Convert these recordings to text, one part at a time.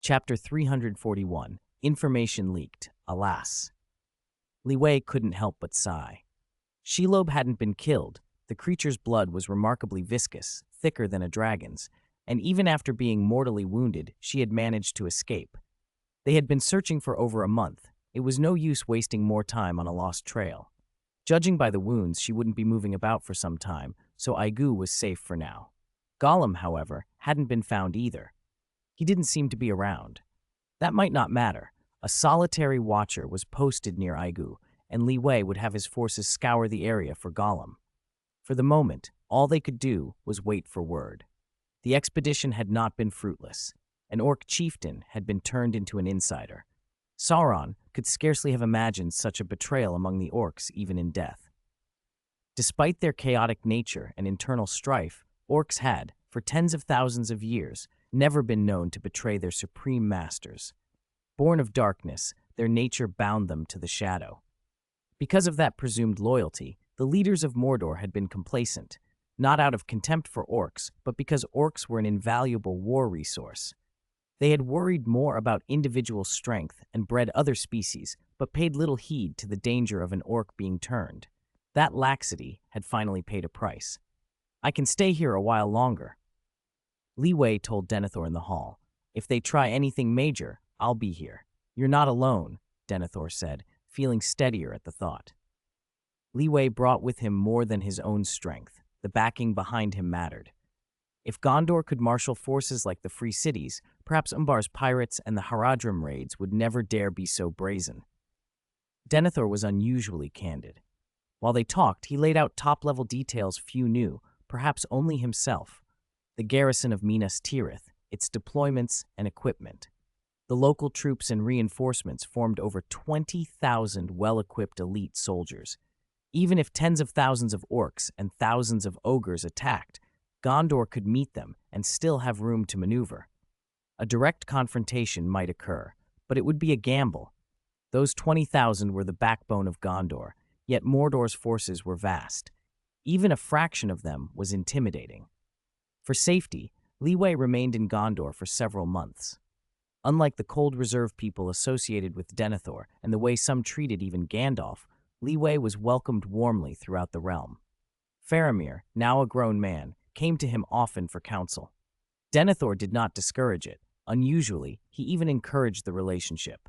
Chapter 341. Information leaked. Alas. Li Wei couldn't help but sigh. Shelob hadn't been killed. The creature's blood was remarkably viscous, thicker than a dragon's, and even after being mortally wounded, she had managed to escape. They had been searching for over a month. It was no use wasting more time on a lost trail. Judging by the wounds, she wouldn't be moving about for some time, so Aigu was safe for now. Gollum, however, hadn't been found either. He didn't seem to be around. That might not matter. A solitary watcher was posted near Aigu, and Li Wei would have his forces scour the area for Gollum. For the moment, all they could do was wait for word. The expedition had not been fruitless. An orc chieftain had been turned into an insider. Sauron could scarcely have imagined such a betrayal among the orcs even in death. Despite their chaotic nature and internal strife, orcs had, for tens of thousands of years, never been known to betray their supreme masters. Born of darkness, their nature bound them to the shadow. Because of that presumed loyalty, the leaders of Mordor had been complacent, not out of contempt for orcs, but because orcs were an invaluable war resource. They had worried more about individual strength and bred other species, but paid little heed to the danger of an orc being turned. That laxity had finally paid a price. "I can stay here a while longer." Li Wei told Denethor in the hall, "If they try anything major, I'll be here." "You're not alone," Denethor said, feeling steadier at the thought. Li Wei brought with him more than his own strength. The backing behind him mattered. If Gondor could marshal forces like the Free Cities, perhaps Umbar's pirates and the Haradrim raids would never dare be so brazen. Denethor was unusually candid. While they talked, he laid out top-level details few knew, perhaps only himself. The garrison of Minas Tirith, its deployments and equipment. The local troops and reinforcements formed over 20,000 well-equipped elite soldiers. Even if tens of thousands of orcs and thousands of ogres attacked, Gondor could meet them and still have room to maneuver. A direct confrontation might occur, but it would be a gamble. Those 20,000 were the backbone of Gondor, yet Mordor's forces were vast. Even a fraction of them was intimidating. For safety, Li Wei remained in Gondor for several months. Unlike the cold reserve people associated with Denethor and the way some treated even Gandalf, Li Wei was welcomed warmly throughout the realm. Faramir, now a grown man, came to him often for counsel. Denethor did not discourage it. Unusually, he even encouraged the relationship.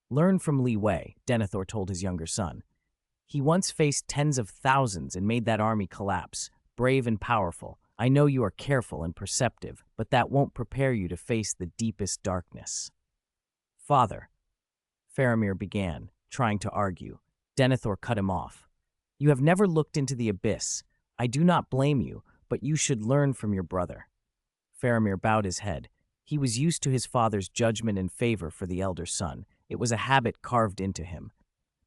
"Learn from Li Wei," Denethor told his younger son. "He once faced tens of thousands and made that army collapse, brave and powerful. I know you are careful and perceptive, but that won't prepare you to face the deepest darkness." "Father," Faramir began, trying to argue. Denethor cut him off. "You have never looked into the abyss. I do not blame you, but you should learn from your brother." Faramir bowed his head. He was used to his father's judgment and favor for the elder son. It was a habit carved into him.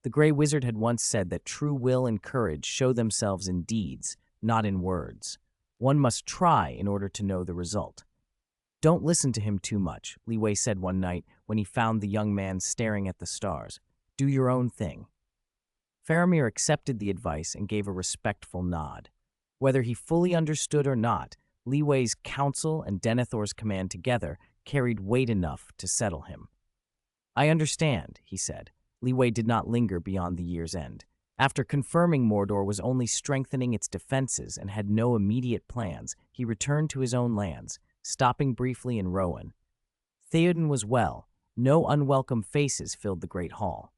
The Grey Wizard had once said that true will and courage show themselves in deeds, not in words. One must try in order to know the result. "Don't listen to him too much," Li Wei said one night when he found the young man staring at the stars. "Do your own thing." Faramir accepted the advice and gave a respectful nod. Whether he fully understood or not, Li Wei's counsel and Denethor's command together carried weight enough to settle him. "I understand," he said. Li Wei did not linger beyond the year's end. After confirming Mordor was only strengthening its defenses and had no immediate plans, he returned to his own lands, stopping briefly in Rohan. Theoden was well. No unwelcome faces filled the great hall.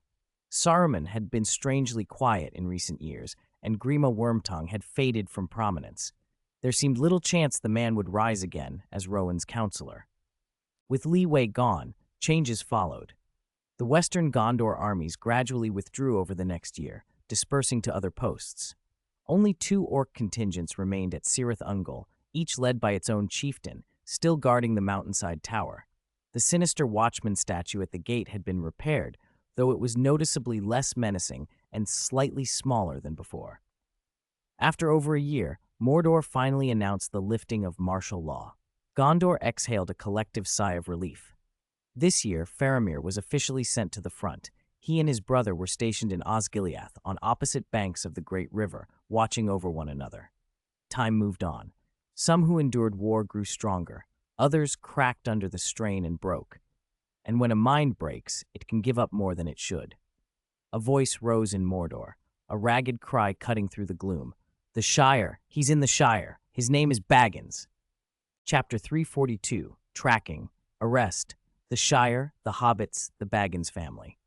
Saruman had been strangely quiet in recent years, and Grima Wormtongue had faded from prominence. There seemed little chance the man would rise again as Rowan's counselor. With Li Wei gone, changes followed. The western Gondor armies gradually withdrew over the next year, dispersing to other posts. Only 2 orc contingents remained at Cirith Ungol, each led by its own chieftain, still guarding the mountainside tower. The sinister watchman statue at the gate had been repaired, though it was noticeably less menacing and slightly smaller than before. After over a year, Mordor finally announced the lifting of martial law. Gondor exhaled a collective sigh of relief. This year, Faramir was officially sent to the front. He and his brother were stationed in Osgiliath on opposite banks of the Great River, watching over one another. Time moved on. Some who endured war grew stronger. Others cracked under the strain and broke. and when a mind breaks, it can give up more than it should. A voice rose in Mordor, a ragged cry cutting through the gloom. The Shire! He's in the Shire! His name is Baggins! Chapter 342, Tracking, Arrest, the Shire, the Hobbits, the Baggins family.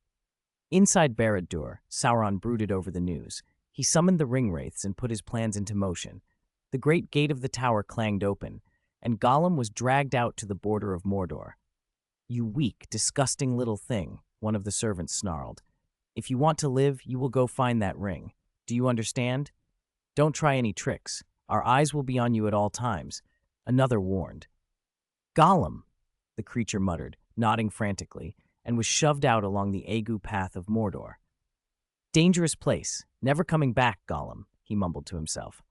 Inside Barad-dûr, Sauron brooded over the news. He summoned the ringwraiths and put his plans into motion. The great gate of the tower clanged open, and Gollum was dragged out to the border of Mordor. "You weak, disgusting little thing," one of the servants snarled. "If you want to live, you will go find that ring. Do you understand? Don't try any tricks. Our eyes will be on you at all times," another warned. "Gollum," the creature muttered, nodding frantically, and was shoved out along the agu path of Mordor. "Dangerous place. Never coming back, Gollum," he mumbled to himself.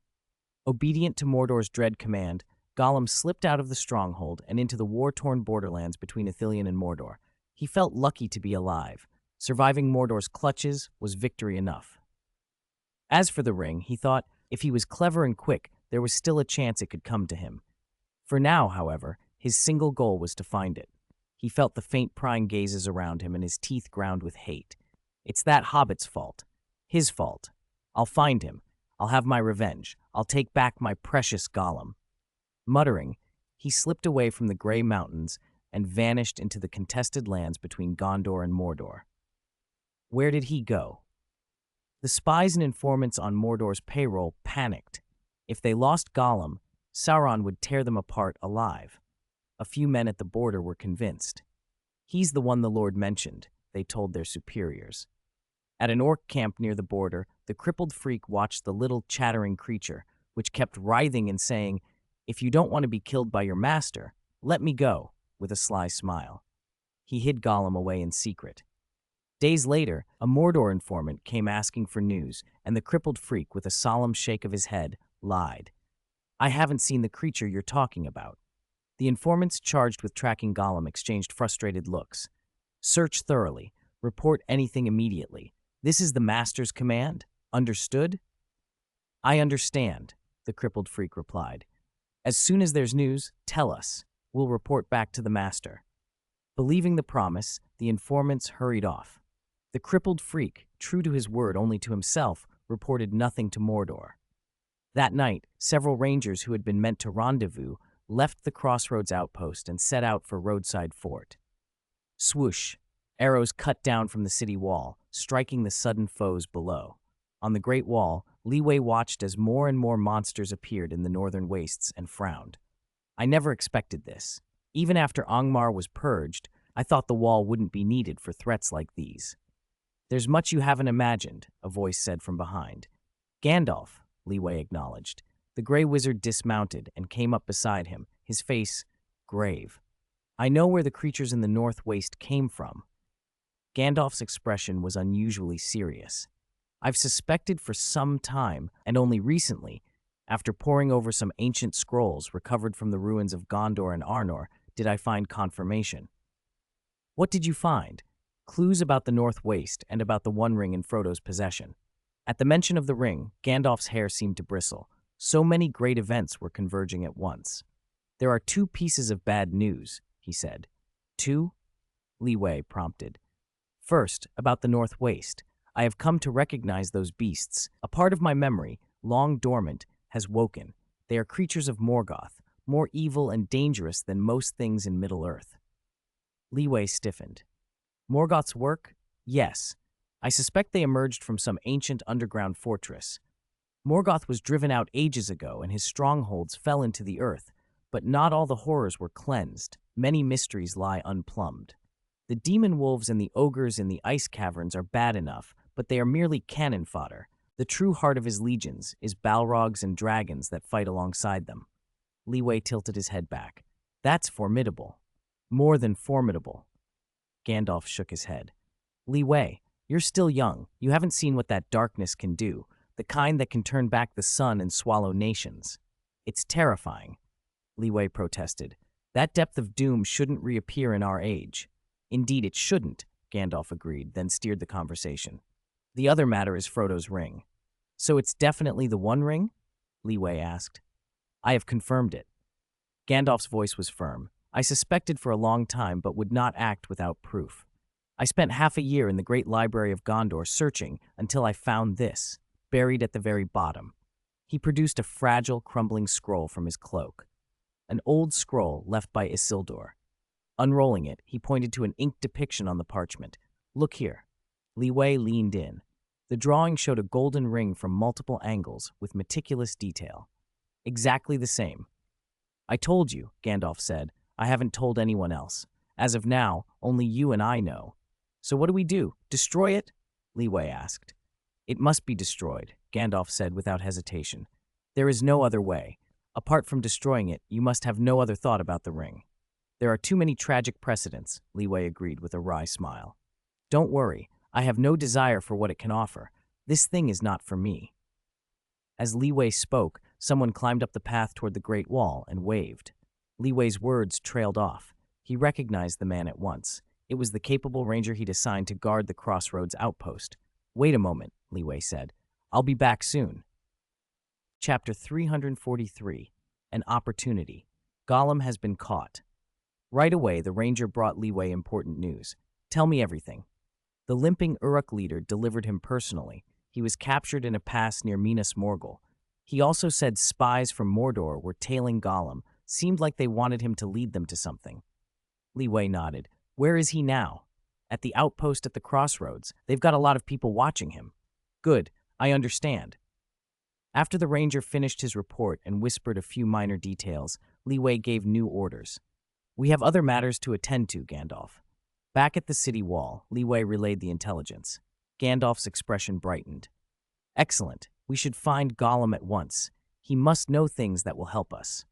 Obedient to Mordor's dread command, Gollum slipped out of the stronghold and into the war-torn borderlands between Ithilien and Mordor. He felt lucky to be alive. Surviving Mordor's clutches was victory enough. As for the ring, he thought, if he was clever and quick, there was still a chance it could come to him. For now, however, his single goal was to find it. He felt the faint prying gazes around him and his teeth ground with hate. It's that Hobbit's fault. His fault. I'll find him. I'll have my revenge. I'll take back my precious Gollum. Muttering, he slipped away from the gray mountains and vanished into the contested lands between Gondor and Mordor. Where did he go? The spies and informants on Mordor's payroll panicked. If they lost Gollum, Sauron would tear them apart alive. A few men at the border were convinced. "He's the one the Lord mentioned," they told their superiors. At an orc camp near the border, the crippled freak watched the little chattering creature, which kept writhing and saying, "If you don't want to be killed by your master, let me go," with a sly smile. He hid Gollum away in secret. Days later, a Mordor informant came asking for news, and the crippled freak, with a solemn shake of his head, lied. "I haven't seen the creature you're talking about." The informants charged with tracking Gollum exchanged frustrated looks. "Search thoroughly. Report anything immediately. This is the master's command. Understood?" "I understand," the crippled freak replied. "As soon as there's news, tell us. We'll report back to the master." Believing the promise, the informants hurried off. The crippled freak, true to his word only to himself, reported nothing to Mordor. That night, several rangers who had been meant to rendezvous left the crossroads outpost and set out for Roadside Fort. Swoosh! Arrows cut down from the city wall, striking the sudden foes below. On the Great Wall, Leeway watched as more and more monsters appeared in the northern wastes and frowned. "I never expected this. Even after Angmar was purged, I thought the wall wouldn't be needed for threats like these." "There's much you haven't imagined," a voice said from behind. "Gandalf," Leeway acknowledged. The gray wizard dismounted and came up beside him, his face grave. "I know where the creatures in the North Waste came from." Gandalf's expression was unusually serious. "I've suspected for some time, and only recently, after poring over some ancient scrolls recovered from the ruins of Gondor and Arnor, did I find confirmation." "What did you find?" "Clues about the North Waste and about the One Ring in Frodo's possession." At the mention of the ring, Gandalf's hair seemed to bristle. So many great events were converging at once. "There are 2 pieces of bad news," he said. "2?" Leeway prompted. "First, about the North Waste. I have come to recognize those beasts. A part of my memory, long dormant, has woken. They are creatures of Morgoth, more evil and dangerous than most things in Middle-earth." Leeway stiffened. "Morgoth's work? Yes. I suspect they emerged from some ancient underground fortress. Morgoth was driven out ages ago and his strongholds fell into the earth, but not all the horrors were cleansed. Many mysteries lie unplumbed. The demon wolves and the ogres in the ice caverns are bad enough, but they are merely cannon fodder. The true heart of his legions is balrogs and dragons that fight alongside them." Leeway tilted his head back. "That's formidable. More than formidable." Gandalf shook his head. "Leeway, you're still young. You haven't seen what that darkness can do, the kind that can turn back the sun and swallow nations. It's terrifying." Leeway protested. "That depth of doom shouldn't reappear in our age." "Indeed it shouldn't," Gandalf agreed, then steered the conversation. "The other matter is Frodo's ring." "So it's definitely the One Ring?" Leeway asked. "I have confirmed it." Gandalf's voice was firm. I suspected for a long time but would not act without proof. I spent half a year in the great library of Gondor searching until I found this, buried at the very bottom. He produced a fragile, crumbling scroll from his cloak. An old scroll left by Isildur. Unrolling it, he pointed to an inked depiction on the parchment. Look here. Li Wei leaned in. The drawing showed a golden ring from multiple angles with meticulous detail. Exactly the same. I told you, Gandalf said. I haven't told anyone else. As of now, only you and I know. So what do we do? Destroy it? Li Wei asked. It must be destroyed, Gandalf said without hesitation. There is no other way. Apart from destroying it, you must have no other thought about the ring. There are too many tragic precedents, Li Wei agreed with a wry smile. Don't worry, I have no desire for what it can offer. This thing is not for me. As Li Wei spoke, someone climbed up the path toward the Great Wall and waved. Li Wei's words trailed off. He recognized the man at once. It was the capable ranger he'd assigned to guard the Crossroads outpost. Wait a moment, Li Wei said. I'll be back soon. Chapter 343, An Opportunity. Gollum has been caught. Right away, the ranger brought Li Wei important news. Tell me everything. The limping Uruk leader delivered him personally. He was captured in a pass near Minas Morgul. He also said spies from Mordor were tailing Gollum. Seemed like they wanted him to lead them to something. Li Wei nodded. Where is he now? At the outpost at the Crossroads. They've got a lot of people watching him. Good, I understand. After the ranger finished his report and whispered a few minor details, Li Wei gave new orders. We have other matters to attend to, Gandalf. Back at the city wall, Li Wei relayed the intelligence. Gandalf's expression brightened. Excellent. We should find Gollum at once. He must know things that will help us.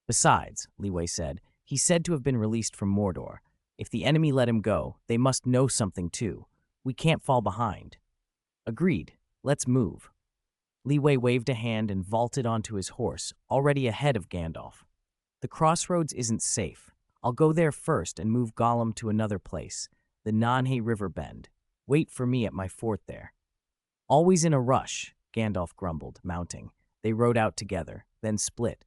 Besides, Li Wei said, he's said to have been released from Mordor. If the enemy let him go, they must know something too. We can't fall behind. Agreed. Let's move. Li Wei waved a hand and vaulted onto his horse, already ahead of Gandalf. The Crossroads isn't safe. I'll go there first and move Gollum to another place, the Nanhe River Bend. Wait for me at my fort there. Always in a rush, Gandalf grumbled, mounting. They rode out together, then split.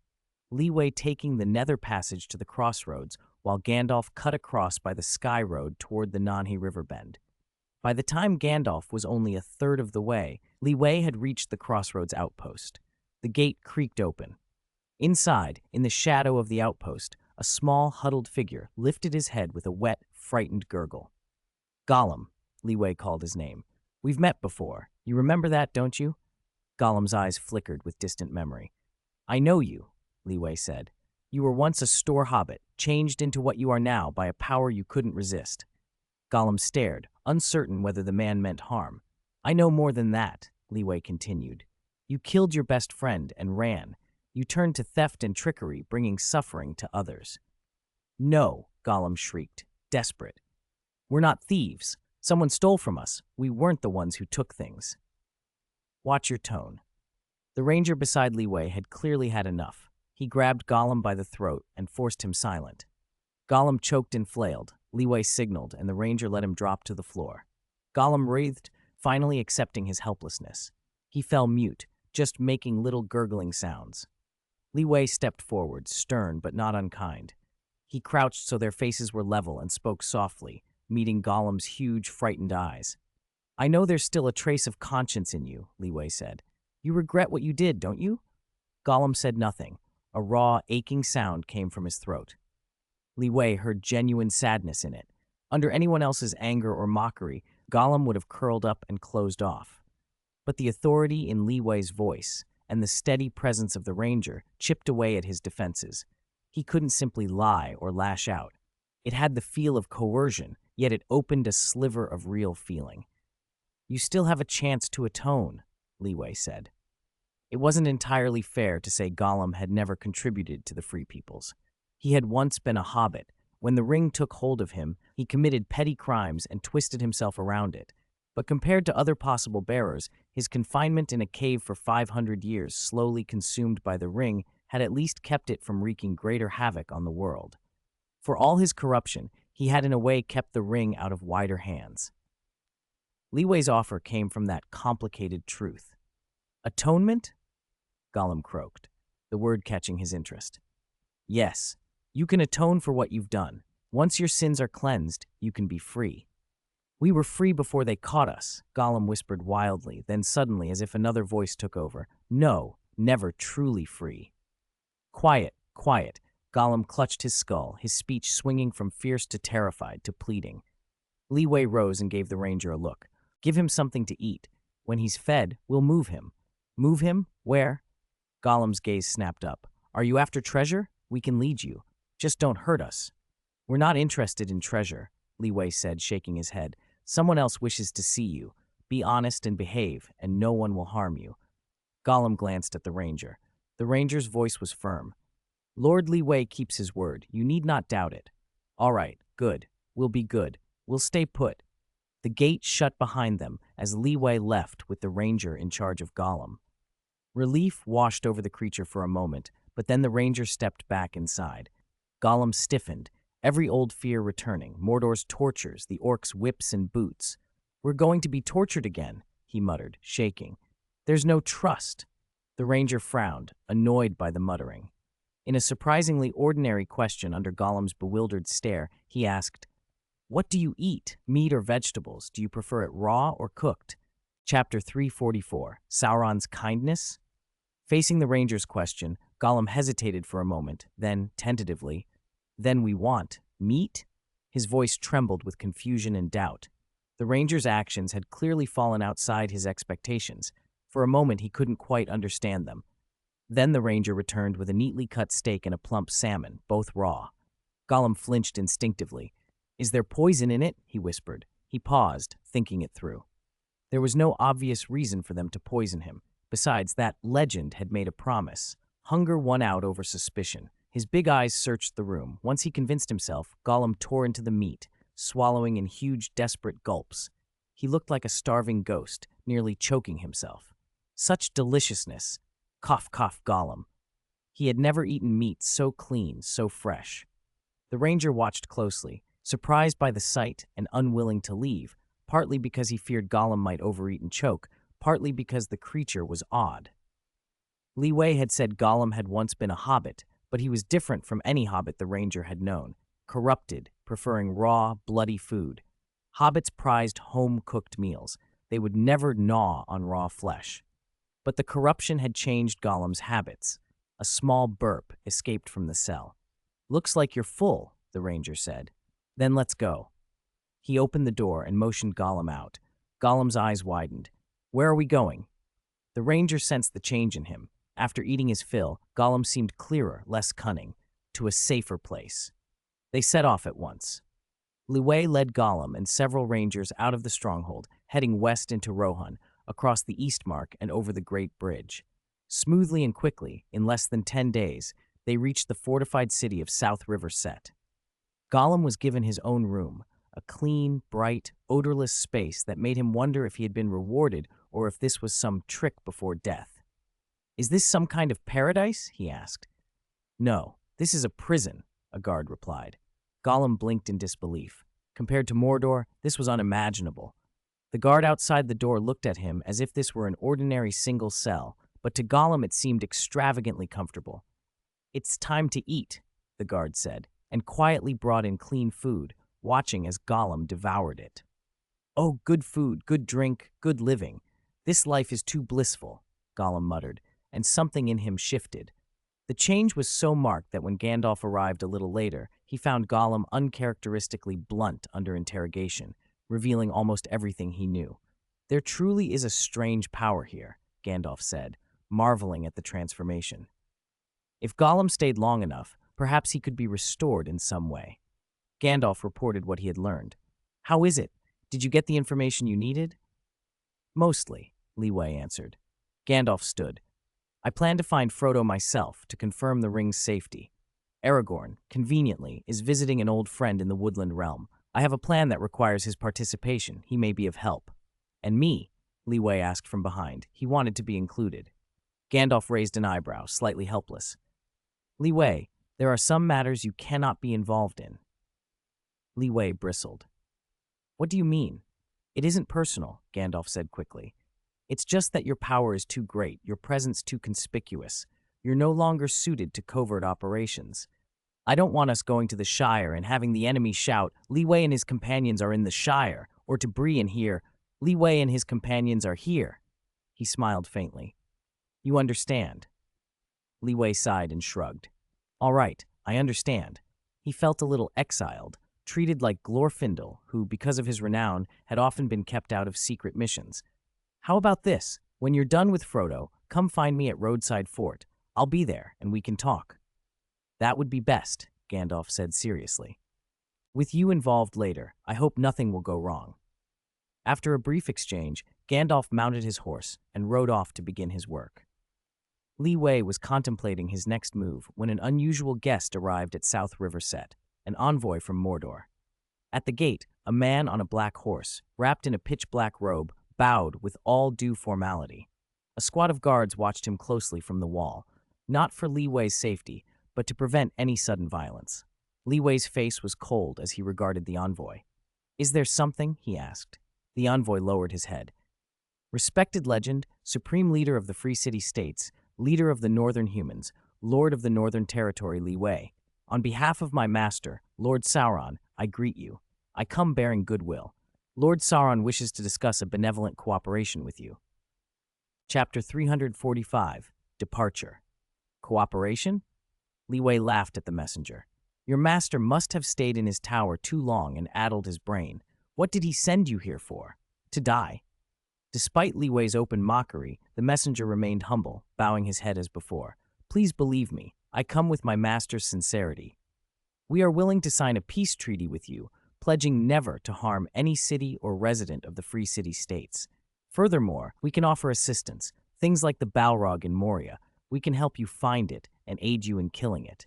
Li Wei taking the nether passage to the Crossroads, while Gandalf cut across by the Sky Road toward the Nanhe River Bend. By the time Gandalf was only a third of the way, Li Wei had reached the Crossroads outpost. The gate creaked open. Inside, in the shadow of the outpost, a small, huddled figure lifted his head with a wet, frightened gurgle. Gollum, Li Wei called his name. We've met before. You remember that, don't you? Gollum's eyes flickered with distant memory. I know you, Li Wei said. You were once a store hobbit, changed into what you are now by a power you couldn't resist. Gollum stared, uncertain whether the man meant harm. I know more than that, Li Wei continued. You killed your best friend and ran. You turned to theft and trickery, bringing suffering to others. No, Gollum shrieked, desperate. We're not thieves. Someone stole from us. We weren't the ones who took things. Watch your tone. The ranger beside Li Wei had clearly had enough. He grabbed Gollum by the throat and forced him silent. Gollum choked and flailed. Li Wei signaled, and the ranger let him drop to the floor. Gollum writhed, finally accepting his helplessness. He fell mute, just making little gurgling sounds. Li Wei stepped forward, stern but not unkind. He crouched so their faces were level and spoke softly, meeting Gollum's huge, frightened eyes. I know there's still a trace of conscience in you, Li Wei said. You regret what you did, don't you? Gollum said nothing. A raw, aching sound came from his throat. Li Wei heard genuine sadness in it. Under anyone else's anger or mockery, Gollum would have curled up and closed off. But the authority in Li Wei's voice and the steady presence of the ranger chipped away at his defenses. He couldn't simply lie or lash out. It had the feel of coercion, yet it opened a sliver of real feeling. You still have a chance to atone, Li Wei said. It wasn't entirely fair to say Gollum had never contributed to the Free Peoples. He had once been a hobbit. When the ring took hold of him, he committed petty crimes and twisted himself around it. But compared to other possible bearers, his confinement in a cave for 500 years, slowly consumed by the ring, had at least kept it from wreaking greater havoc on the world. For all his corruption, he had in a way kept the ring out of wider hands. Li Wei's offer came from that complicated truth. Atonement? Gollum croaked, the word catching his interest. Yes, You can atone for what you've done. Once your sins are cleansed, you can be free. We were free before they caught us, Gollum whispered wildly, then suddenly, as if another voice took over, no, never truly free. Quiet, quiet. Gollum clutched his skull, his speech swinging from fierce to terrified to pleading. Leeway rose and gave the ranger a look. Give him something to eat. When he's fed, we'll move him. Move him? Where? Gollum's gaze snapped up. Are you after treasure? We can lead you. Just don't hurt us. We're not interested in treasure, Leeway said, shaking his head. Someone else wishes to see you. Be honest and behave, and no one will harm you. Gollum glanced at the ranger. The ranger's voice was firm. Lord Leeway keeps his word. You need not doubt it. All right, good. We'll be good. We'll stay put. The gate shut behind them as Leeway left with the ranger in charge of Gollum. Relief washed over the creature for a moment, but then the ranger stepped back inside. Gollum stiffened, every old fear returning, Mordor's tortures, the orcs' whips and boots. We're going to be tortured again, he muttered, shaking. There's no trust. The ranger frowned, annoyed by the muttering. In a surprisingly ordinary question under Gollum's bewildered stare, he asked, What do you eat, meat or vegetables? Do you prefer it raw or cooked? Chapter 344, Sauron's Kindness? Facing the ranger's question, Gollum hesitated for a moment, then, tentatively, Then we want meat? His voice trembled with confusion and doubt. The ranger's actions had clearly fallen outside his expectations. For a moment he couldn't quite understand them. Then the ranger returned with a neatly cut steak and a plump salmon, both raw. Gollum flinched instinctively. Is there poison in it? He whispered. He paused, thinking it through. There was no obvious reason for them to poison him. Besides, that legend had made a promise. Hunger won out over suspicion. His big eyes searched the room. Once he convinced himself, Gollum tore into the meat, swallowing in huge, desperate gulps. He looked like a starving ghost, nearly choking himself. Such deliciousness. Cough, cough, Gollum. He had never eaten meat so clean, so fresh. The ranger watched closely, surprised by the sight and unwilling to leave, partly because he feared Gollum might overeat and choke, partly because the creature was odd. Leeway had said Gollum had once been a hobbit, but he was different from any hobbit the ranger had known, corrupted, preferring raw, bloody food. Hobbits prized home-cooked meals. They would never gnaw on raw flesh. But the corruption had changed Gollum's habits. A small burp escaped from the cell. Looks like you're full, the ranger said. Then let's go. He opened the door and motioned Gollum out. Gollum's eyes widened. Where are we going? The ranger sensed the change in him. After eating his fill, Gollum seemed clearer, less cunning, to a safer place. They set off at once. Leeway led Gollum and several rangers out of the stronghold, heading west into Rohan, across the Eastmark and over the Great Bridge. Smoothly and quickly, in less than 10 days, they reached the fortified city of South River Set. Gollum was given his own room, a clean, bright, odorless space that made him wonder if he had been rewarded or if this was some trick before death. Is this some kind of paradise? He asked. No, this is a prison, a guard replied. Gollum blinked in disbelief. Compared to Mordor, this was unimaginable. The guard outside the door looked at him as if this were an ordinary single cell, but to Gollum it seemed extravagantly comfortable. It's time to eat, the guard said, and quietly brought in clean food, watching as Gollum devoured it. Oh, good food, good drink, good living. This life is too blissful, Gollum muttered, and something in him shifted. The change was so marked that when Gandalf arrived a little later, he found Gollum uncharacteristically blunt under interrogation, revealing almost everything he knew. There truly is a strange power here, Gandalf said, marveling at the transformation. If Gollum stayed long enough, perhaps he could be restored in some way. Gandalf reported what he had learned. How is it? Did you get the information you needed? Mostly, Leeway answered. Gandalf stood. I plan to find Frodo myself to confirm the ring's safety. Aragorn, conveniently, is visiting an old friend in the Woodland Realm. I have a plan that requires his participation. He may be of help. And me? Leeway asked from behind. He wanted to be included. Gandalf raised an eyebrow, slightly helpless. Leeway, there are some matters you cannot be involved in. Leeway bristled. What do you mean? It isn't personal, Gandalf said quickly. It's just that your power is too great, your presence too conspicuous. You're no longer suited to covert operations. I don't want us going to the Shire and having the enemy shout, Li Wei and his companions are in the Shire, or to Bree and hear, Li Wei and his companions are here. He smiled faintly. You understand. Li Wei sighed and shrugged. All right, I understand. He felt a little exiled, treated like Glorfindel, who, because of his renown, had often been kept out of secret missions. How about this? When you're done with Frodo, come find me at Roadside Fort. I'll be there, and we can talk. That would be best, Gandalf said seriously. With you involved later, I hope nothing will go wrong. After a brief exchange, Gandalf mounted his horse and rode off to begin his work. Li Wei was contemplating his next move when an unusual guest arrived at South River Set, an envoy from Mordor. At the gate, a man on a black horse, wrapped in a pitch-black robe, bowed with all due formality. A squad of guards watched him closely from the wall, not for Li Wei's safety, but to prevent any sudden violence. Li Wei's face was cold as he regarded the envoy. Is there something? He asked. The envoy lowered his head. Respected legend, supreme leader of the Free City States, leader of the Northern Humans, lord of the Northern Territory Li Wei. On behalf of my master, Lord Sauron, I greet you. I come bearing goodwill. Lord Sauron wishes to discuss a benevolent cooperation with you. Chapter 345, Departure. Cooperation? Li Wei laughed at the messenger. Your master must have stayed in his tower too long and addled his brain. What did he send you here for? To die? Despite Li Wei's open mockery, the messenger remained humble, bowing his head as before. Please believe me, I come with my master's sincerity. We are willing to sign a peace treaty with you, pledging never to harm any city or resident of the Free City States. Furthermore, we can offer assistance, things like the Balrog in Moria. We can help you find it and aid you in killing it.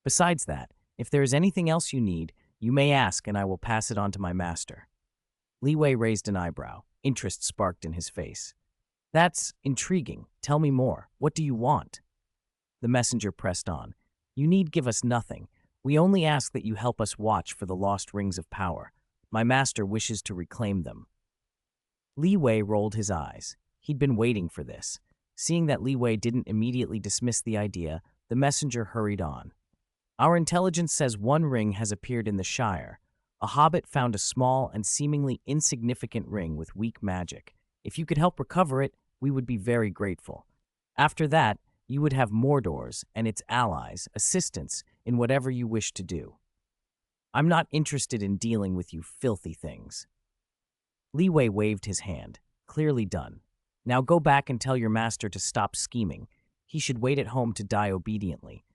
Besides that, if there is anything else you need, you may ask and I will pass it on to my master. Li Wei raised an eyebrow. Interest sparked in his face. That's intriguing. Tell me more. What do you want? The messenger pressed on. You need give us nothing. We only ask that you help us watch for the lost rings of power. My master wishes to reclaim them. Li Wei rolled his eyes. He'd been waiting for this. Seeing that Li Wei didn't immediately dismiss the idea, the messenger hurried on. Our intelligence says one ring has appeared in the Shire. A hobbit found a small and seemingly insignificant ring with weak magic. If you could help recover it, we would be very grateful. After that, you would have Mordor's and its allies' assistance in whatever you wish to do. I'm not interested in dealing with you filthy things. Li Wei waved his hand. Clearly done. Now go back and tell your master to stop scheming. He should wait at home to die obediently.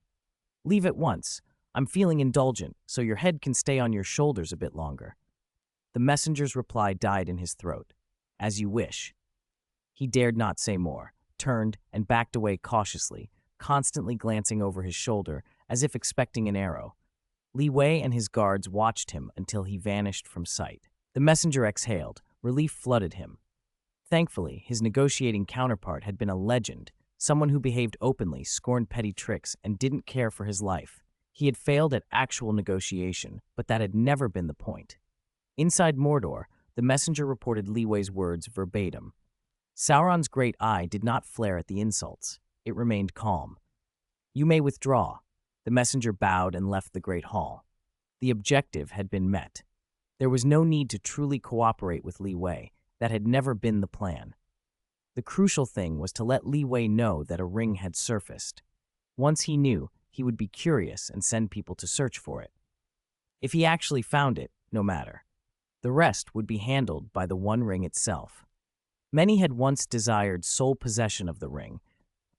Leave at once. I'm feeling indulgent, so your head can stay on your shoulders a bit longer. The messenger's reply died in his throat. As you wish. He dared not say more, turned and backed away cautiously, constantly glancing over his shoulder as if expecting an arrow. Li Wei and his guards watched him until he vanished from sight. The messenger exhaled. Relief flooded him. Thankfully, his negotiating counterpart had been a legend, someone who behaved openly, scorned petty tricks, and didn't care for his life. He had failed at actual negotiation, but that had never been the point. Inside Mordor, the messenger reported Li Wei's words verbatim. Sauron's great eye did not flare at the insults. It remained calm. You may withdraw. The messenger bowed and left the great hall. The objective had been met. There was no need to truly cooperate with Li Wei. That had never been the plan. The crucial thing was to let Li Wei know that a ring had surfaced. Once he knew, he would be curious and send people to search for it. If he actually found it, no matter. The rest would be handled by the One Ring itself. Many had once desired sole possession of the ring,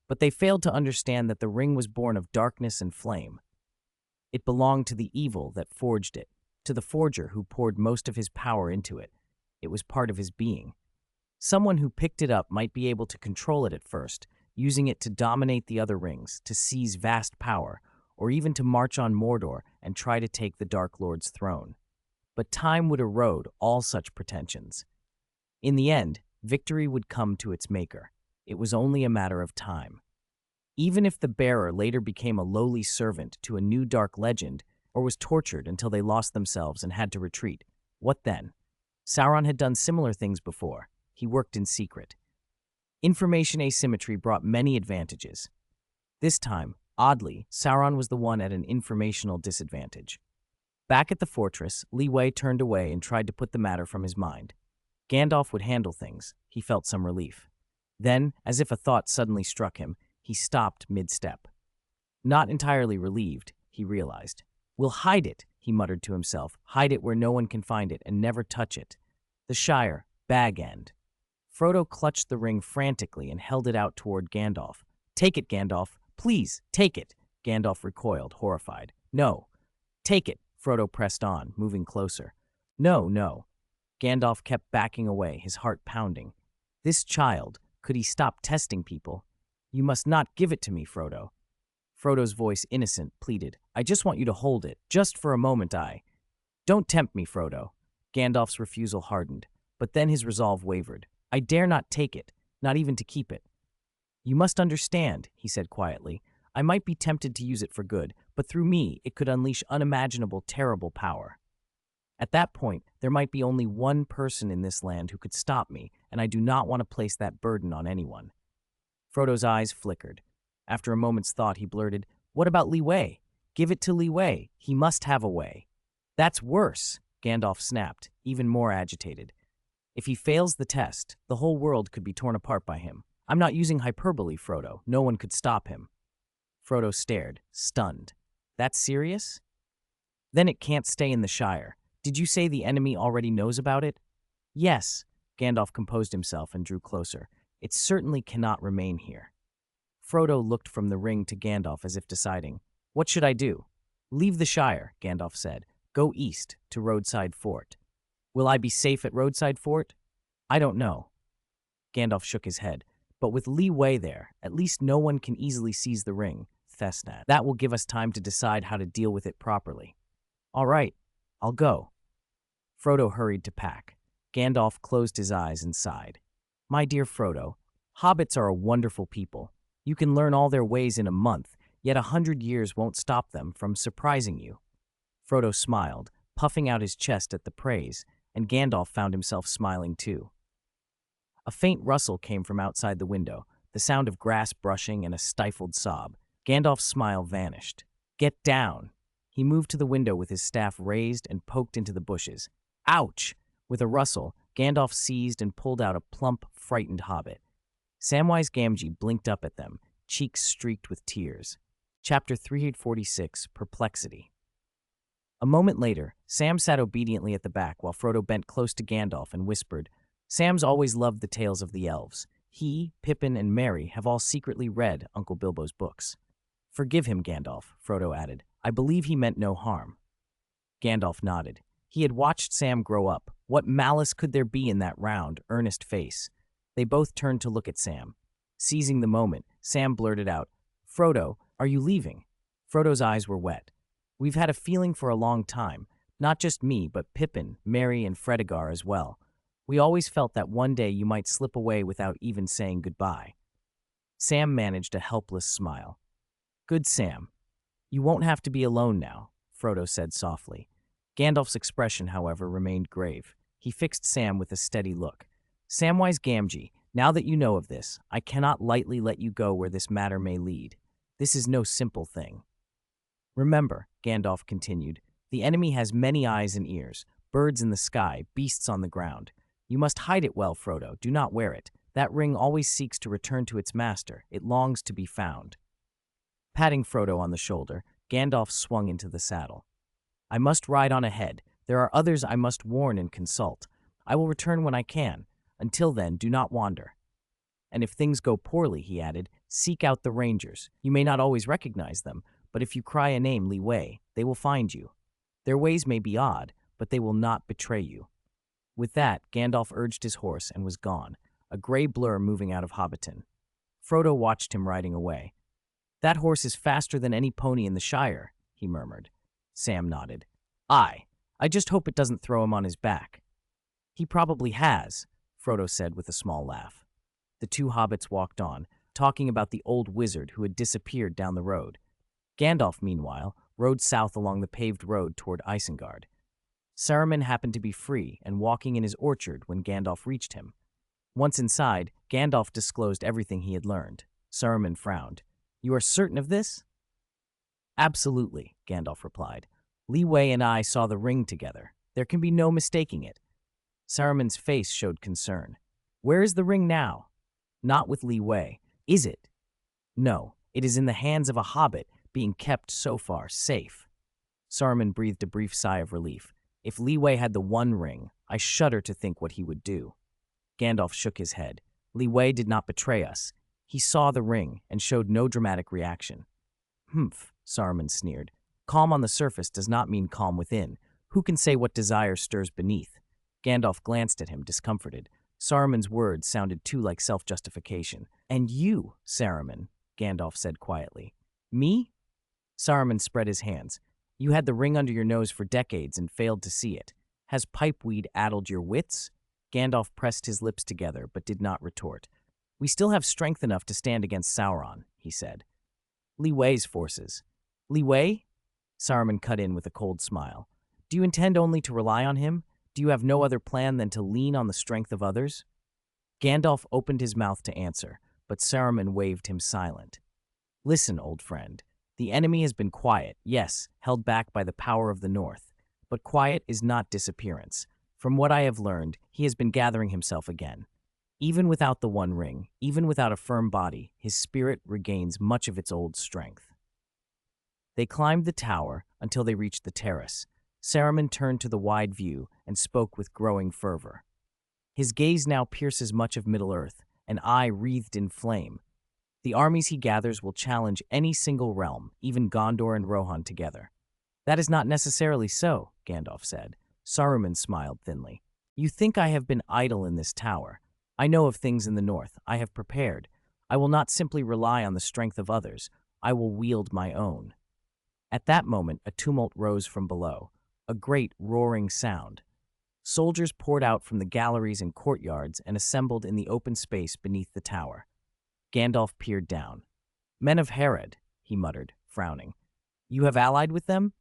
but they failed to understand that the ring was born of darkness and flame. It belonged to the evil that forged it, to the forger who poured most of his power into it. It was part of his being. Someone who picked it up might be able to control it at first, using it to dominate the other rings, to seize vast power, or even to march on Mordor and try to take the Dark Lord's throne. But time would erode all such pretensions. In the end, victory would come to its maker. It was only a matter of time. Even if the bearer later became a lowly servant to a new dark legend, or was tortured until they lost themselves and had to retreat, what then? Sauron had done similar things before. He worked in secret. Information asymmetry brought many advantages. This time, Oddly, Sauron was the one at an informational disadvantage. Back at the fortress, Li Wei turned away and tried to put the matter from his mind. Gandalf would handle things. He felt some relief. Then, as if a thought suddenly struck him, he stopped mid-step. Not entirely relieved, he realized. "We'll hide it," he muttered to himself. "Hide it where no one can find it and never touch it. The Shire, Bag End." Frodo clutched the ring frantically and held it out toward Gandalf. "Take it, Gandalf. Please, take it." Gandalf recoiled, horrified. "No." "Take it." Frodo pressed on, moving closer. "No, no." Gandalf kept backing away, his heart pounding. This child, could he stop testing people? "You must not give it to me, Frodo." Frodo's voice, innocent, pleaded. "I just want you to hold it, just for a moment. Don't tempt me, Frodo." Gandalf's refusal hardened, but then his resolve wavered. "I dare not take it, not even to keep it." "You must understand," he said quietly. "I might be tempted to use it for good, but through me it could unleash unimaginable, terrible power. At that point, there might be only one person in this land who could stop me, and I do not want to place that burden on anyone." Frodo's eyes flickered. After a moment's thought, he blurted, "What about Li Wei? Give it to Li Wei. He must have a way." "That's worse," Gandalf snapped, even more agitated. "If he fails the test, the whole world could be torn apart by him. I'm not using hyperbole, Frodo. No one could stop him." Frodo stared, stunned. "That's serious?" "Then it can't stay in the Shire. Did you say the enemy already knows about it?" "Yes." Gandalf composed himself and drew closer. "It certainly cannot remain here." Frodo looked from the ring to Gandalf as if deciding. "What should I do?" "Leave the Shire," Gandalf said. "Go east, to Roadside Fort." "Will I be safe at Roadside Fort?" "I don't know." Gandalf shook his head. "But with Li Wei there, at least no one can easily seize the ring, Thesnat. That will give us time to decide how to deal with it properly." "All right, I'll go." Frodo hurried to pack. Gandalf closed his eyes and sighed. "My dear Frodo, hobbits are a wonderful people. You can learn all their ways in a month, yet 100 years won't stop them from surprising you." Frodo smiled, puffing out his chest at the praise, and Gandalf found himself smiling too. A faint rustle came from outside the window, the sound of grass brushing and a stifled sob. Gandalf's smile vanished. "Get down!" He moved to the window with his staff raised and poked into the bushes. "Ouch!" With a rustle, Gandalf seized and pulled out a plump, frightened hobbit. Samwise Gamgee blinked up at them, cheeks streaked with tears. Chapter 346, Perplexity. A moment later, Sam sat obediently at the back while Frodo bent close to Gandalf and whispered, "Sam's always loved the tales of the elves. He, Pippin, and Merry have all secretly read Uncle Bilbo's books." "Forgive him, Gandalf," Frodo added. "I believe he meant no harm." Gandalf nodded. He had watched Sam grow up. What malice could there be in that round, earnest face? They both turned to look at Sam. Seizing the moment, Sam blurted out, "Frodo, are you leaving?" Frodo's eyes were wet. "We've had a feeling for a long time. Not just me, but Pippin, Merry, and Fredegar as well. We always felt that one day you might slip away without even saying goodbye." Sam managed a helpless smile. "Good Sam. You won't have to be alone now," Frodo said softly. Gandalf's expression, however, remained grave. He fixed Sam with a steady look. "Samwise Gamgee, now that you know of this, I cannot lightly let you go where this matter may lead. This is no simple thing. Remember," Gandalf continued, "the enemy has many eyes and ears, birds in the sky, beasts on the ground. You must hide it well, Frodo. Do not wear it. That ring always seeks to return to its master. It longs to be found." Patting Frodo on the shoulder, Gandalf swung into the saddle. "I must ride on ahead. There are others I must warn and consult. I will return when I can. Until then, do not wander. And if things go poorly," he added, "seek out the rangers. You may not always recognize them, but if you cry a name, Li Wei, they will find you. Their ways may be odd, but they will not betray you." With that, Gandalf urged his horse and was gone, a gray blur moving out of Hobbiton. Frodo watched him riding away. "That horse is faster than any pony in the Shire," he murmured. Sam nodded. "Aye, I just hope it doesn't throw him on his back." "He probably has," Frodo said with a small laugh. The two hobbits walked on, talking about the old wizard who had disappeared down the road. Gandalf, meanwhile, rode south along the paved road toward Isengard. Saruman happened to be free and walking in his orchard when Gandalf reached him. Once inside, Gandalf disclosed everything he had learned. Saruman frowned. "You are certain of this?" Absolutely, Gandalf replied. Leeway and I saw the ring together. There can be no mistaking it. Saruman's face showed concern. Where is the ring now? Not with Leeway. Is it? No, it is in the hands of a hobbit, being kept so far safe. Saruman breathed a brief sigh of relief. If Leeway had the One Ring, I shudder to think what he would do. Gandalf shook his head. Leeway did not betray us. He saw the ring and showed no dramatic reaction. Humph, Saruman sneered. Calm on the surface does not mean calm within. Who can say what desire stirs beneath? Gandalf glanced at him, discomforted. Saruman's words sounded too like self-justification. And you, Saruman, Gandalf said quietly. Me? Saruman spread his hands. You had the ring under your nose for decades and failed to see it. Has pipeweed addled your wits? Gandalf pressed his lips together, but did not retort. We still have strength enough to stand against Sauron, he said. Leeway's forces. Leeway? Saruman cut in with a cold smile. Do you intend only to rely on him? Do you have no other plan than to lean on the strength of others? Gandalf opened his mouth to answer, but Saruman waved him silent. Listen, old friend. The enemy has been quiet, yes, held back by the power of the North. But quiet is not disappearance. From what I have learned, he has been gathering himself again. Even without the One Ring, even without a firm body, his spirit regains much of its old strength. They climbed the tower until they reached the terrace. Saruman turned to the wide view and spoke with growing fervor. His gaze now pierces much of Middle-earth, an eye wreathed in flame. The armies he gathers will challenge any single realm, even Gondor and Rohan together. That is not necessarily so, Gandalf said. Saruman smiled thinly. You think I have been idle in this tower. I know of things in the north. I have prepared. I will not simply rely on the strength of others. I will wield my own. At that moment, a tumult rose from below, a great roaring sound. Soldiers poured out from the galleries and courtyards and assembled in the open space beneath the tower. Gandalf peered down. Men of Harad, he muttered, frowning. You have allied with them?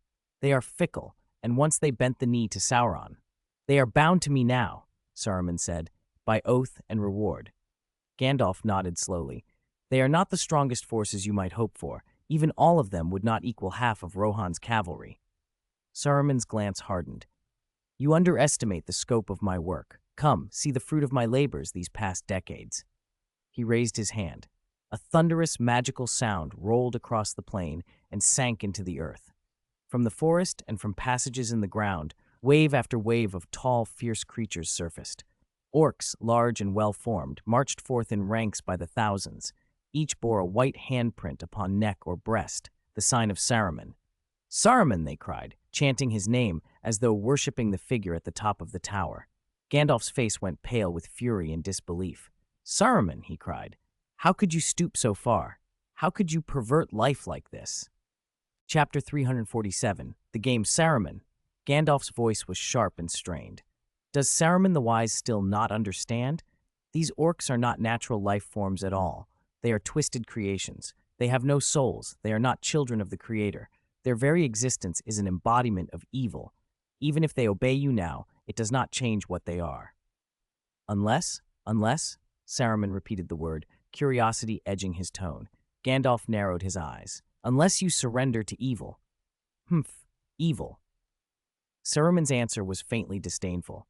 They are fickle, and once they bent the knee to Sauron. They are bound to me now, Saruman said, by oath and reward. Gandalf nodded slowly. They are not the strongest forces you might hope for. Even all of them would not equal half of Rohan's cavalry. Saruman's glance hardened. You underestimate the scope of my work. Come, see the fruit of my labors these past decades. He raised his hand. A thunderous, magical sound rolled across the plain and sank into the earth. From the forest and from passages in the ground, wave after wave of tall, fierce creatures surfaced. Orcs, large and well-formed, marched forth in ranks by the thousands. Each bore a white handprint upon neck or breast, the sign of Saruman. Saruman, they cried, chanting his name as though worshipping the figure at the top of the tower. Gandalf's face went pale with fury and disbelief. Saruman, he cried, how could you stoop so far? How could you pervert life like this? Chapter 347, The Game Saruman. Gandalf's voice was sharp and strained. Does Saruman the Wise still not understand? These orcs are not natural life forms at all. They are twisted creations. They have no souls. They are not children of the Creator. Their very existence is an embodiment of evil. Even if they obey you now, it does not change what they are. Unless, Saruman repeated the word, curiosity edging his tone. Gandalf narrowed his eyes. Unless you surrender to evil. Evil. Saruman's answer was faintly disdainful.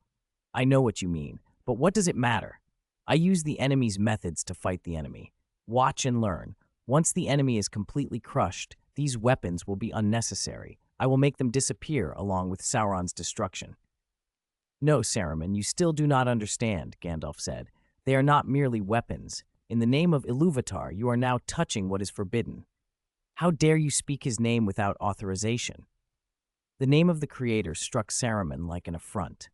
I know what you mean, but what does it matter? I use the enemy's methods to fight the enemy. Watch and learn. Once the enemy is completely crushed, these weapons will be unnecessary. I will make them disappear along with Sauron's destruction. No, Saruman, you still do not understand, Gandalf said. They are not merely weapons. In the name of Iluvatar, you are now touching what is forbidden. How dare you speak his name without authorization? The name of the Creator struck Saruman like an affront.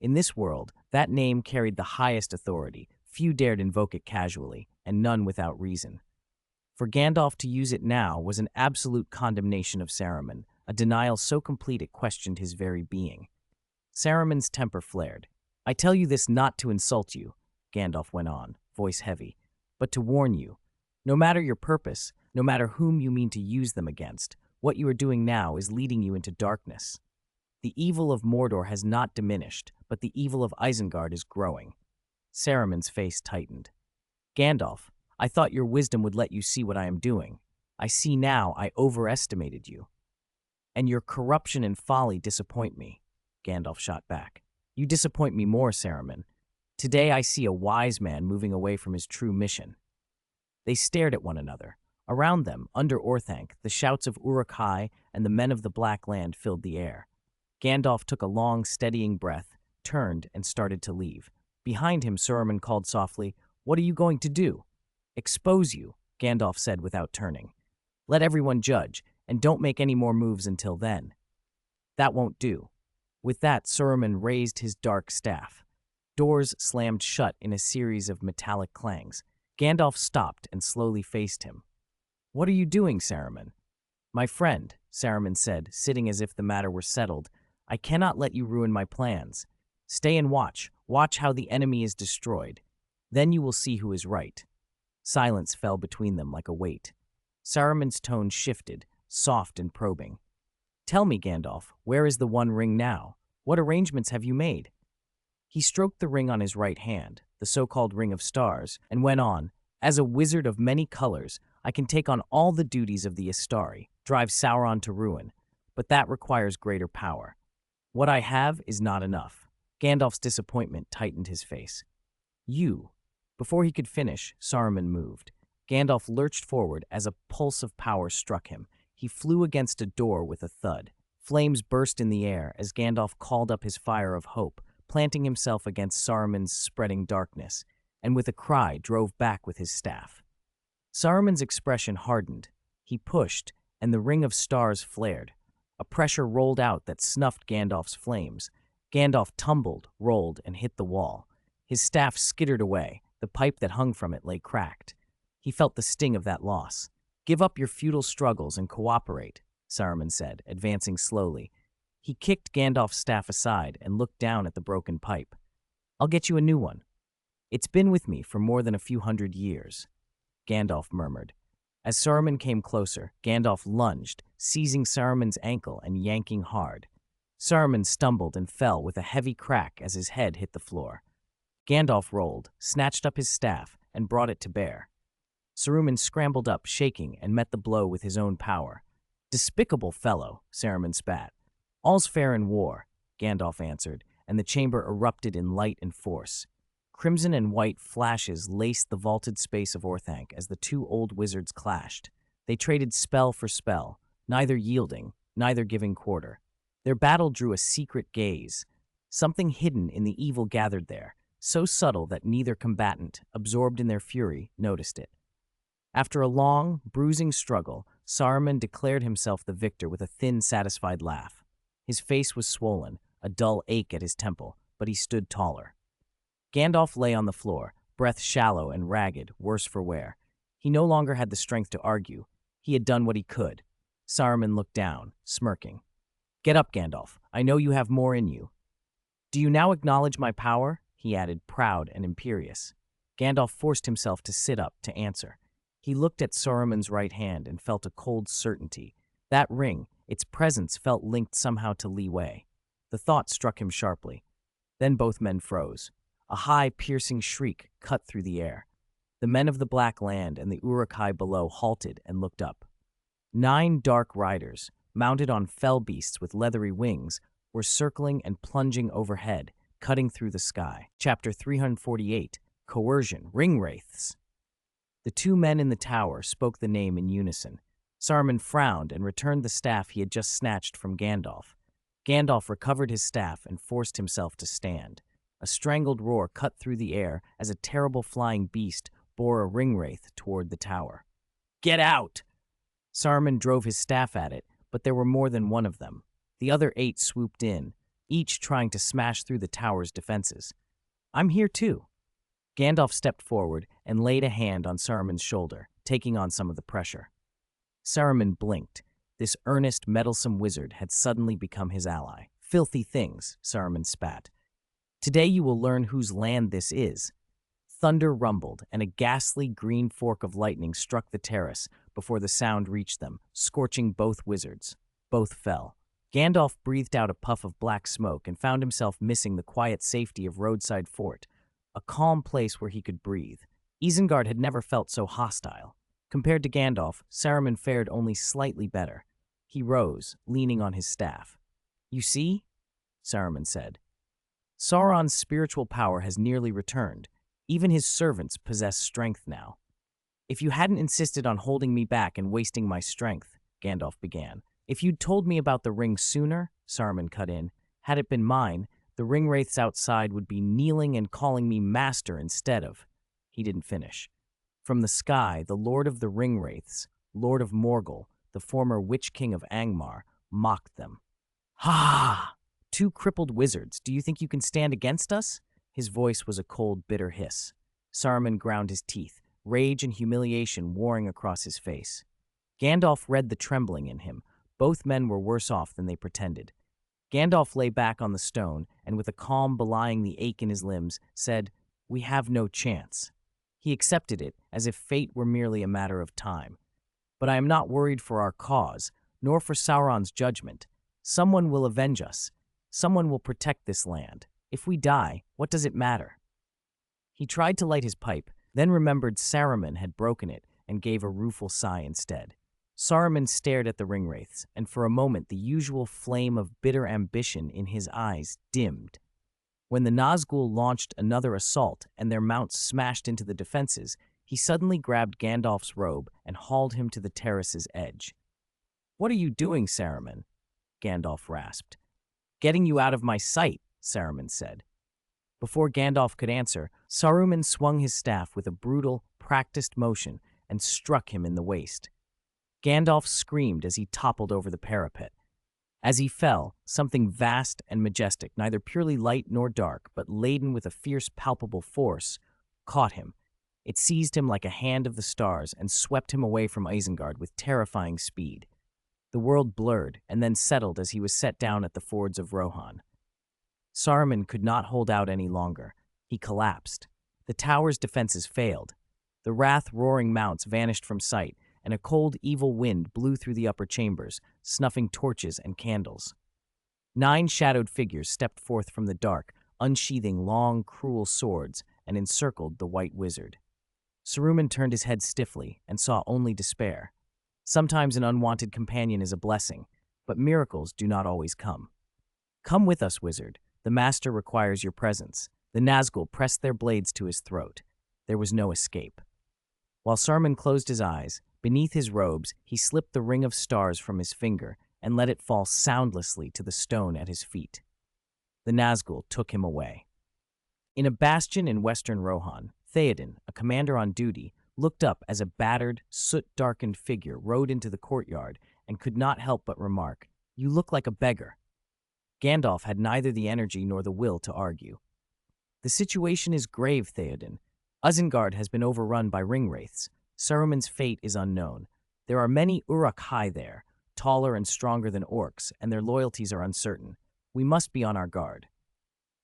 In this world, that name carried the highest authority. Few dared invoke it casually, and none without reason. For Gandalf to use it now was an absolute condemnation of Saruman, a denial so complete it questioned his very being. Saruman's temper flared. I tell you this not to insult you, Gandalf went on, voice heavy, but to warn you. No matter your purpose, no matter whom you mean to use them against, what you are doing now is leading you into darkness. The evil of Mordor has not diminished, but the evil of Isengard is growing. Saruman's face tightened. Gandalf, I thought your wisdom would let you see what I am doing. I see now I overestimated you. And your corruption and folly disappoint me, Gandalf shot back. You disappoint me more, Saruman. Today I see a wise man moving away from his true mission. They stared at one another. Around them, under Orthanc, the shouts of Uruk-hai and the men of the Black Land filled the air. Gandalf took a long, steadying breath, turned, and started to leave. Behind him, Saruman called softly, "What are you going to do?" "Expose you," Gandalf said without turning. "Let everyone judge, and don't make any more moves until then." "That won't do." With that, Saruman raised his dark staff. Doors slammed shut in a series of metallic clangs. Gandalf stopped and slowly faced him. "What are you doing, Saruman?" "My friend," Saruman said, sitting as if the matter were settled, "I cannot let you ruin my plans. Stay and watch. Watch how the enemy is destroyed. Then you will see who is right." Silence fell between them like a weight. Saruman's tone shifted, soft and probing. "Tell me, Gandalf, where is the One Ring now? What arrangements have you made?" He stroked the ring on his right hand, the so-called Ring of Stars, and went on, "As a wizard of many colors, I can take on all the duties of the Istari, drive Sauron to ruin, but that requires greater power. What I have is not enough." Gandalf's disappointment tightened his face. "You." Before he could finish, Saruman moved. Gandalf lurched forward as a pulse of power struck him. He flew against a door with a thud. Flames burst in the air as Gandalf called up his fire of hope, planting himself against Saruman's spreading darkness, and with a cry drove back with his staff. Saruman's expression hardened. He pushed, and the Ring of Stars flared. A pressure rolled out that snuffed Gandalf's flames. Gandalf tumbled, rolled, and hit the wall. His staff skittered away. The pipe that hung from it lay cracked. He felt the sting of that loss. "Give up your futile struggles and cooperate," Saruman said, advancing slowly. He kicked Gandalf's staff aside and looked down at the broken pipe. "I'll get you a new one. It's been with me for more than a few hundred years," Gandalf murmured. As Saruman came closer, Gandalf lunged, seizing Saruman's ankle and yanking hard. Saruman stumbled and fell with a heavy crack as his head hit the floor. Gandalf rolled, snatched up his staff, and brought it to bear. Saruman scrambled up, shaking, and met the blow with his own power. "Despicable fellow," Saruman spat. "All's fair in war," Gandalf answered, and the chamber erupted in light and force. Crimson and white flashes laced the vaulted space of Orthanc as the two old wizards clashed. They traded spell for spell, neither yielding, neither giving quarter. Their battle drew a secret gaze. Something hidden in the evil gathered there, so subtle that neither combatant, absorbed in their fury, noticed it. After a long, bruising struggle, Saruman declared himself the victor with a thin, satisfied laugh. His face was swollen, a dull ache at his temple, but he stood taller. Gandalf lay on the floor, breath shallow and ragged, worse for wear. He no longer had the strength to argue. He had done what he could. Saruman looked down, smirking. "Get up, Gandalf. I know you have more in you." "Do you now acknowledge my power?" he added, proud and imperious. Gandalf forced himself to sit up to answer. He looked at Saruman's right hand and felt a cold certainty. That ring, its presence felt linked somehow to Li Wei. The thought struck him sharply. Then both men froze. A high, piercing shriek cut through the air. The men of the Black Land and the Uruk-hai below halted and looked up. 9 dark riders, mounted on fell beasts with leathery wings, were circling and plunging overhead, cutting through the sky. Chapter 348, Coercion, Ringwraiths. The two men in the tower spoke the name in unison. Saruman frowned and returned the staff he had just snatched from Gandalf. Gandalf recovered his staff and forced himself to stand. A strangled roar cut through the air as a terrible flying beast bore a ringwraith toward the tower. "Get out!" Saruman drove his staff at it, but there were more than one of them. The other 8 swooped in, each trying to smash through the tower's defenses. "I'm here too." Gandalf stepped forward and laid a hand on Saruman's shoulder, taking on some of the pressure. Saruman blinked. This earnest, meddlesome wizard had suddenly become his ally. "Filthy things," Saruman spat. "Today you will learn whose land this is." Thunder rumbled, and a ghastly green fork of lightning struck the terrace before the sound reached them, scorching both wizards. Both fell. Gandalf breathed out a puff of black smoke and found himself missing the quiet safety of roadside fort, a calm place where he could breathe. Isengard had never felt so hostile. Compared to Gandalf, Saruman fared only slightly better. He rose, leaning on his staff. "You see?" Saruman said. "Sauron's spiritual power has nearly returned. Even his servants possess strength now." "If you hadn't insisted on holding me back and wasting my strength," Gandalf began. "If you'd told me about the ring sooner," Saruman cut in, "had it been mine, the ringwraiths outside would be kneeling and calling me master instead of—" He didn't finish. From the sky, the Lord of the Ringwraiths, Lord of Morgul, the former Witch King of Angmar, mocked them. "Ha! 2 crippled wizards, do you think you can stand against us?" His voice was a cold, bitter hiss. Saruman ground his teeth, rage and humiliation warring across his face. Gandalf read the trembling in him. Both men were worse off than they pretended. Gandalf lay back on the stone and, with a calm belying the ache in his limbs, said, "We have no chance." He accepted it as if fate were merely a matter of time. "But I am not worried for our cause, nor for Sauron's judgment. Someone will avenge us. Someone will protect this land. If we die, what does it matter?" He tried to light his pipe, then remembered Saruman had broken it and gave a rueful sigh instead. Saruman stared at the ringwraiths, and for a moment the usual flame of bitter ambition in his eyes dimmed. When the Nazgul launched another assault and their mounts smashed into the defenses, he suddenly grabbed Gandalf's robe and hauled him to the terrace's edge. "What are you doing, Saruman?" Gandalf rasped. "Getting you out of my sight," Saruman said. Before Gandalf could answer, Saruman swung his staff with a brutal, practiced motion and struck him in the waist. Gandalf screamed as he toppled over the parapet. As he fell, something vast and majestic, neither purely light nor dark, but laden with a fierce, palpable force, caught him. It seized him like a hand of the stars and swept him away from Isengard with terrifying speed. The world blurred and then settled as he was set down at the fords of Rohan. Saruman could not hold out any longer. He collapsed. The tower's defenses failed. The wrath-roaring mounts vanished from sight, and a cold, evil wind blew through the upper chambers, snuffing torches and candles. 9 shadowed figures stepped forth from the dark, unsheathing long, cruel swords, and encircled the White Wizard. Saruman turned his head stiffly and saw only despair. Sometimes an unwanted companion is a blessing, but miracles do not always come. "Come with us, wizard. The master requires your presence." The Nazgul pressed their blades to his throat. There was no escape. While Saruman closed his eyes, beneath his robes, he slipped the ring of stars from his finger and let it fall soundlessly to the stone at his feet. The Nazgul took him away. In a bastion in western Rohan, Theoden, a commander on duty, looked up as a battered, soot-darkened figure rode into the courtyard and could not help but remark, "You look like a beggar." Gandalf had neither the energy nor the will to argue. "The situation is grave, Theoden. Isengard has been overrun by ringwraiths. Saruman's fate is unknown. There are many Uruk-hai there, taller and stronger than orcs, and their loyalties are uncertain. We must be on our guard."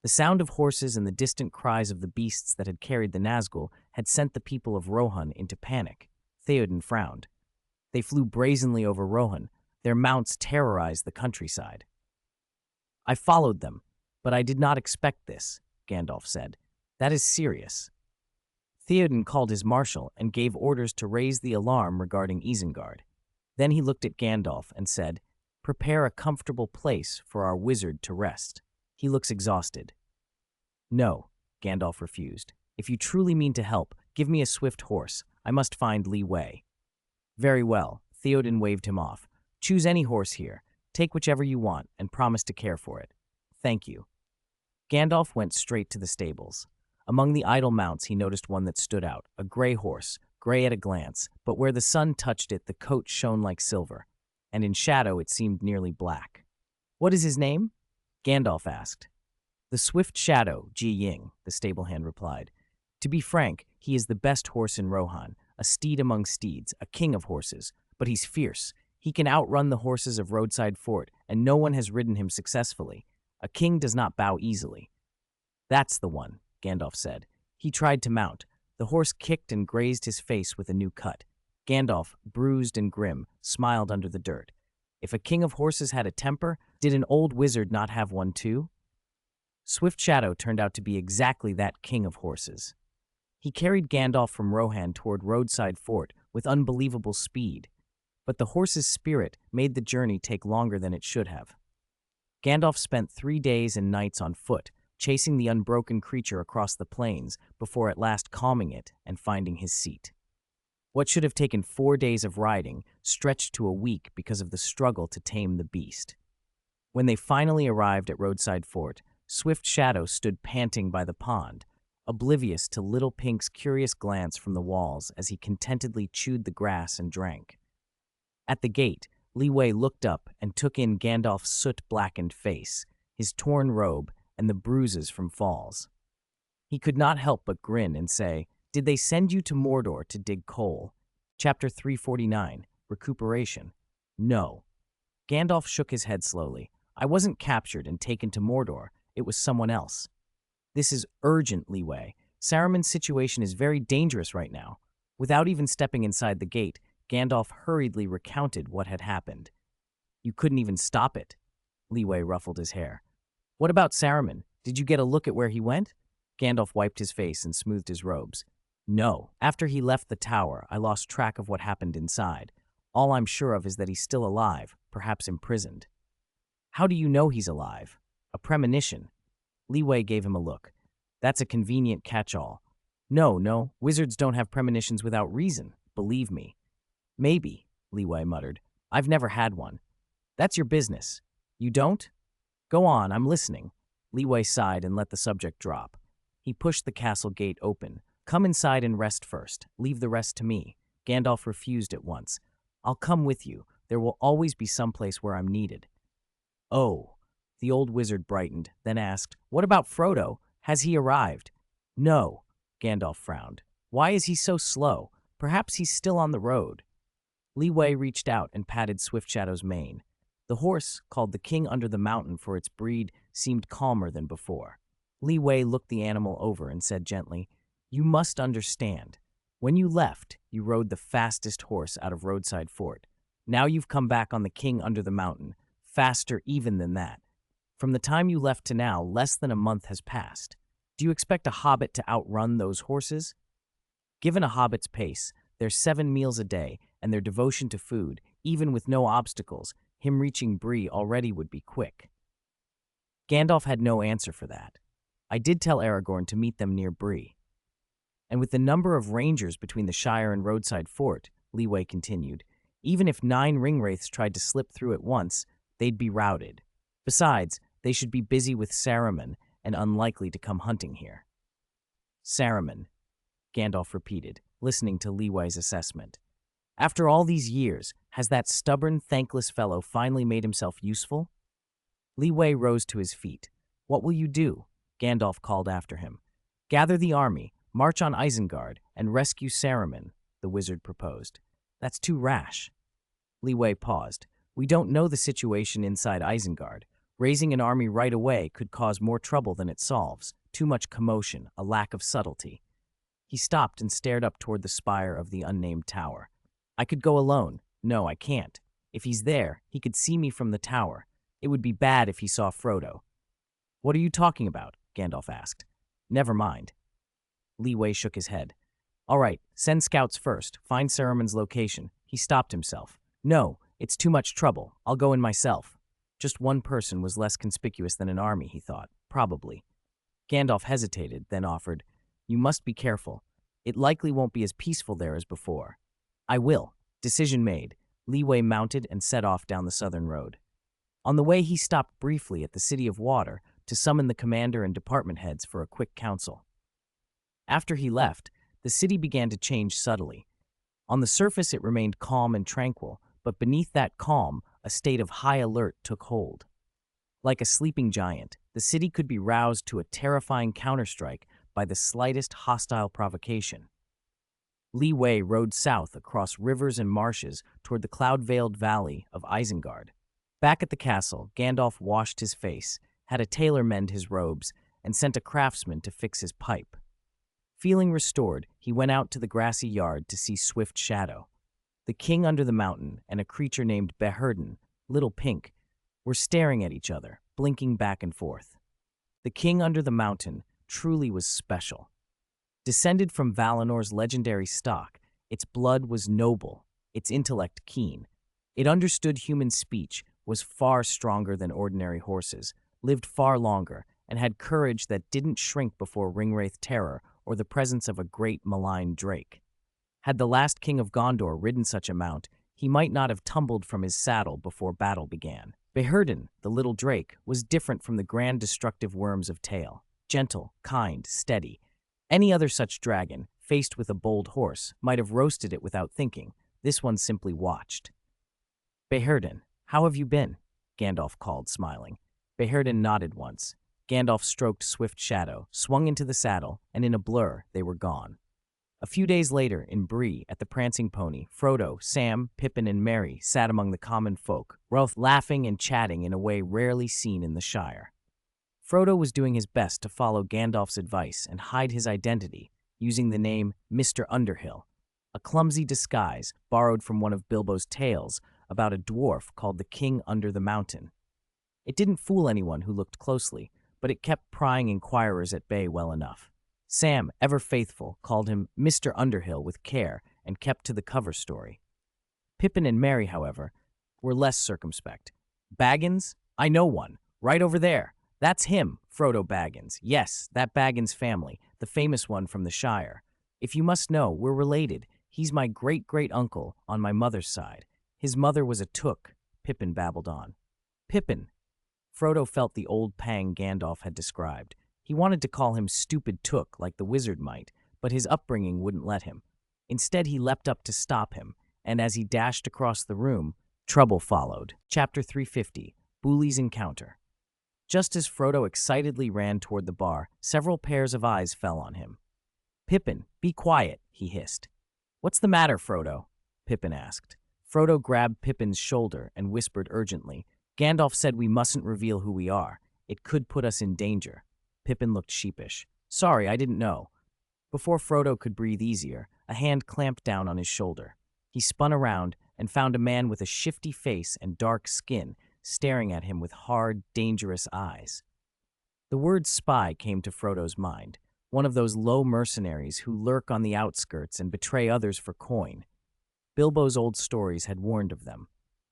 The sound of horses and the distant cries of the beasts that had carried the Nazgul had sent the people of Rohan into panic. Theoden frowned. They flew brazenly over Rohan. Their mounts terrorized the countryside. "I followed them, but I did not expect this," Gandalf said. "That is serious." Theoden called his marshal and gave orders to raise the alarm regarding Isengard. Then he looked at Gandalf and said, "Prepare a comfortable place for our wizard to rest. He looks exhausted." "No," Gandalf refused. "If you truly mean to help, give me a swift horse. I must find Li Wei." "Very well," Theoden waved him off. "Choose any horse here. Take whichever you want and promise to care for it." "Thank you." Gandalf went straight to the stables. Among the idle mounts, he noticed one that stood out, a gray horse, gray at a glance, but where the sun touched it, the coat shone like silver, and in shadow it seemed nearly black. "What is his name?" Gandalf asked. "The Swift Shadow, Ji Ying," the stablehand replied. "To be frank, he is the best horse in Rohan, a steed among steeds, a king of horses, but he's fierce. He can outrun the horses of Roadside Fort, and no one has ridden him successfully. A king does not bow easily." "That's the one," Gandalf said. He tried to mount. The horse kicked and grazed his face with a new cut. Gandalf, bruised and grim, smiled under the dirt. If a king of horses had a temper, did an old wizard not have one too? Swift Shadow turned out to be exactly that king of horses. He carried Gandalf from Rohan toward Roadside Fort with unbelievable speed, but the horse's spirit made the journey take longer than it should have. Gandalf spent 3 days and nights on foot, chasing the unbroken creature across the plains before at last calming it and finding his seat. What should have taken 4 days of riding stretched to a week because of the struggle to tame the beast. When they finally arrived at Roadside Fort, Swift Shadow stood panting by the pond, oblivious to Little Pink's curious glance from the walls as he contentedly chewed the grass and drank. At the gate, Leeway looked up and took in Gandalf's soot-blackened face, his torn robe, and the bruises from falls. He could not help but grin and say, "Did they send you to Mordor to dig coal?" Chapter 349, Recuperation. No. Gandalf shook his head slowly. I wasn't captured and taken to Mordor. It was someone else. This is urgent, Leeway. Saruman's situation is very dangerous right now. Without even stepping inside the gate, Gandalf hurriedly recounted what had happened. You couldn't even stop it. Leeway ruffled his hair. What about Saruman? Did you get a look at where he went? Gandalf wiped his face and smoothed his robes. No. After he left the tower, I lost track of what happened inside. All I'm sure of is that he's still alive, perhaps imprisoned. How do you know he's alive? A premonition. Leeway gave him a look. That's a convenient catch-all. No, wizards don't have premonitions without reason, believe me. Maybe, Leeway muttered. I've never had one. That's your business. You don't? Go on, I'm listening. Leeway sighed and let the subject drop. He pushed the castle gate open. Come inside and rest first. Leave the rest to me. Gandalf refused at once. I'll come with you. There will always be some place where I'm needed. Oh. The old wizard brightened, then asked, What about Frodo? Has he arrived? No. Gandalf frowned. Why is he so slow? Perhaps he's still on the road. Leeway reached out and patted Swiftshadow's mane. The horse, called the King Under the Mountain for its breed, seemed calmer than before. Leeway looked the animal over and said gently, You must understand. When you left, you rode the fastest horse out of Roadside Fort. Now you've come back on the King Under the Mountain, faster even than that. From the time you left to now, less than a month has passed. Do you expect a hobbit to outrun those horses? Given a hobbit's pace, their 7 meals a day, and their devotion to food, even with no obstacles, him reaching Bree already would be quick. Gandalf had no answer for that. I did tell Aragorn to meet them near Bree. And with the number of rangers between the Shire and Roadside Fort, Leeway continued, even if 9 ringwraiths tried to slip through at once, they'd be routed. Besides, they should be busy with Saruman and unlikely to come hunting here. Saruman, Gandalf repeated, listening to Leeway's assessment. After all these years, has that stubborn, thankless fellow finally made himself useful? Leeway rose to his feet. What will you do? Gandalf called after him. Gather the army, march on Isengard, and rescue Saruman, the wizard proposed. That's too rash. Leeway paused. We don't know the situation inside Isengard. Raising an army right away could cause more trouble than it solves. Too much commotion, a lack of subtlety. He stopped and stared up toward the spire of the unnamed tower. I could go alone. No, I can't. If he's there, he could see me from the tower. It would be bad if he saw Frodo. What are you talking about? Gandalf asked. Never mind. Leeway shook his head. All right, send scouts first. Find Saruman's location. He stopped himself. No, it's too much trouble. I'll go in myself. Just one person was less conspicuous than an army, he thought. Probably. Gandalf hesitated, then offered, You must be careful. It likely won't be as peaceful there as before. I will. Decision made. Leeway mounted and set off down the southern road. On the way, he stopped briefly at the City of Water to summon the commander and department heads for a quick council. After he left, the city began to change subtly. On the surface, it remained calm and tranquil, but beneath that calm, a state of high alert took hold. Like a sleeping giant, the city could be roused to a terrifying counterstrike by the slightest hostile provocation. Leeway rode south across rivers and marshes toward the cloud-veiled valley of Isengard. Back at the castle, Gandalf washed his face, had a tailor mend his robes, and sent a craftsman to fix his pipe. Feeling restored, he went out to the grassy yard to see Swift Shadow. The King Under the Mountain and a creature named Beherden, Little Pink, were staring at each other, blinking back and forth. The King Under the Mountain truly was special. Descended from Valinor's legendary stock, its blood was noble, its intellect keen. It understood human speech, was far stronger than ordinary horses, lived far longer, and had courage that didn't shrink before ringwraith terror or the presence of a great malign drake. Had the last king of Gondor ridden such a mount, he might not have tumbled from his saddle before battle began. Beherdin, the little drake, was different from the grand destructive worms of Tale. Gentle, kind, steady. Any other such dragon, faced with a bold horse, might have roasted it without thinking. This one simply watched. Beherdin, how have you been? Gandalf called, smiling. Beherdin nodded once. Gandalf stroked Swift Shadow, swung into the saddle, and in a blur, they were gone. A few days later, in Bree, at the Prancing Pony, Frodo, Sam, Pippin, and Merry sat among the common folk, both laughing and chatting in a way rarely seen in the Shire. Frodo was doing his best to follow Gandalf's advice and hide his identity, using the name Mr. Underhill, a clumsy disguise borrowed from one of Bilbo's tales about a dwarf called the King Under the Mountain. It didn't fool anyone who looked closely, but it kept prying inquirers at bay well enough. Sam, ever faithful, called him Mr. Underhill with care and kept to the cover story. Pippin and Merry, however, were less circumspect. Baggins? I know one. Right over there. That's him, Frodo Baggins. Yes, that Baggins family, the famous one from the Shire. If you must know, we're related. He's my great-great-uncle on my mother's side. His mother was a Took, Pippin babbled on. Pippin. Frodo felt the old pang Gandalf had described. He wanted to call him Stupid Took like the wizard might, but his upbringing wouldn't let him. Instead, he leapt up to stop him, and as he dashed across the room, trouble followed. Chapter 350, Boolie's Encounter. Just as Frodo excitedly ran toward the bar, several pairs of eyes fell on him. Pippin, be quiet, he hissed. What's the matter, Frodo? Pippin asked. Frodo grabbed Pippin's shoulder and whispered urgently, Gandalf said we mustn't reveal who we are. It could put us in danger. Pippin looked sheepish. Sorry, I didn't know. Before Frodo could breathe easier, a hand clamped down on his shoulder. He spun around and found a man with a shifty face and dark skin staring at him with hard, dangerous eyes. The word spy came to Frodo's mind, one of those low mercenaries who lurk on the outskirts and betray others for coin. Bilbo's old stories had warned of them.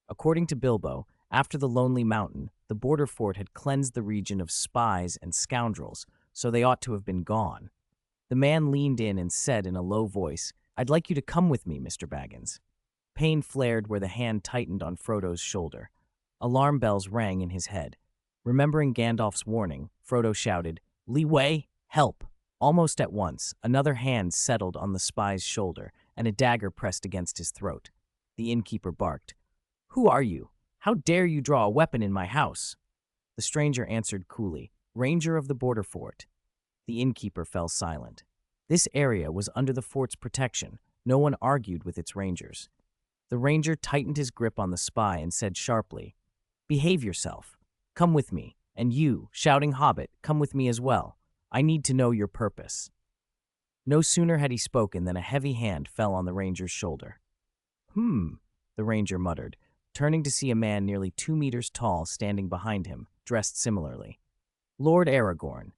According to Bilbo, after the Lonely Mountain, the border fort had cleansed the region of spies and scoundrels, so they ought to have been gone. The man leaned in and said in a low voice, I'd like you to come with me, Mr. Baggins. Pain flared where the hand tightened on Frodo's shoulder. Alarm bells rang in his head. Remembering Gandalf's warning, Frodo shouted, Leeway, help! Almost at once, another hand settled on the spy's shoulder, and a dagger pressed against his throat. The innkeeper barked, Who are you? How dare you draw a weapon in my house? The stranger answered coolly, Ranger of the border fort. The innkeeper fell silent. This area was under the fort's protection. No one argued with its rangers. The ranger tightened his grip on the spy and said sharply, Behave yourself. Come with me. And you, shouting Hobbit, come with me as well. I need to know your purpose. No sooner had he spoken than a heavy hand fell on the ranger's shoulder. The ranger muttered, turning to see a man nearly 2 meters tall standing behind him, dressed similarly. Lord Aragorn.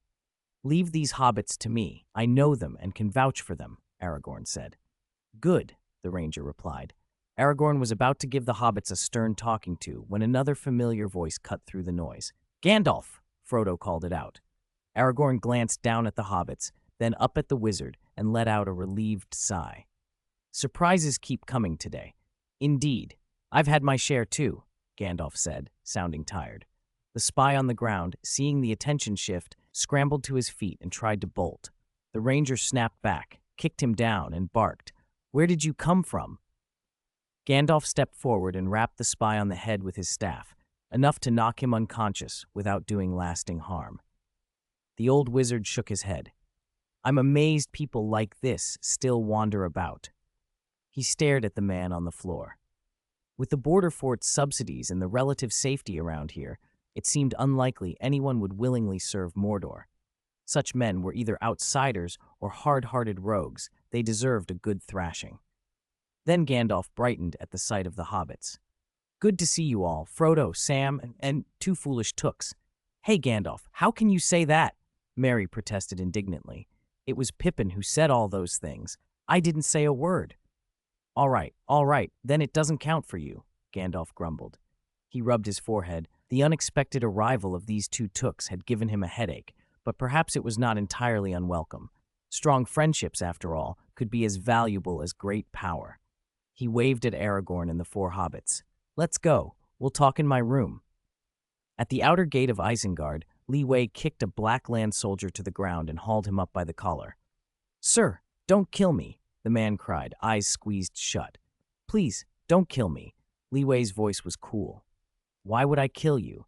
Leave these hobbits to me. I know them and can vouch for them, Aragorn said. Good, the ranger replied. Aragorn was about to give the hobbits a stern talking to when another familiar voice cut through the noise. Gandalf, Frodo called it out. Aragorn glanced down at the hobbits, then up at the wizard, and let out a relieved sigh. Surprises keep coming today. Indeed. I've had my share too, Gandalf said, sounding tired. The spy on the ground, seeing the attention shift, scrambled to his feet and tried to bolt. The ranger snapped back, kicked him down, and barked, Where did you come from? Gandalf stepped forward and rapped the spy on the head with his staff, enough to knock him unconscious without doing lasting harm. The old wizard shook his head. I'm amazed people like this still wander about. He stared at the man on the floor. With the border fort's subsidies and the relative safety around here, it seemed unlikely anyone would willingly serve Mordor. Such men were either outsiders or hard-hearted rogues. They deserved a good thrashing. Then Gandalf brightened at the sight of the hobbits. Good to see you all, Frodo, Sam, and 2 foolish tooks. Hey, Gandalf, how can you say that? Merry protested indignantly. It was Pippin who said all those things. I didn't say a word. All right, then it doesn't count for you, Gandalf grumbled. He rubbed his forehead. The unexpected arrival of these two tooks had given him a headache, but perhaps it was not entirely unwelcome. Strong friendships, after all, could be as valuable as great power. He waved at Aragorn and the four hobbits. Let's go. We'll talk in my room. At the outer gate of Isengard, Li Wei kicked a black land soldier to the ground and hauled him up by the collar. Sir, don't kill me, the man cried, eyes squeezed shut. Please, don't kill me. Li Wei's voice was cool. Why would I kill you?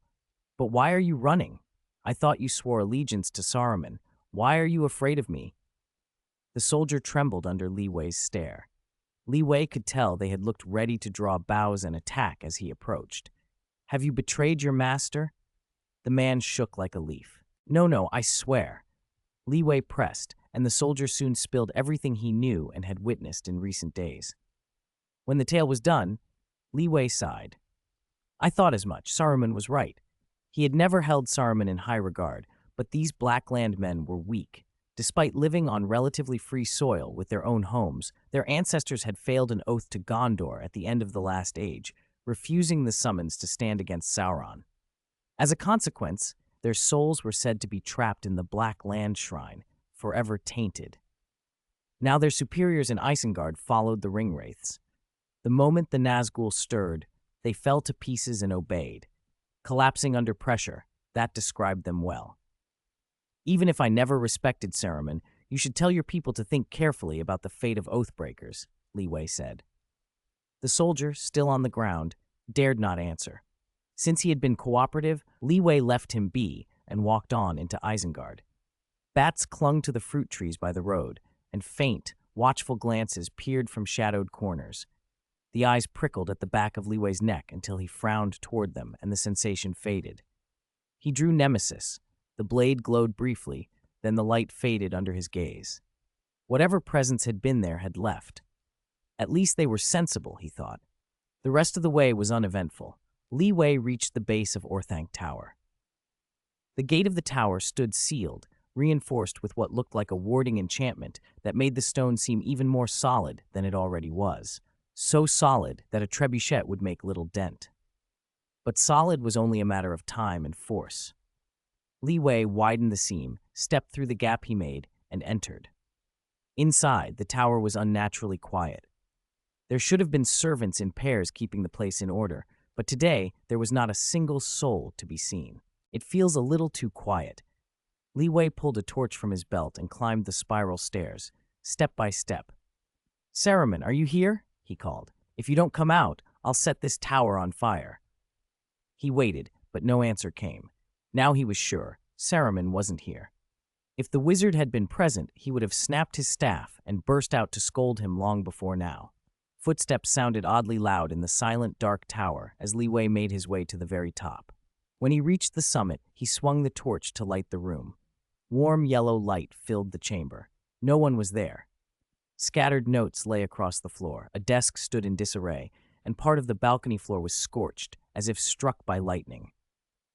But why are you running? I thought you swore allegiance to Saruman. Why are you afraid of me? The soldier trembled under Li Wei's stare. Li Wei could tell they had looked ready to draw bows and attack as he approached. Have you betrayed your master? The man shook like a leaf. No, I swear. Li Wei pressed, and the soldier soon spilled everything he knew and had witnessed in recent days. When the tale was done, Li Wei sighed. I thought as much. Saruman was right. He had never held Saruman in high regard, but these Blackland men were weak. Despite living on relatively free soil with their own homes, their ancestors had failed an oath to Gondor at the end of the Last Age, refusing the summons to stand against Sauron. As a consequence, their souls were said to be trapped in the Black Land Shrine, forever tainted. Now their superiors in Isengard followed the Ringwraiths. The moment the Nazgul stirred, they fell to pieces and obeyed. Collapsing under pressure, that described them well. Even if I never respected Saruman, you should tell your people to think carefully about the fate of Oathbreakers, Li Wei said. The soldier, still on the ground, dared not answer. Since he had been cooperative, Li Wei left him be and walked on into Isengard. Bats clung to the fruit trees by the road, and faint, watchful glances peered from shadowed corners. The eyes prickled at the back of Li Wei's neck until he frowned toward them and the sensation faded. He drew Nemesis. The blade glowed briefly, then the light faded under his gaze. Whatever presence had been there had left. At least they were sensible, he thought. The rest of the way was uneventful. Li Wei reached the base of Orthanc Tower. The gate of the tower stood sealed, reinforced with what looked like a warding enchantment that made the stone seem even more solid than it already was. So solid that a trebuchet would make little dent. But solid was only a matter of time and force. Li Wei widened the seam, stepped through the gap he made, and entered. Inside, the tower was unnaturally quiet. There should have been servants in pairs keeping the place in order, but today there was not a single soul to be seen. It feels a little too quiet. Li Wei pulled a torch from his belt and climbed the spiral stairs, step by step. Saruman, are you here? He called. If you don't come out, I'll set this tower on fire. He waited, but no answer came. Now he was sure. Saruman wasn't here. If the wizard had been present, he would have snapped his staff and burst out to scold him long before now. Footsteps sounded oddly loud in the silent, dark tower as Li Wei made his way to the very top. When he reached the summit, he swung the torch to light the room. Warm yellow light filled the chamber. No one was there. Scattered notes lay across the floor. A desk stood in disarray, and part of the balcony floor was scorched, as if struck by lightning.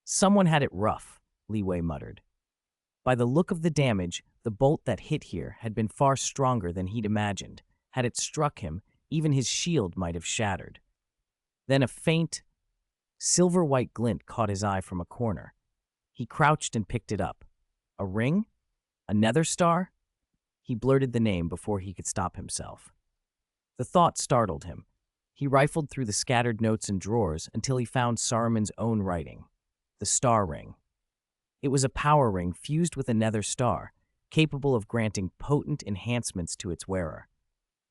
Someone had it rough, Li Wei muttered. By the look of the damage, the bolt that hit here had been far stronger than he'd imagined. Had it struck him, even his shield might have shattered. Then a faint, silver-white glint caught his eye from a corner. He crouched and picked it up. A ring? A nether star? He blurted the name before he could stop himself. The thought startled him. He rifled through the scattered notes and drawers until he found Saruman's own writing. The star ring. It was a power ring fused with a nether star, capable of granting potent enhancements to its wearer.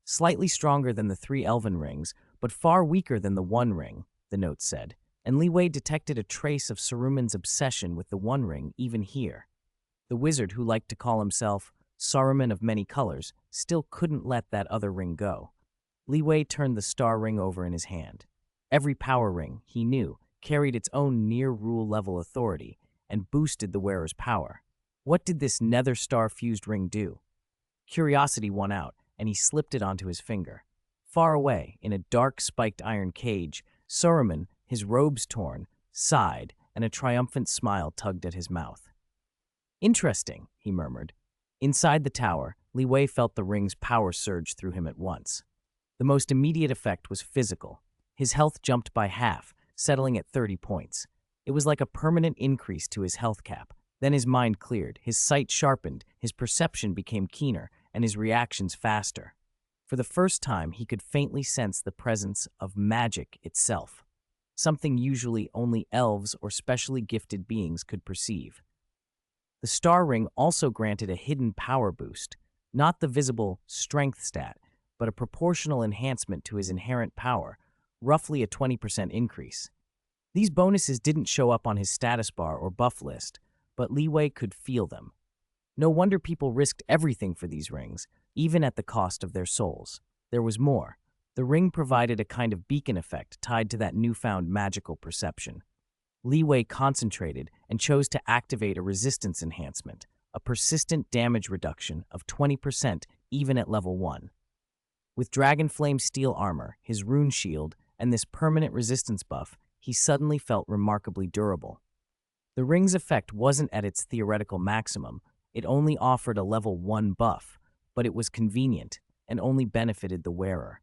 Slightly stronger than the 3 elven rings, but far weaker than the One Ring, the note said, and Li Wei detected a trace of Saruman's obsession with the One Ring even here. The wizard, who liked to call himself Saruman of Many Colors, still couldn't let that other ring go. Li Wei turned the star ring over in his hand. Every power ring, he knew, carried its own near-rule level authority and boosted the wearer's power. What did this nether star-fused ring do? Curiosity won out, and he slipped it onto his finger. Far away, in a dark spiked iron cage, Saruman, his robes torn, sighed, and a triumphant smile tugged at his mouth. Interesting, he murmured. Inside the tower, Li Wei felt the ring's power surge through him at once. The most immediate effect was physical. His health jumped by half, settling at 30 points. It was like a permanent increase to his health cap. Then his mind cleared, his sight sharpened, his perception became keener, and his reactions faster. For the first time, he could faintly sense the presence of magic itself, something usually only elves or specially gifted beings could perceive. The star ring also granted a hidden power boost, not the visible strength stat, but a proportional enhancement to his inherent power, roughly a 20% increase. These bonuses didn't show up on his status bar or buff list, but Li Wei could feel them. No wonder people risked everything for these rings, even at the cost of their souls. There was more. The ring provided a kind of beacon effect tied to that newfound magical perception. Li Wei concentrated and chose to activate a resistance enhancement, a persistent damage reduction of 20% even at level 1. With Dragonflame steel armor, his rune shield, and this permanent resistance buff, he suddenly felt remarkably durable. The ring's effect wasn't at its theoretical maximum. It only offered a level 1 buff, but it was convenient and only benefited the wearer.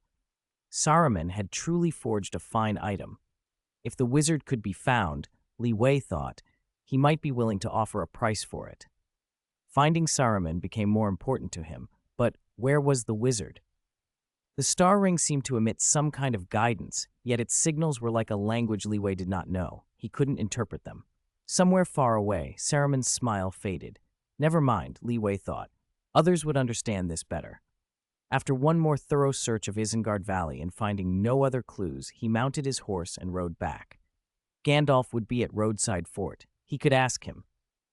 Saruman had truly forged a fine item. If the wizard could be found, Li Wei thought, he might be willing to offer a price for it. Finding Saruman became more important to him, but where was the wizard? The star ring seemed to emit some kind of guidance, yet its signals were like a language Li Wei did not know. He couldn't interpret them. Somewhere far away, Saruman's smile faded. Never mind, Li Wei thought. Others would understand this better. After one more thorough search of Isengard Valley and finding no other clues, he mounted his horse and rode back. Gandalf would be at Roadside Fort. He could ask him.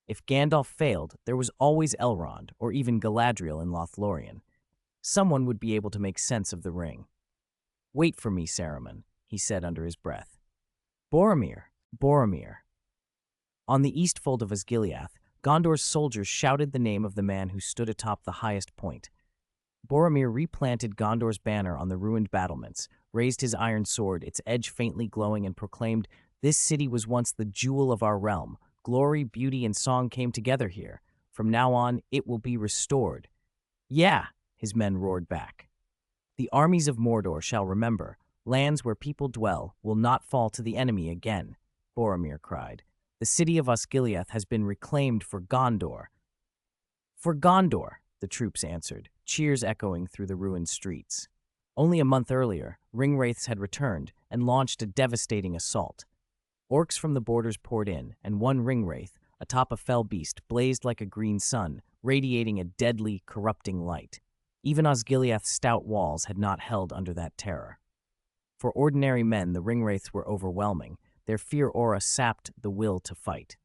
If Gandalf failed, there was always Elrond, or even Galadriel in Lothlorien. Someone would be able to make sense of the ring. "Wait for me, Saruman," he said under his breath. "Boromir, Boromir." On the east fold of Osgiliath, Gondor's soldiers shouted the name of the man who stood atop the highest point. Boromir replanted Gondor's banner on the ruined battlements, raised his iron sword, its edge faintly glowing, and proclaimed, "This city was once the jewel of our realm. Glory, beauty, and song came together here. From now on, it will be restored." "Yeah," his men roared back. "The armies of Mordor shall remember. Lands where people dwell will not fall to the enemy again," Boromir cried. "The city of Osgiliath has been reclaimed for Gondor." "For Gondor," the troops answered, cheers echoing through the ruined streets. Only a month earlier, ringwraiths had returned and launched a devastating assault. Orcs from the borders poured in, and one ringwraith, atop a fell beast, blazed like a green sun, radiating a deadly, corrupting light. Even Osgiliath's stout walls had not held under that terror. For ordinary men, the ringwraiths were overwhelming. Their fear aura sapped the will to fight.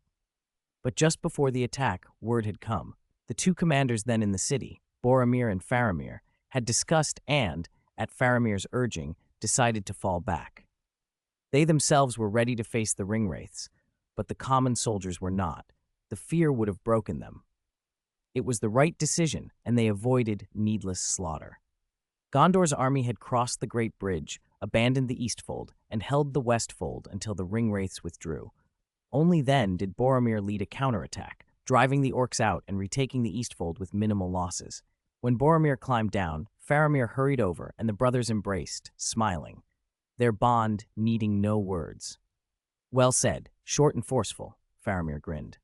But just before the attack, word had come. The two commanders then in the city, Boromir and Faramir, had discussed and, at Faramir's urging, decided to fall back. They themselves were ready to face the ringwraiths, but the common soldiers were not. The fear would have broken them. It was the right decision, and they avoided needless slaughter. Gondor's army had crossed the Great Bridge, abandoned the Eastfold, and held the Westfold until the ringwraiths withdrew. Only then did Boromir lead a counterattack, driving the orcs out and retaking the Eastfold with minimal losses. When Boromir climbed down, Faramir hurried over, and the brothers embraced, smiling, their bond needing no words. "Well said, short and forceful," Faramir grinned.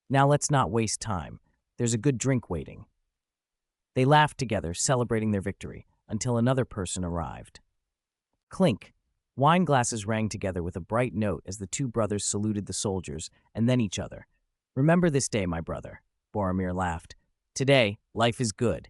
"Now let's not waste time. There's a good drink waiting." They laughed together, celebrating their victory, until another person arrived. Clink. Wine glasses rang together with a bright note as the two brothers saluted the soldiers, and then each other. "Remember this day, my brother," Boromir laughed. "Today, life is good."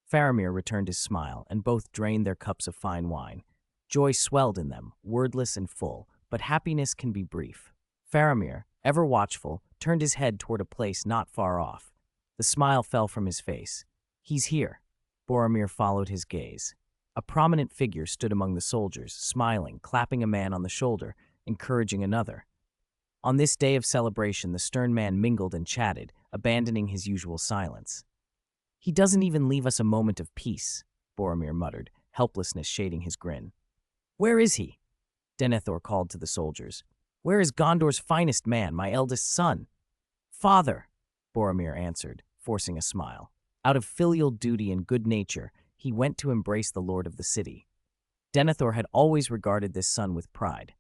Faramir returned his smile, and both drained their cups of fine wine. Joy swelled in them, wordless and full, but happiness can be brief. Faramir, ever watchful, turned his head toward a place not far off. The smile fell from his face. "He's here." Boromir followed his gaze. A prominent figure stood among the soldiers, smiling, clapping a man on the shoulder, encouraging another. On this day of celebration, the stern man mingled and chatted, abandoning his usual silence. "He doesn't even leave us a moment of peace," Boromir muttered, helplessness shading his grin. "Where is he?" Denethor called to the soldiers. "Where is Gondor's finest man, my eldest son?" "Father," Boromir answered, forcing a smile. Out of filial duty and good nature, he went to embrace the lord of the city. Denethor had always regarded this son with pride.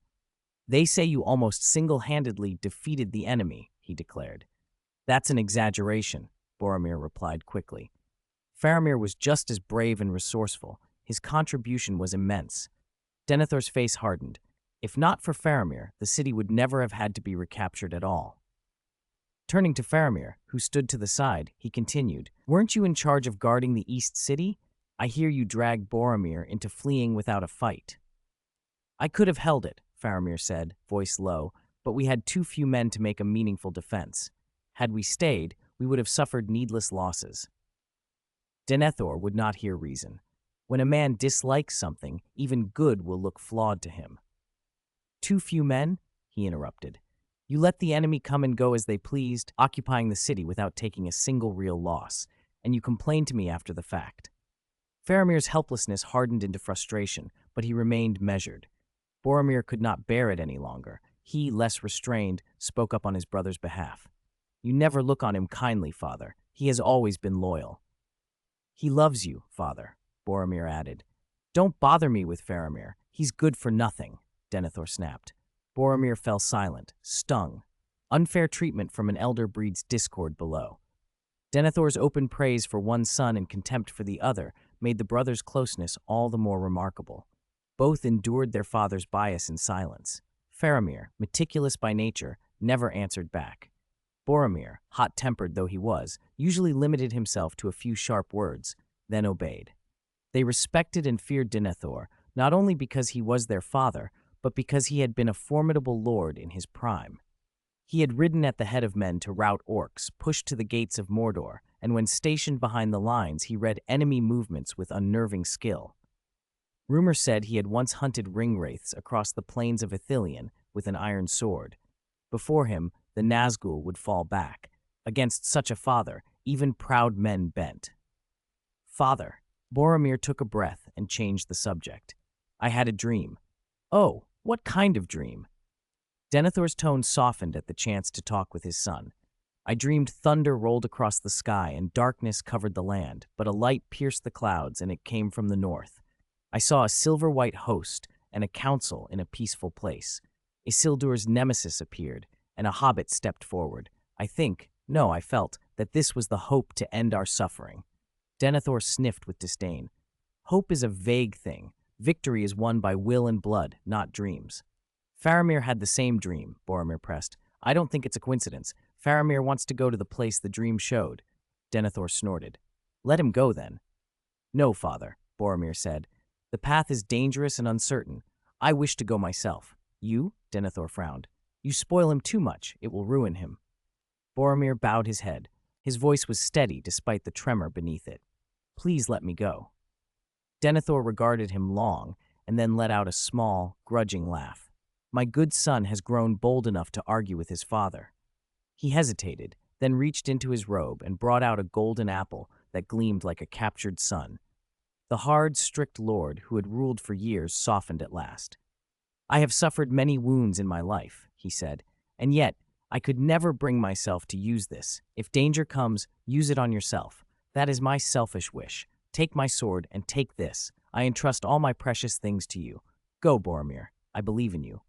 "They say you almost single-handedly defeated the enemy," he declared. "That's an exaggeration," Boromir replied quickly. Faramir was just as brave and resourceful. His contribution was immense. Denethor's face hardened. If not for Faramir, the city would never have had to be recaptured at all. Turning to Faramir, who stood to the side, he continued, "Weren't you in charge of guarding the East City? I hear you dragged Boromir into fleeing without a fight." "I could have held it," Faramir said, voice low, "but we had too few men to make a meaningful defense. Had we stayed, we would have suffered needless losses." Denethor would not hear reason. When a man dislikes something, even good will look flawed to him. "Too few men?" he interrupted. "You let the enemy come and go as they pleased, occupying the city without taking a single real loss, and you complained to me after the fact." Faramir's helplessness hardened into frustration, but he remained measured. Boromir could not bear it any longer. He, less restrained, spoke up on his brother's behalf. "You never look on him kindly, father. He has always been loyal." "He loves you, father," Boromir added. "Don't bother me with Faramir. He's good for nothing," Denethor snapped. Boromir fell silent, stung. Unfair treatment from an elder breeds discord below. Denethor's open praise for one son and contempt for the other made the brothers' closeness all the more remarkable. Both endured their father's bias in silence. Faramir, meticulous by nature, never answered back. Boromir, hot-tempered though he was, usually limited himself to a few sharp words, then obeyed. They respected and feared Denethor, not only because he was their father, but because he had been a formidable lord in his prime. He had ridden at the head of men to rout orcs, pushed to the gates of Mordor, and when stationed behind the lines, he read enemy movements with unnerving skill. Rumor said he had once hunted ringwraiths across the plains of Ithilien with an iron sword. Before him, the Nazgul would fall back. Against such a father, even proud men bent. "Father," Boromir took a breath and changed the subject. "I had a dream." "Oh, what kind of dream?" Denethor's tone softened at the chance to talk with his son. "I dreamed thunder rolled across the sky and darkness covered the land, but a light pierced the clouds and it came from the north. I saw a silver-white host and a council in a peaceful place. Isildur's nemesis appeared, and a hobbit stepped forward. I felt, that this was the hope to end our suffering." Denethor sniffed with disdain. "Hope is a vague thing. Victory is won by will and blood, not dreams." "Faramir had the same dream," Boromir pressed. "I don't think it's a coincidence. Faramir wants to go to the place the dream showed." Denethor snorted. "Let him go, then." "No, father," Boromir said. "The path is dangerous and uncertain. I wish to go myself." "You?" Denethor frowned. "You spoil him too much. It will ruin him." Boromir bowed his head. His voice was steady despite the tremor beneath it. "Please let me go." Denethor regarded him long and then let out a small, grudging laugh. "My good son has grown bold enough to argue with his father." He hesitated, then reached into his robe and brought out a golden apple that gleamed like a captured sun. The hard, strict lord who had ruled for years softened at last. "I have suffered many wounds in my life," he said, "and yet I could never bring myself to use this. If danger comes, use it on yourself. That is my selfish wish. Take my sword and take this. I entrust all my precious things to you. Go, Boromir. I believe in you."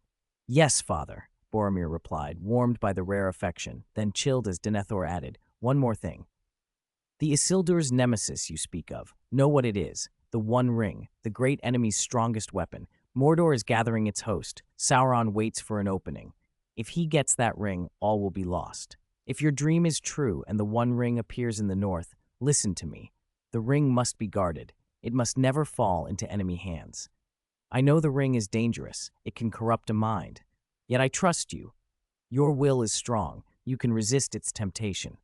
"Yes, father," Boromir replied, warmed by the rare affection, then chilled as Denethor added, "One more thing. The Isildur's nemesis you speak of, know what it is. The One Ring, the great enemy's strongest weapon. Mordor is gathering its host. Sauron waits for an opening. If he gets that ring, all will be lost. If your dream is true and the One Ring appears in the north, listen to me. The ring must be guarded. It must never fall into enemy hands. I know the ring is dangerous. It can corrupt a mind. Yet I trust you. Your will is strong. You can resist its temptation.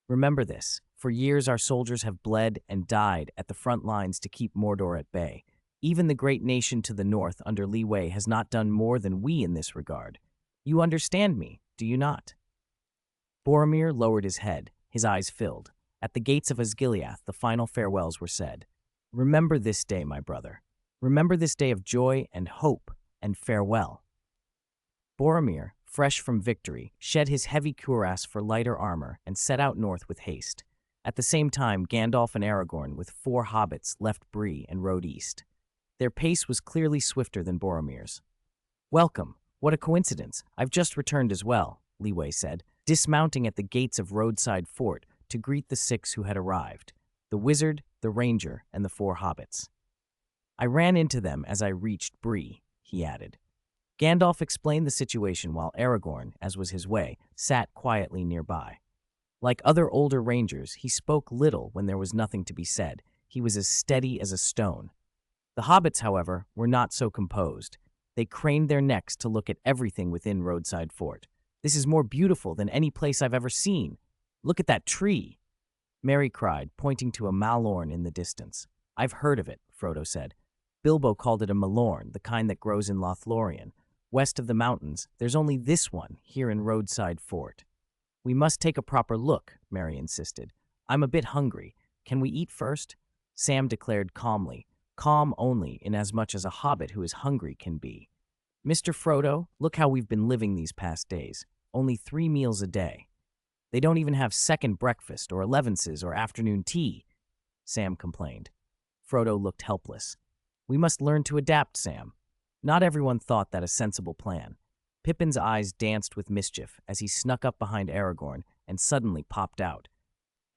Remember this. For years our soldiers have bled and died at the front lines to keep Mordor at bay. Even the great nation to the north under Leeway has not done more than we in this regard. You understand me, do you not?" Boromir lowered his head, his eyes filled. At the gates of Osgiliath, the final farewells were said. "Remember this day, my brother. Remember this day of joy and hope and farewell." Boromir, fresh from victory, shed his heavy cuirass for lighter armor and set out north with haste. At the same time, Gandalf and Aragorn, with 4 hobbits, left Bree and rode east. Their pace was clearly swifter than Boromir's. "Welcome. What a coincidence. I've just returned as well," Leeway said, dismounting at the gates of Roadside Fort to greet the 6 who had arrived, the wizard, the ranger, and the 4 hobbits. "I ran into them as I reached Bree," he added. Gandalf explained the situation while Aragorn, as was his way, sat quietly nearby. Like other older rangers, he spoke little when there was nothing to be said. He was as steady as a stone. The hobbits, however, were not so composed. They craned their necks to look at everything within Roadside Fort. "This is more beautiful than any place I've ever seen. Look at that tree," Merry cried, pointing to a malorn in the distance. "I've heard of it," Frodo said. "Bilbo called it a malorn, the kind that grows in Lothlorien. West of the mountains, there's only this one, here in Roadside Fort." "We must take a proper look," Merry insisted. "I'm a bit hungry. Can we eat first?" Sam declared calmly, calm only inasmuch as a hobbit who is hungry can be. "Mr. Frodo, look how we've been living these past days. Only 3 meals a day. They don't even have second breakfast or elevenses or afternoon tea," Sam complained. Frodo looked helpless. "We must learn to adapt, Sam." Not everyone thought that a sensible plan. Pippin's eyes danced with mischief as he snuck up behind Aragorn and suddenly popped out.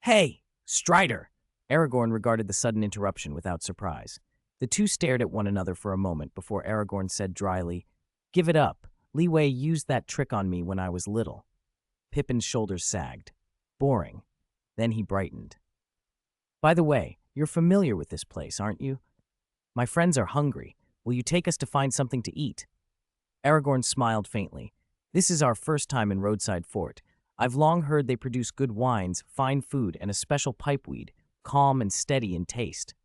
"Hey, Strider!" Aragorn regarded the sudden interruption without surprise. The two stared at one another for a moment before Aragorn said dryly, "Give it up. Leeway used that trick on me when I was little." Pippin's shoulders sagged. "Boring." Then he brightened. "By the way, you're familiar with this place, aren't you? My friends are hungry. Will you take us to find something to eat?" Aragorn smiled faintly. "This is our first time in Roadside Fort. I've long heard they produce good wines, fine food, and a special pipeweed, calm and steady in taste."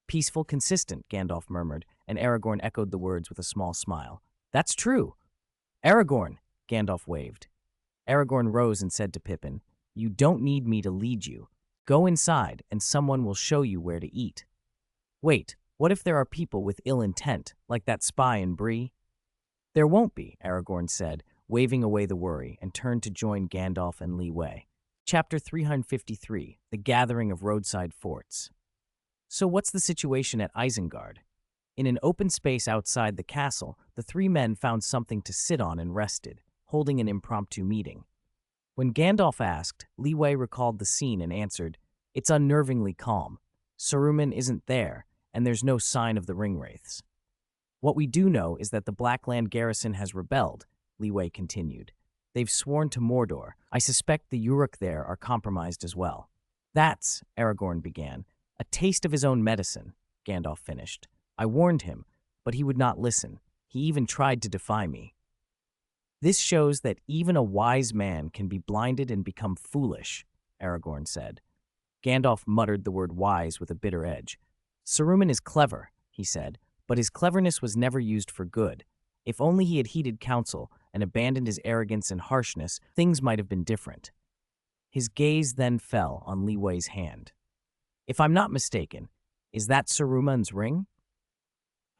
"Peaceful, consistent," Gandalf murmured, and Aragorn echoed the words with a small smile. "That's true." "Aragorn!" Gandalf waved. Aragorn rose and said to Pippin, "You don't need me to lead you. Go inside, and someone will show you where to eat." "Wait, what if there are people with ill intent, like that spy in Bree?" "There won't be," Aragorn said, waving away the worry, and turned to join Gandalf and Leeway. Chapter 353, The Gathering of Roadside Forts. So what's the situation at Isengard? In an open space outside the castle, the 3 men found something to sit on and rested, holding an impromptu meeting. When Gandalf asked, Leeway recalled the scene and answered, "It's unnervingly calm. Saruman isn't there, and there's no sign of the Ringwraiths." "What we do know is that the Blackland garrison has rebelled," Leeway continued. "They've sworn to Mordor. I suspect the Uruk there are compromised as well." "That's," Aragorn began, "a taste of his own medicine," Gandalf finished. "I warned him, but he would not listen. He even tried to defy me." "This shows that even a wise man can be blinded and become foolish," Aragorn said. Gandalf muttered the word wise with a bitter edge. "Saruman is clever," he said, "but his cleverness was never used for good. If only he had heeded counsel and abandoned his arrogance and harshness, things might have been different." His gaze then fell on Leeway's hand. "If I'm not mistaken, is that Saruman's ring?"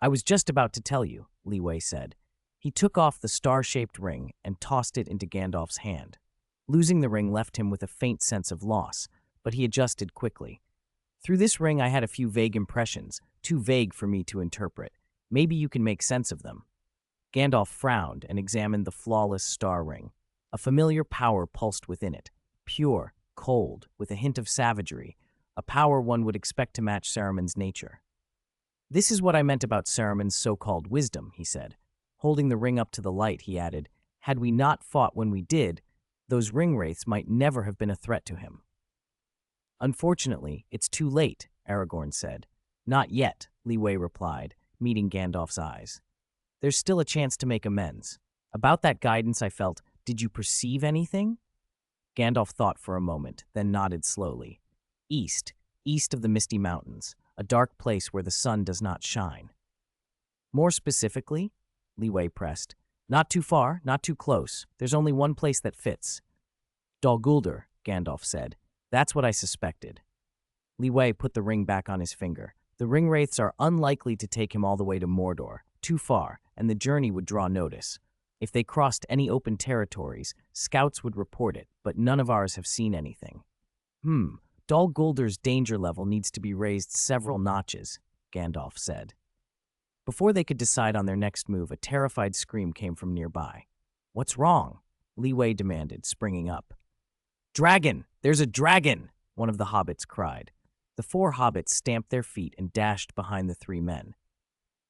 "I was just about to tell you," Leeway said. He took off the star-shaped ring and tossed it into Gandalf's hand. Losing the ring left him with a faint sense of loss, but he adjusted quickly. "Through this ring I had a few vague impressions, too vague for me to interpret. Maybe you can make sense of them." Gandalf frowned and examined the flawless star ring. A familiar power pulsed within it, pure, cold, with a hint of savagery, a power one would expect to match Saruman's nature. "This is what I meant about Saruman's so-called wisdom," he said. Holding the ring up to the light, he added, "Had we not fought when we did, those ringwraiths might never have been a threat to him." "Unfortunately, it's too late," Aragorn said. "Not yet," Leeway replied, meeting Gandalf's eyes. "There's still a chance to make amends. About that guidance I felt, did you perceive anything?" Gandalf thought for a moment, then nodded slowly. "East of the Misty Mountains, a dark place where the sun does not shine." "More specifically?" Leeway pressed. "Not too far, not too close. There's only one place that fits." "Dol Guldur," Gandalf said. "That's what I suspected." Leeway put the ring back on his finger. "The Ringwraiths are unlikely to take him all the way to Mordor, too far, and the journey would draw notice. If they crossed any open territories, scouts would report it, but none of ours have seen anything." Dol Gulder's danger level needs to be raised several notches, Gandalf said. Before they could decide on their next move, a terrified scream came from nearby. What's wrong? Li Wei demanded, springing up. Dragon! There's a dragon! One of the hobbits cried. The 4 hobbits stamped their feet and dashed behind the 3 men.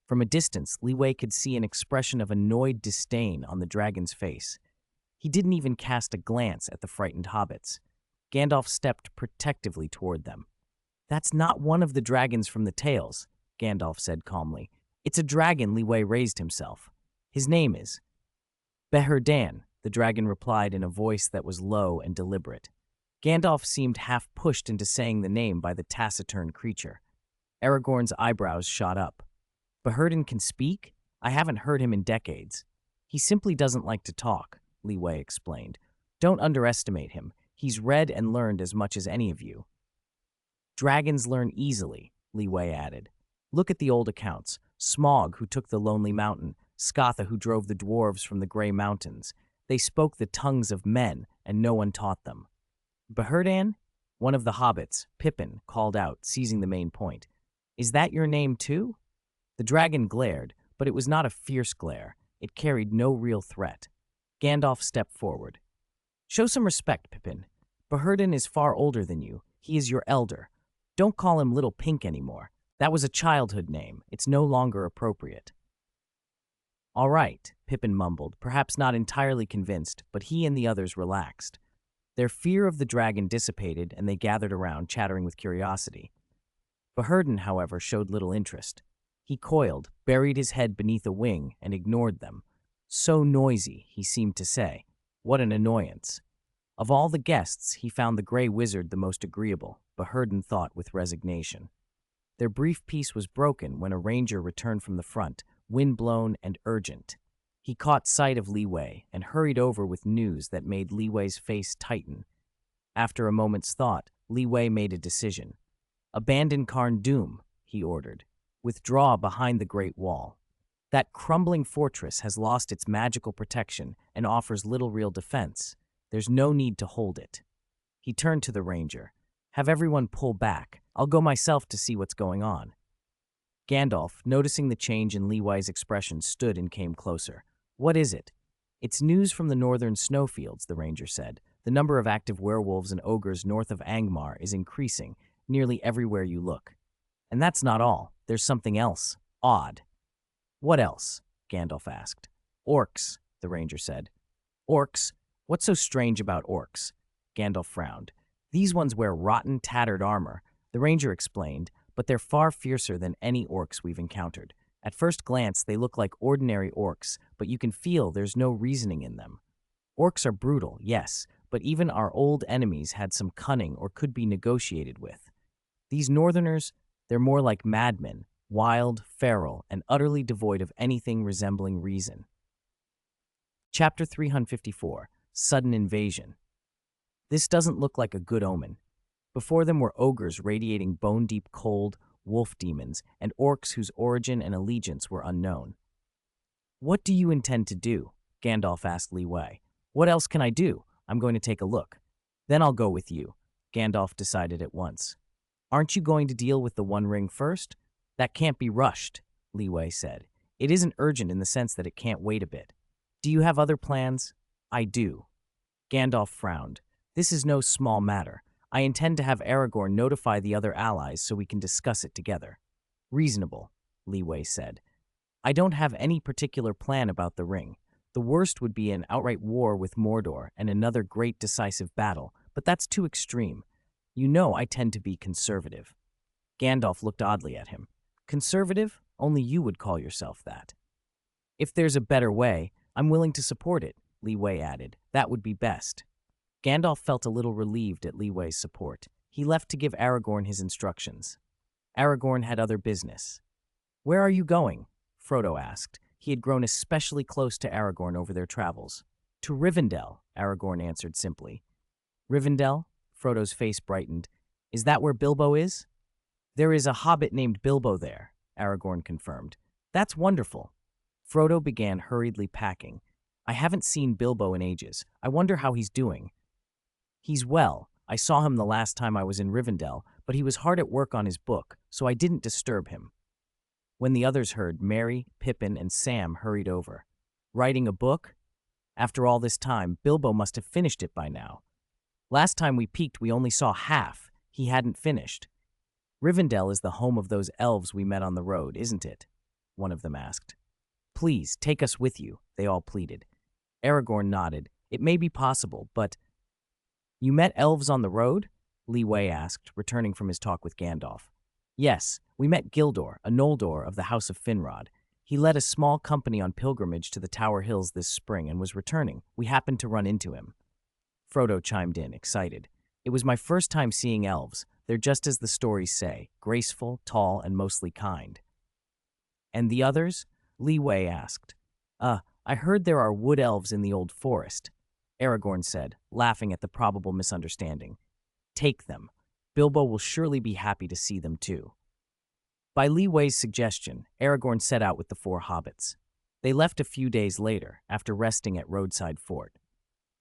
From a distance, Li Wei could see an expression of annoyed disdain on the dragon's face. He didn't even cast a glance at the frightened hobbits. Gandalf stepped protectively toward them. That's not one of the dragons from the tales, Gandalf said calmly. It's a dragon. Li Wei raised himself. His name is Beherdan, the dragon replied in a voice that was low and deliberate. Gandalf seemed half pushed into saying the name by the taciturn creature. Aragorn's eyebrows shot up. Beherdan can speak? I haven't heard him in decades. He simply doesn't like to talk, Li Wei explained. Don't underestimate him. He's read and learned as much as any of you. Dragons learn easily, Li Wei added. Look at the old accounts. Smaug, who took the Lonely Mountain, Scatha, who drove the dwarves from the Grey Mountains. They spoke the tongues of men, and no one taught them. Beherdan? One of the hobbits, Pippin, called out, seizing the main point. Is that your name too? The dragon glared, but it was not a fierce glare. It carried no real threat. Gandalf stepped forward. Show some respect, Pippin. Beherdan is far older than you. He is your elder. Don't call him Little Pink anymore. That was a childhood name. It's no longer appropriate. All right, Pippin mumbled, perhaps not entirely convinced, but he and the others relaxed. Their fear of the dragon dissipated, and they gathered around, chattering with curiosity. Beherdan, however, showed little interest. He coiled, buried his head beneath a wing, and ignored them. So noisy, he seemed to say. What an annoyance. Of all the guests, he found the Grey Wizard the most agreeable, Beherdan thought with resignation. Their brief peace was broken when a ranger returned from the front, wind-blown and urgent. He caught sight of Li Wei and hurried over with news that made Li Wei's face tighten. After a moment's thought, Li Wei made a decision. Abandon Carn Dûm, he ordered. Withdraw behind the Great Wall. That crumbling fortress has lost its magical protection and offers little real defense. There's no need to hold it. He turned to the ranger. Have everyone pull back. I'll go myself to see what's going on. Gandalf, noticing the change in Li Wei's expression, stood and came closer. What is it? It's news from the northern snowfields, the ranger said. The number of active werewolves and ogres north of Angmar is increasing, nearly everywhere you look. And that's not all. There's something else. Odd. What else? Gandalf asked. Orcs, the ranger said. Orcs? What's so strange about orcs? Gandalf frowned. These ones wear rotten, tattered armor, the ranger explained, but they're far fiercer than any orcs we've encountered. At first glance, they look like ordinary orcs, but you can feel there's no reasoning in them. Orcs are brutal, yes, but even our old enemies had some cunning or could be negotiated with. These northerners, they're more like madmen, wild, feral, and utterly devoid of anything resembling reason. Chapter 354, Sudden Invasion. This doesn't look like a good omen. Before them were ogres radiating bone-deep cold, wolf demons, and orcs whose origin and allegiance were unknown. What do you intend to do? Gandalf asked Li Wei. What else can I do? I'm going to take a look. Then I'll go with you, Gandalf decided at once. Aren't you going to deal with the One Ring first? That can't be rushed, Li Wei said. It isn't urgent in the sense that it can't wait a bit. Do you have other plans? I do. Gandalf frowned. This is no small matter. I intend to have Aragorn notify the other allies so we can discuss it together. Reasonable, Li Wei said. I don't have any particular plan about the ring. The worst would be an outright war with Mordor and another great decisive battle, but that's too extreme. You know I tend to be conservative. Gandalf looked oddly at him. Conservative? Only you would call yourself that. If there's a better way, I'm willing to support it, Li Wei added. That would be best. Gandalf felt a little relieved at Li Wei's support. He left to give Aragorn his instructions. Aragorn had other business. Where are you going? Frodo asked. He had grown especially close to Aragorn over their travels. To Rivendell, Aragorn answered simply. Rivendell? Frodo's face brightened. Is that where Bilbo is? There is a hobbit named Bilbo there, Aragorn confirmed. That's wonderful. Frodo began hurriedly packing. I haven't seen Bilbo in ages. I wonder how he's doing. He's well, I saw him the last time I was in Rivendell, but he was hard at work on his book, so I didn't disturb him." When the others heard, Merry, Pippin, and Sam hurried over. "Writing a book?" After all this time, Bilbo must have finished it by now. "Last time we peeked, we only saw half. He hadn't finished." "Rivendell is the home of those elves we met on the road, isn't it?" one of them asked. "Please, take us with you," they all pleaded. Aragorn nodded. "It may be possible, but—" "You met elves on the road?" Lee Wei asked, returning from his talk with Gandalf. "Yes, we met Gildor, a Noldor of the House of Finrod. He led a small company on pilgrimage to the Tower Hills this spring and was returning. We happened to run into him." Frodo chimed in, excited. "It was my first time seeing elves. They're just as the stories say, graceful, tall, and mostly kind." "And the others?" Lee Wei asked. I heard there are wood elves in the old forest," Aragorn said, laughing at the probable misunderstanding. "Take them. Bilbo will surely be happy to see them too." By Lee Wei's suggestion, Aragorn set out with the 4 hobbits. They left a few days later, after resting at Roadside Fort.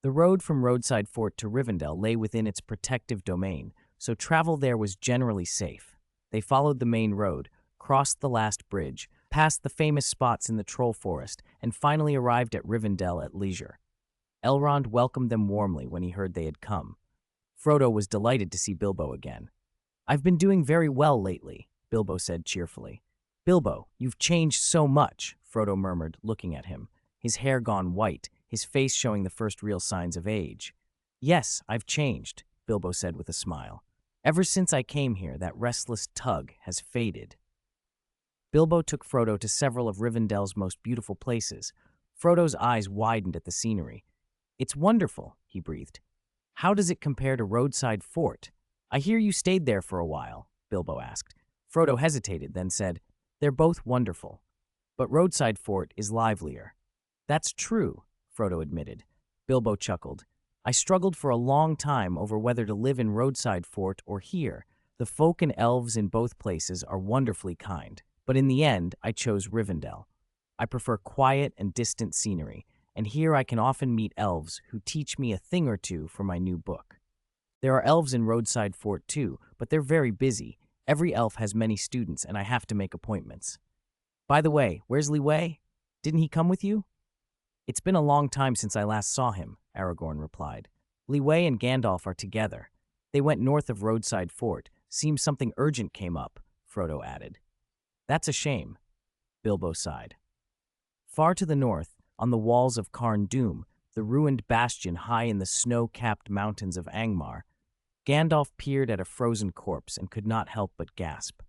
The road from Roadside Fort to Rivendell lay within its protective domain, so travel there was generally safe. They followed the main road, crossed the last bridge, passed the famous spots in the Troll Forest, and finally arrived at Rivendell at leisure. Elrond welcomed them warmly when he heard they had come. Frodo was delighted to see Bilbo again. "I've been doing very well lately," Bilbo said cheerfully. "Bilbo, you've changed so much," Frodo murmured, looking at him, his hair gone white, his face showing the first real signs of age. "Yes, I've changed," Bilbo said with a smile. "Ever since I came here, that restless tug has faded." Bilbo took Frodo to several of Rivendell's most beautiful places. Frodo's eyes widened at the scenery. "It's wonderful," he breathed. "How does it compare to Roadside Fort? I hear you stayed there for a while," Bilbo asked. Frodo hesitated, then said, "They're both wonderful, but Roadside Fort is livelier." "That's true," Frodo admitted. Bilbo chuckled. "I struggled for a long time over whether to live in Roadside Fort or here. The folk and elves in both places are wonderfully kind, but in the end, I chose Rivendell. I prefer quiet and distant scenery, and here I can often meet elves who teach me a thing or two for my new book. There are elves in Roadside Fort too, but they're very busy. Every elf has many students, and I have to make appointments. By the way, where's Lee Wei? Didn't he come with you?" "It's been a long time since I last saw him," Aragorn replied. "Lee Wei and Gandalf are together. They went north of Roadside Fort. Seems something urgent came up," Frodo added. "That's a shame," Bilbo sighed. Far to the north, on the walls of Carn Dûm, the ruined bastion high in the snow-capped mountains of Angmar, Gandalf peered at a frozen corpse and could not help but gasp.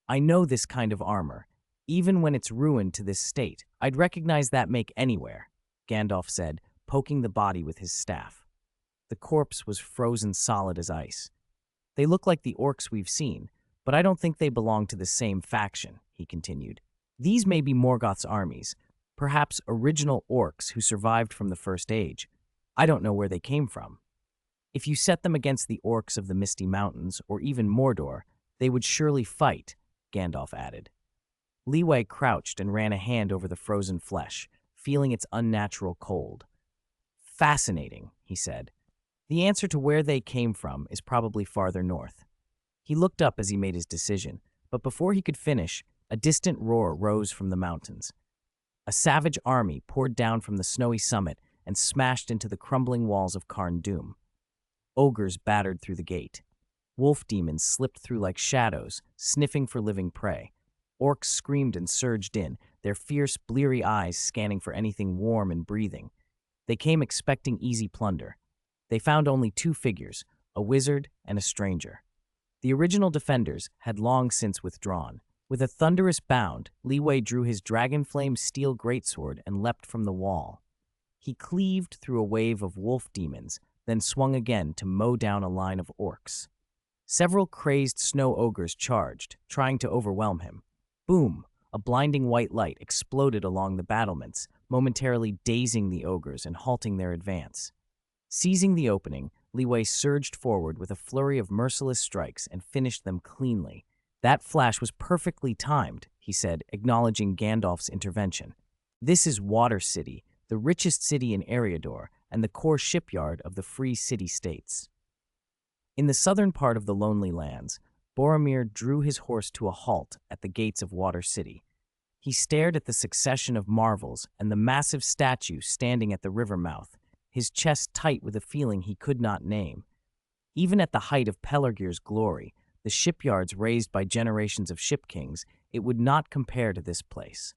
"I know this kind of armor. Even when it's ruined to this state, I'd recognize that make anywhere," Gandalf said, poking the body with his staff. The corpse was frozen solid as ice. "They look like the orcs we've seen, but I don't think they belong to the same faction," he continued. "These may be Morgoth's armies, perhaps original orcs who survived from the First Age. I don't know where they came from. If you set them against the orcs of the Misty Mountains, or even Mordor, they would surely fight," Gandalf added. Lee Wei crouched and ran a hand over the frozen flesh, feeling its unnatural cold. "Fascinating," he said. "The answer to where they came from is probably farther north." He looked up as he made his decision, but before he could finish, a distant roar rose from the mountains. A savage army poured down from the snowy summit and smashed into the crumbling walls of Carn Dûm. Ogres battered through the gate. Wolf demons slipped through like shadows, sniffing for living prey. Orcs screamed and surged in, their fierce, bleary eyes scanning for anything warm and breathing. They came expecting easy plunder. They found only 2 figures, a wizard and a stranger. The original defenders had long since withdrawn. With a thunderous bound, Lee Wei drew his dragon-flame steel greatsword and leapt from the wall. He cleaved through a wave of wolf demons, then swung again to mow down a line of orcs. Several crazed snow ogres charged, trying to overwhelm him. Boom! A blinding white light exploded along the battlements, momentarily dazing the ogres and halting their advance. Seizing the opening, Lee Wei surged forward with a flurry of merciless strikes and finished them cleanly. "That flash was perfectly timed," he said, acknowledging Gandalf's intervention. "This is Water City, the richest city in Eriador and the core shipyard of the Free City-States." In the southern part of the Lonely Lands, Boromir drew his horse to a halt at the gates of Water City. He stared at the succession of marvels and the massive statue standing at the river mouth, his chest tight with a feeling he could not name. Even at the height of Pelargir's glory, the shipyards raised by generations of ship kings, it would not compare to this place.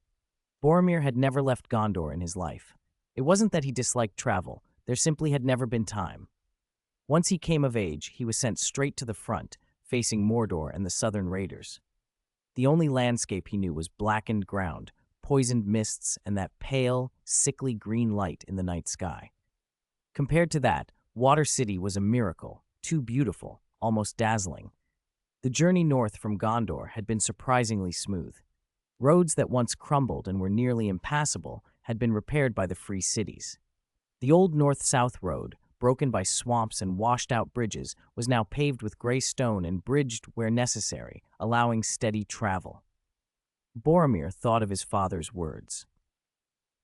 Boromir had never left Gondor in his life. It wasn't that he disliked travel, there simply had never been time. Once he came of age, he was sent straight to the front, facing Mordor and the southern raiders. The only landscape he knew was blackened ground, poisoned mists, and that pale, sickly green light in the night sky. Compared to that, Water City was a miracle, too beautiful, almost dazzling. The journey north from Gondor had been surprisingly smooth. Roads that once crumbled and were nearly impassable had been repaired by the free cities. The old north-south road, broken by swamps and washed-out bridges, was now paved with gray stone and bridged where necessary, allowing steady travel. Boromir thought of his father's words.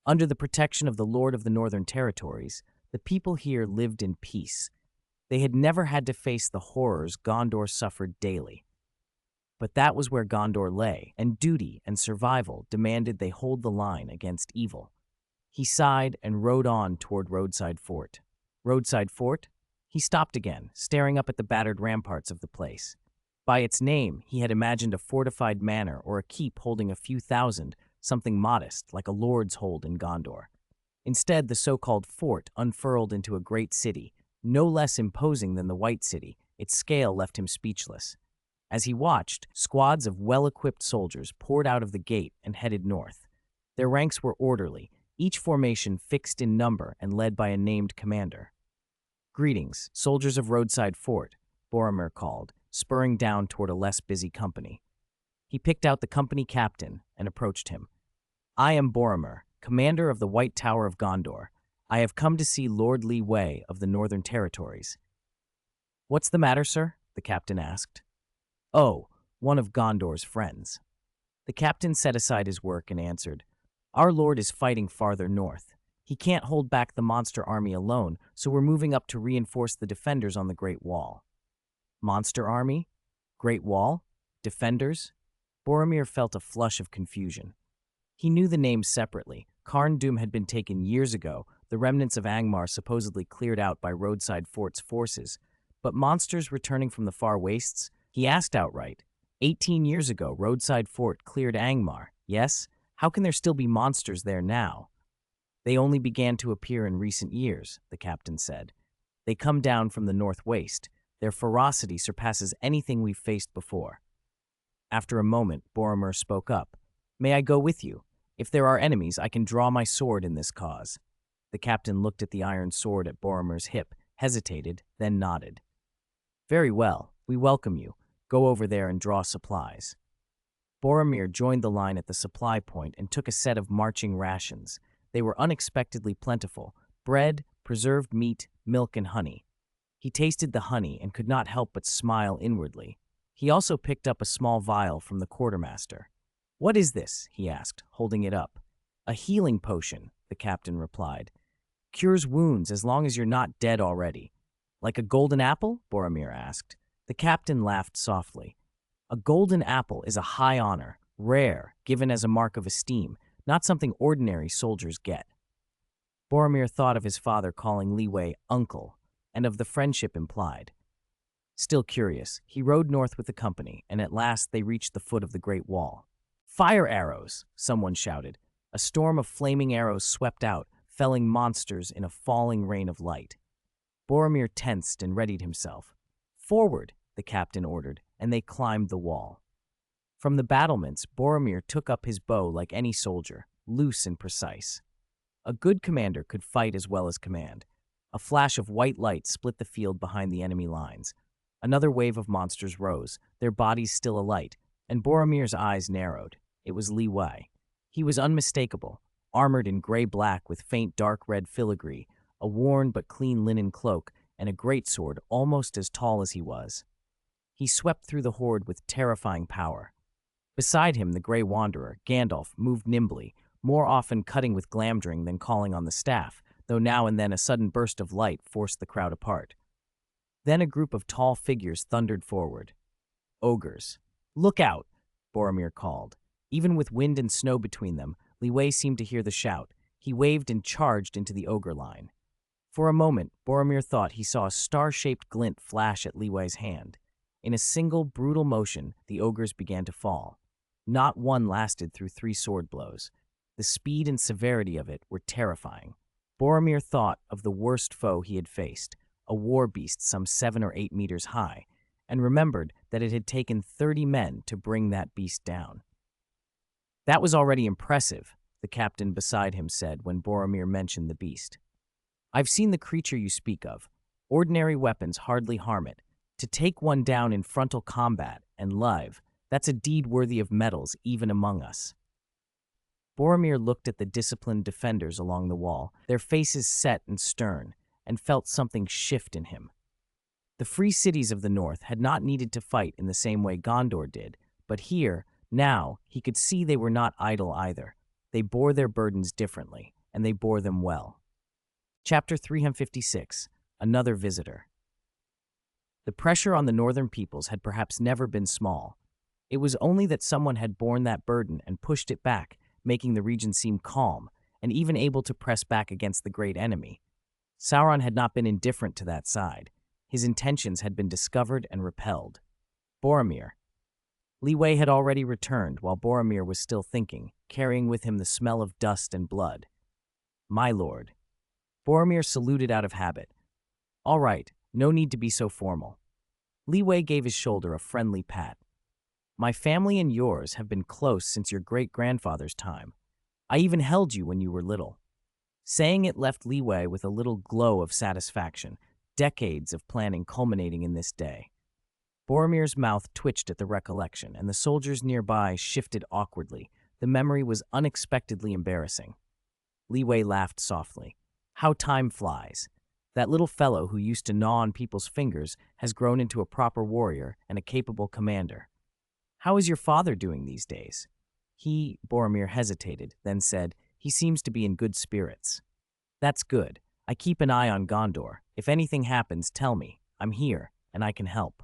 Under the protection of the Lord of the Northern Territories, the people here lived in peace. They had never had to face the horrors Gondor suffered daily. But that was where Gondor lay, and duty and survival demanded they hold the line against evil. He sighed and rode on toward Roadside Fort. Roadside Fort? He stopped again, staring up at the battered ramparts of the place. By its name, he had imagined a fortified manor or a keep holding a few thousand, something modest, like a lord's hold in Gondor. Instead, the so-called fort unfurled into a great city, no less imposing than the White City. Its scale left him speechless. As he watched, squads of well-equipped soldiers poured out of the gate and headed north. Their ranks were orderly, each formation fixed in number and led by a named commander. "Greetings, soldiers of Roadside Fort," Boromir called, spurring down toward a less busy company. He picked out the company captain and approached him. "I am Boromir, commander of the White Tower of Gondor. I have come to see Lord Lee Way of the Northern Territories." "What's the matter, sir?" the captain asked. "Oh, one of Gondor's friends." The captain set aside his work and answered, "Our lord is fighting farther north. He can't hold back the monster army alone, so we're moving up to reinforce the defenders on the Great Wall." Monster army? Great Wall? Defenders? Boromir felt a flush of confusion. He knew the names separately. Carn Dûm had been taken years ago, the remnants of Angmar supposedly cleared out by Roadside Fort's forces. But monsters returning from the far wastes? He asked outright. 18 years ago, Roadside Fort cleared Angmar, yes? How can there still be monsters there now? "They only began to appear in recent years," the captain said. "They come down from the northwest. Their ferocity surpasses anything we've faced before." After a moment, Boromir spoke up. "May I go with you? If there are enemies, I can draw my sword in this cause." The captain looked at the iron sword at Boromir's hip, hesitated, then nodded. "Very well, we welcome you. Go over there and draw supplies." Boromir joined the line at the supply point and took a set of marching rations. They were unexpectedly plentiful: bread, preserved meat, milk, and honey. He tasted the honey and could not help but smile inwardly. He also picked up a small vial from the quartermaster. "What is this?" he asked, holding it up. "A healing potion," the captain replied. "Cures wounds as long as you're not dead already." "Like a golden apple?" Boromir asked. The captain laughed softly. "A golden apple is a high honor, rare, given as a mark of esteem, not something ordinary soldiers get." Boromir thought of his father calling Lee Way uncle, and of the friendship implied. Still curious, he rode north with the company, and at last they reached the foot of the Great Wall. "Fire arrows!" someone shouted. A storm of flaming arrows swept out, felling monsters in a falling rain of light. Boromir tensed and readied himself. "Forward!" the captain ordered, and they climbed the wall. From the battlements, Boromir took up his bow like any soldier, loose and precise. A good commander could fight as well as command. A flash of white light split the field behind the enemy lines. Another wave of monsters rose, their bodies still alight, and Boromir's eyes narrowed. It was Lee Way. He was unmistakable, armored in gray-black with faint dark red filigree, a worn but clean linen cloak, and a greatsword almost as tall as he was. He swept through the horde with terrifying power. Beside him, the Grey Wanderer, Gandalf, moved nimbly, more often cutting with Glamdring than calling on the staff, though now and then a sudden burst of light forced the crowd apart. Then a group of tall figures thundered forward. Ogres. Look out, Boromir called. Even with wind and snow between them, Liwei seemed to hear the shout. He waved and charged into the ogre line. For a moment, Boromir thought he saw a star-shaped glint flash at Liwei's hand. In a single, brutal motion, the ogres began to fall. Not one lasted through 3 sword blows. The speed and severity of it were terrifying. Boromir thought of the worst foe he had faced, a war beast some 7 or 8 meters high, and remembered that it had taken 30 men to bring that beast down. That was already impressive, the captain beside him said when Boromir mentioned the beast. I've seen the creature you speak of. Ordinary weapons hardly harm it. To take one down in frontal combat and live, that's a deed worthy of medals even among us. Boromir looked at the disciplined defenders along the wall, their faces set and stern, and felt something shift in him. The free cities of the north had not needed to fight in the same way Gondor did, but here, now, he could see they were not idle either. They bore their burdens differently, and they bore them well. Chapter 356, Another Visitor. The pressure on the northern peoples had perhaps never been small. It was only that someone had borne that burden and pushed it back, making the region seem calm, and even able to press back against the great enemy. Sauron had not been indifferent to that side. His intentions had been discovered and repelled. Boromir. Liwei had already returned while Boromir was still thinking, carrying with him the smell of dust and blood. My lord. Boromir saluted out of habit. All right, no need to be so formal. Liwei gave his shoulder a friendly pat. My family and yours have been close since your great-grandfather's time. I even held you when you were little. Saying it left Liwei with a little glow of satisfaction, decades of planning culminating in this day. Boromir's mouth twitched at the recollection, and the soldiers nearby shifted awkwardly. The memory was unexpectedly embarrassing. Liwei laughed softly. How time flies. That little fellow who used to gnaw on people's fingers has grown into a proper warrior and a capable commander. How is your father doing these days? Boromir hesitated, then said, he seems to be in good spirits. That's good. I keep an eye on Gondor. If anything happens, tell me. I'm here, and I can help.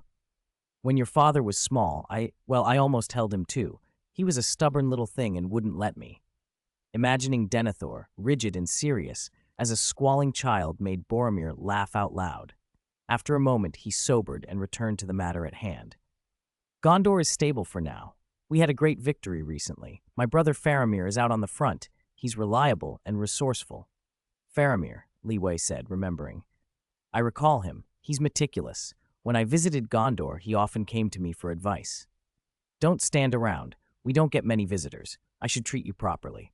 When your father was small, I almost held him too. He was a stubborn little thing and wouldn't let me. Imagining Denethor, rigid and serious, as a squalling child made Boromir laugh out loud. After a moment, he sobered and returned to the matter at hand. Gondor is stable for now. We had a great victory recently. My brother Faramir is out on the front. He's reliable and resourceful. Faramir, Liwei said, remembering. I recall him. He's meticulous. When I visited Gondor, he often came to me for advice. Don't stand around. We don't get many visitors. I should treat you properly.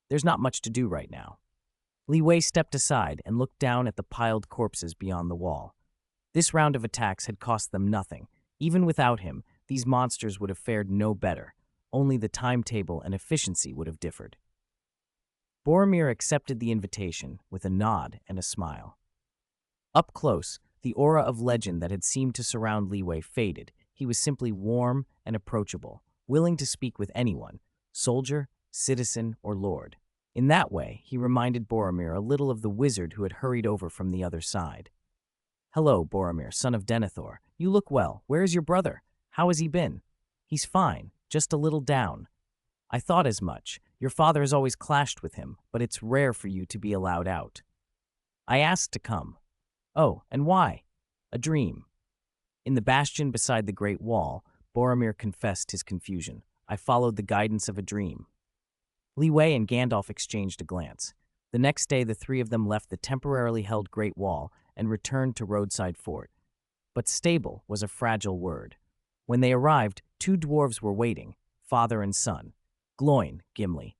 There's not much to do right now. Liwei stepped aside and looked down at the piled corpses beyond the wall. This round of attacks had cost them nothing. Even without him, these monsters would have fared no better. Only the timetable and efficiency would have differed. Boromir accepted the invitation with a nod and a smile. Up close, the aura of legend that had seemed to surround Liwei faded. He was simply warm and approachable, willing to speak with anyone, soldier, citizen, or lord. In that way, he reminded Boromir a little of the wizard who had hurried over from the other side. Hello, Boromir, son of Denethor. You look well. Where is your brother? How has he been? He's fine, just a little down. I thought as much. Your father has always clashed with him, but it's rare for you to be allowed out. I asked to come. Oh, and why? A dream. In the bastion beside the Great Wall, Boromir confessed his confusion. I followed the guidance of a dream. Liwei and Gandalf exchanged a glance. The next day, the three of them left the temporarily held Great Wall and returned to Roadside Fort. But stable was a fragile word. When they arrived, 2 dwarves were waiting, father and son. Gloin, Gimli.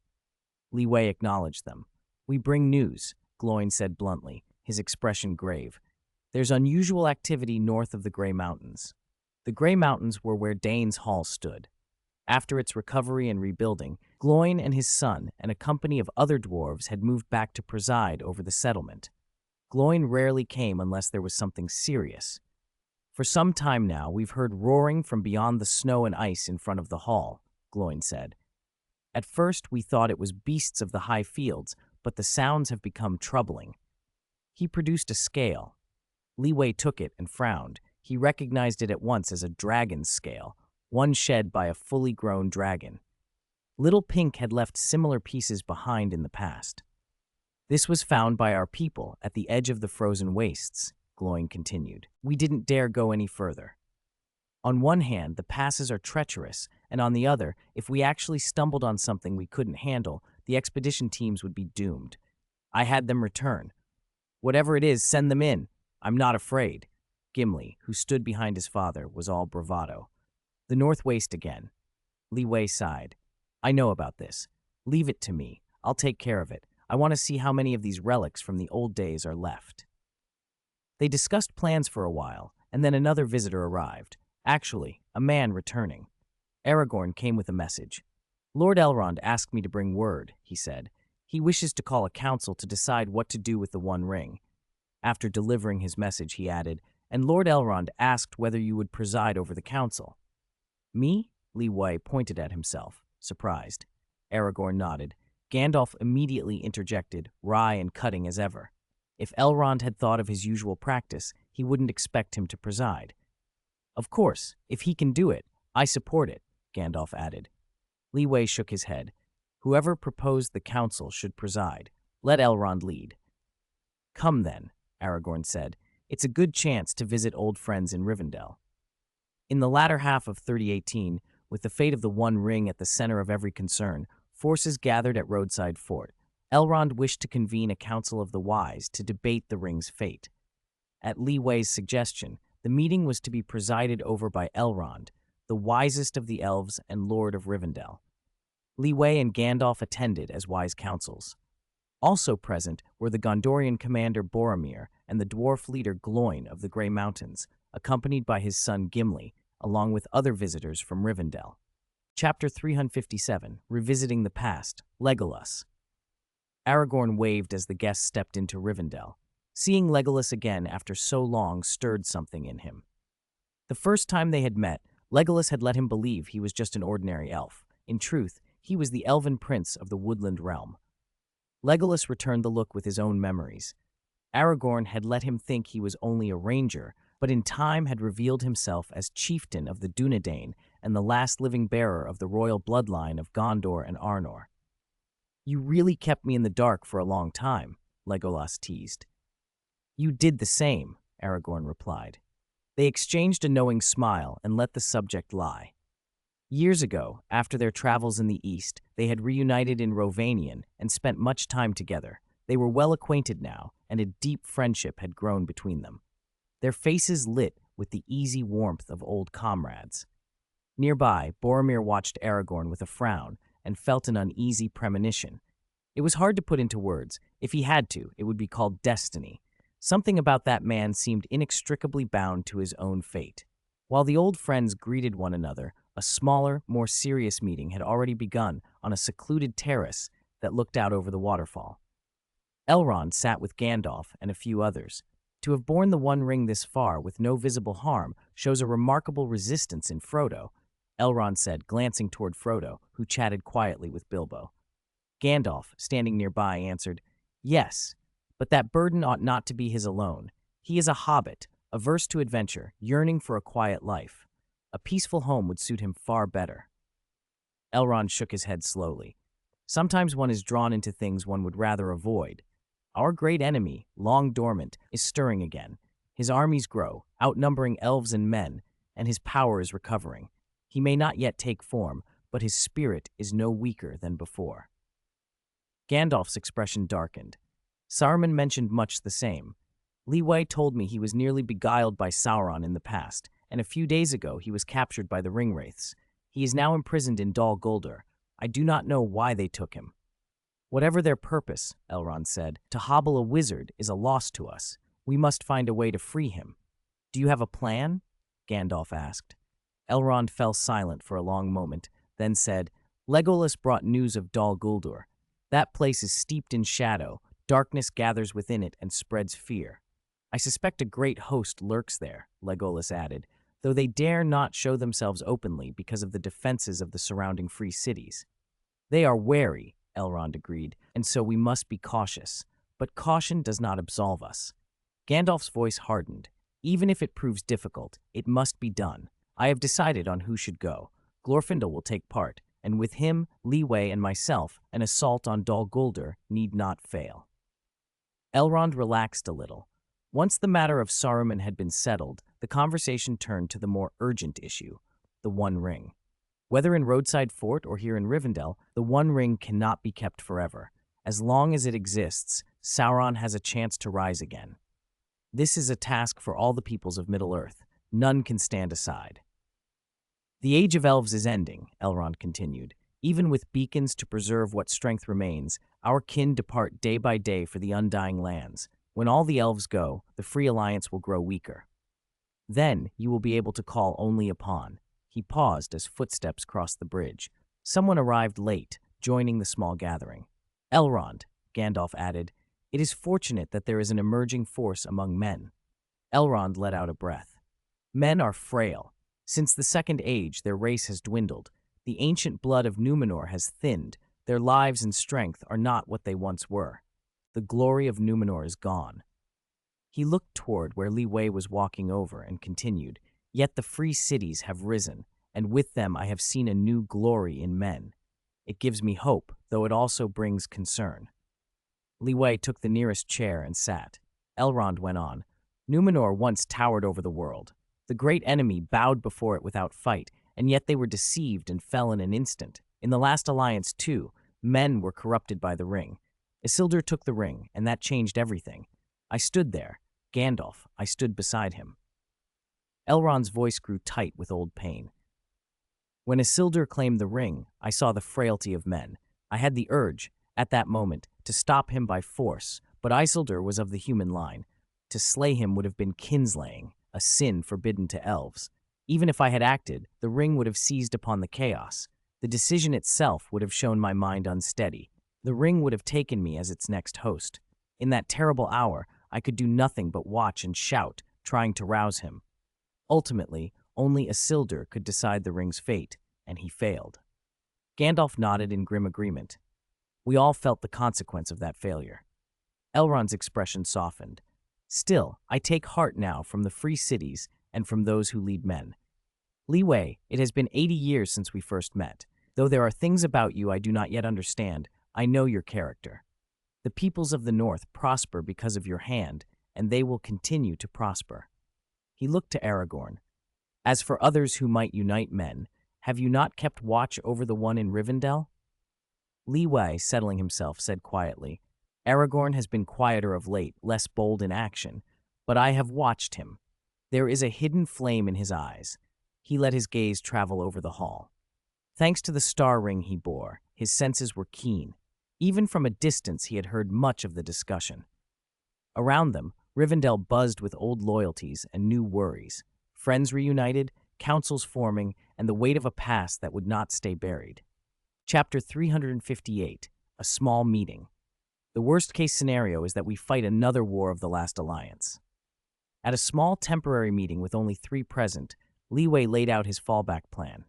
Liwei acknowledged them. We bring news, Gloin said bluntly, his expression grave. There's unusual activity north of the Grey Mountains. The Grey Mountains were where Dane's Hall stood. After its recovery and rebuilding, Gloin and his son and a company of other dwarves had moved back to preside over the settlement. Gloin rarely came unless there was something serious. For some time now, we've heard roaring from beyond the snow and ice in front of the hall, Gloin said. At first, we thought it was beasts of the high fields, but the sounds have become troubling. He produced a scale. Liyue took it and frowned. He recognized it at once as a dragon's scale, one shed by a fully grown dragon. Little Pink had left similar pieces behind in the past. This was found by our people at the edge of the frozen wastes, Glowing continued. We didn't dare go any further. On one hand, the passes are treacherous, and on the other, if we actually stumbled on something we couldn't handle, the expedition teams would be doomed. I had them return. Whatever it is, send them in. I'm not afraid. Gimli, who stood behind his father, was all bravado. The North Waste again. Liyue sighed. I know about this. Leave it to me. I'll take care of it. I want to see how many of these relics from the old days are left. They discussed plans for a while, and then another visitor arrived. Actually, a man returning. Aragorn came with a message. Lord Elrond asked me to bring word, he said. He wishes to call a council to decide what to do with the One Ring. After delivering his message, he added, and Lord Elrond asked whether you would preside over the council. Me? Liyue pointed at himself, surprised. Aragorn nodded. Gandalf immediately interjected, wry and cutting as ever. If Elrond had thought of his usual practice, he wouldn't expect him to preside. Of course, if he can do it, I support it, Gandalf added. Liyue shook his head. Whoever proposed the council should preside. Let Elrond lead. Come then, Aragorn said. It's a good chance to visit old friends in Rivendell. In the latter half of 3018, with the fate of the One Ring at the center of every concern, forces gathered at Roadside Fort. Elrond wished to convene a council of the wise to debate the ring's fate. At Liyue's suggestion, the meeting was to be presided over by Elrond, the wisest of the elves and lord of Rivendell. Liyue and Gandalf attended as wise councils. Also present were the Gondorian commander Boromir and the dwarf leader Gloin of the Grey Mountains, accompanied by his son Gimli, along with other visitors from Rivendell. Chapter 357, Revisiting the Past, Legolas. Aragorn waved as the guests stepped into Rivendell. Seeing Legolas again after so long stirred something in him. The first time they had met, Legolas had let him believe he was just an ordinary elf. In truth, he was the elven prince of the woodland realm. Legolas returned the look with his own memories. Aragorn had let him think he was only a ranger, but in time had revealed himself as chieftain of the Dunedain and the last living bearer of the royal bloodline of Gondor and Arnor. You really kept me in the dark for a long time, Legolas teased. You did the same, Aragorn replied. They exchanged a knowing smile and let the subject lie. Years ago, after their travels in the east, they had reunited in Rovanion and spent much time together. They were well acquainted now, and a deep friendship had grown between them. Their faces lit with the easy warmth of old comrades. Nearby, Boromir watched Aragorn with a frown and felt an uneasy premonition. It was hard to put into words. If he had to, it would be called destiny. Something about that man seemed inextricably bound to his own fate. While the old friends greeted one another, a smaller, more serious meeting had already begun on a secluded terrace that looked out over the waterfall. Elrond sat with Gandalf and a few others. To have borne the One Ring this far with no visible harm shows a remarkable resistance in Frodo, Elrond said, glancing toward Frodo, who chatted quietly with Bilbo. Gandalf, standing nearby, answered, Yes, but that burden ought not to be his alone. He is a hobbit, averse to adventure, yearning for a quiet life. A peaceful home would suit him far better. Elrond shook his head slowly. Sometimes one is drawn into things one would rather avoid. Our great enemy, long dormant, is stirring again. His armies grow, outnumbering elves and men, and his power is recovering. He may not yet take form, but his spirit is no weaker than before. Gandalf's expression darkened. Saruman mentioned much the same. Liyue told me he was nearly beguiled by Sauron in the past, and a few days ago he was captured by the Ringwraiths. He is now imprisoned in Dol Guldur. I do not know why they took him. Whatever their purpose, Elrond said, to hobble a wizard is a loss to us. We must find a way to free him. Do you have a plan? Gandalf asked. Elrond fell silent for a long moment, then said, Legolas brought news of Dol Guldur. That place is steeped in shadow, darkness gathers within it and spreads fear. I suspect a great host lurks there, Legolas added, though they dare not show themselves openly because of the defenses of the surrounding free cities. They are wary, Elrond agreed, and so we must be cautious. But caution does not absolve us. Gandalf's voice hardened. Even if it proves difficult, it must be done. I have decided on who should go. Glorfindel will take part, and with him, Leeway and myself, an assault on Dol Guldur need not fail. Elrond relaxed a little. Once the matter of Saruman had been settled, the conversation turned to the more urgent issue, the One Ring. Whether in Roadside Fort or here in Rivendell, the One Ring cannot be kept forever. As long as it exists, Sauron has a chance to rise again. This is a task for all the peoples of Middle-earth. None can stand aside. The Age of Elves is ending, Elrond continued. Even with beacons to preserve what strength remains, our kin depart day by day for the Undying Lands. When all the elves go, the Free Alliance will grow weaker. Then you will be able to call only upon. He paused as footsteps crossed the bridge. Someone arrived late, joining the small gathering. Elrond, Gandalf added, it is fortunate that there is an emerging force among men. Elrond let out a breath. Men are frail. Since the Second Age, their race has dwindled. The ancient blood of Númenor has thinned. Their lives and strength are not what they once were. The glory of Númenor is gone. He looked toward where Leeway was walking over and continued, yet the free cities have risen, and with them I have seen a new glory in men. It gives me hope, though it also brings concern. Leeway took the nearest chair and sat. Elrond went on. Númenor once towered over the world. The great enemy bowed before it without fight, and yet they were deceived and fell in an instant. In the last alliance, too, men were corrupted by the ring. Isildur took the ring, and that changed everything. I stood there. Gandalf, I stood beside him. Elrond's voice grew tight with old pain. When Isildur claimed the ring, I saw the frailty of men. I had the urge, at that moment, to stop him by force, but Isildur was of the human line. To slay him would have been kinslaying, a sin forbidden to elves. Even if I had acted, the ring would have seized upon the chaos. The decision itself would have shown my mind unsteady. The ring would have taken me as its next host. In that terrible hour, I could do nothing but watch and shout, trying to rouse him. Ultimately, only Isildur could decide the ring's fate, and he failed. Gandalf nodded in grim agreement. We all felt the consequence of that failure. Elrond's expression softened. Still, I take heart now from the free cities and from those who lead men. Leeway, it has been 80 years since we first met. Though there are things about you I do not yet understand, I know your character. The peoples of the north prosper because of your hand, and they will continue to prosper. He looked to Aragorn. As for others who might unite men, have you not kept watch over the one in Rivendell? Leeway, settling himself, said quietly, Aragorn has been quieter of late, less bold in action, but I have watched him. There is a hidden flame in his eyes. He let his gaze travel over the hall. Thanks to the star ring he bore, his senses were keen. Even from a distance he had heard much of the discussion. Around them, Rivendell buzzed with old loyalties and new worries. Friends reunited, councils forming, and the weight of a past that would not stay buried. Chapter 358, A Small Meeting. The worst-case scenario is that we fight another war of the last alliance. At a small temporary meeting with only 3 present, Leeway laid out his fallback plan.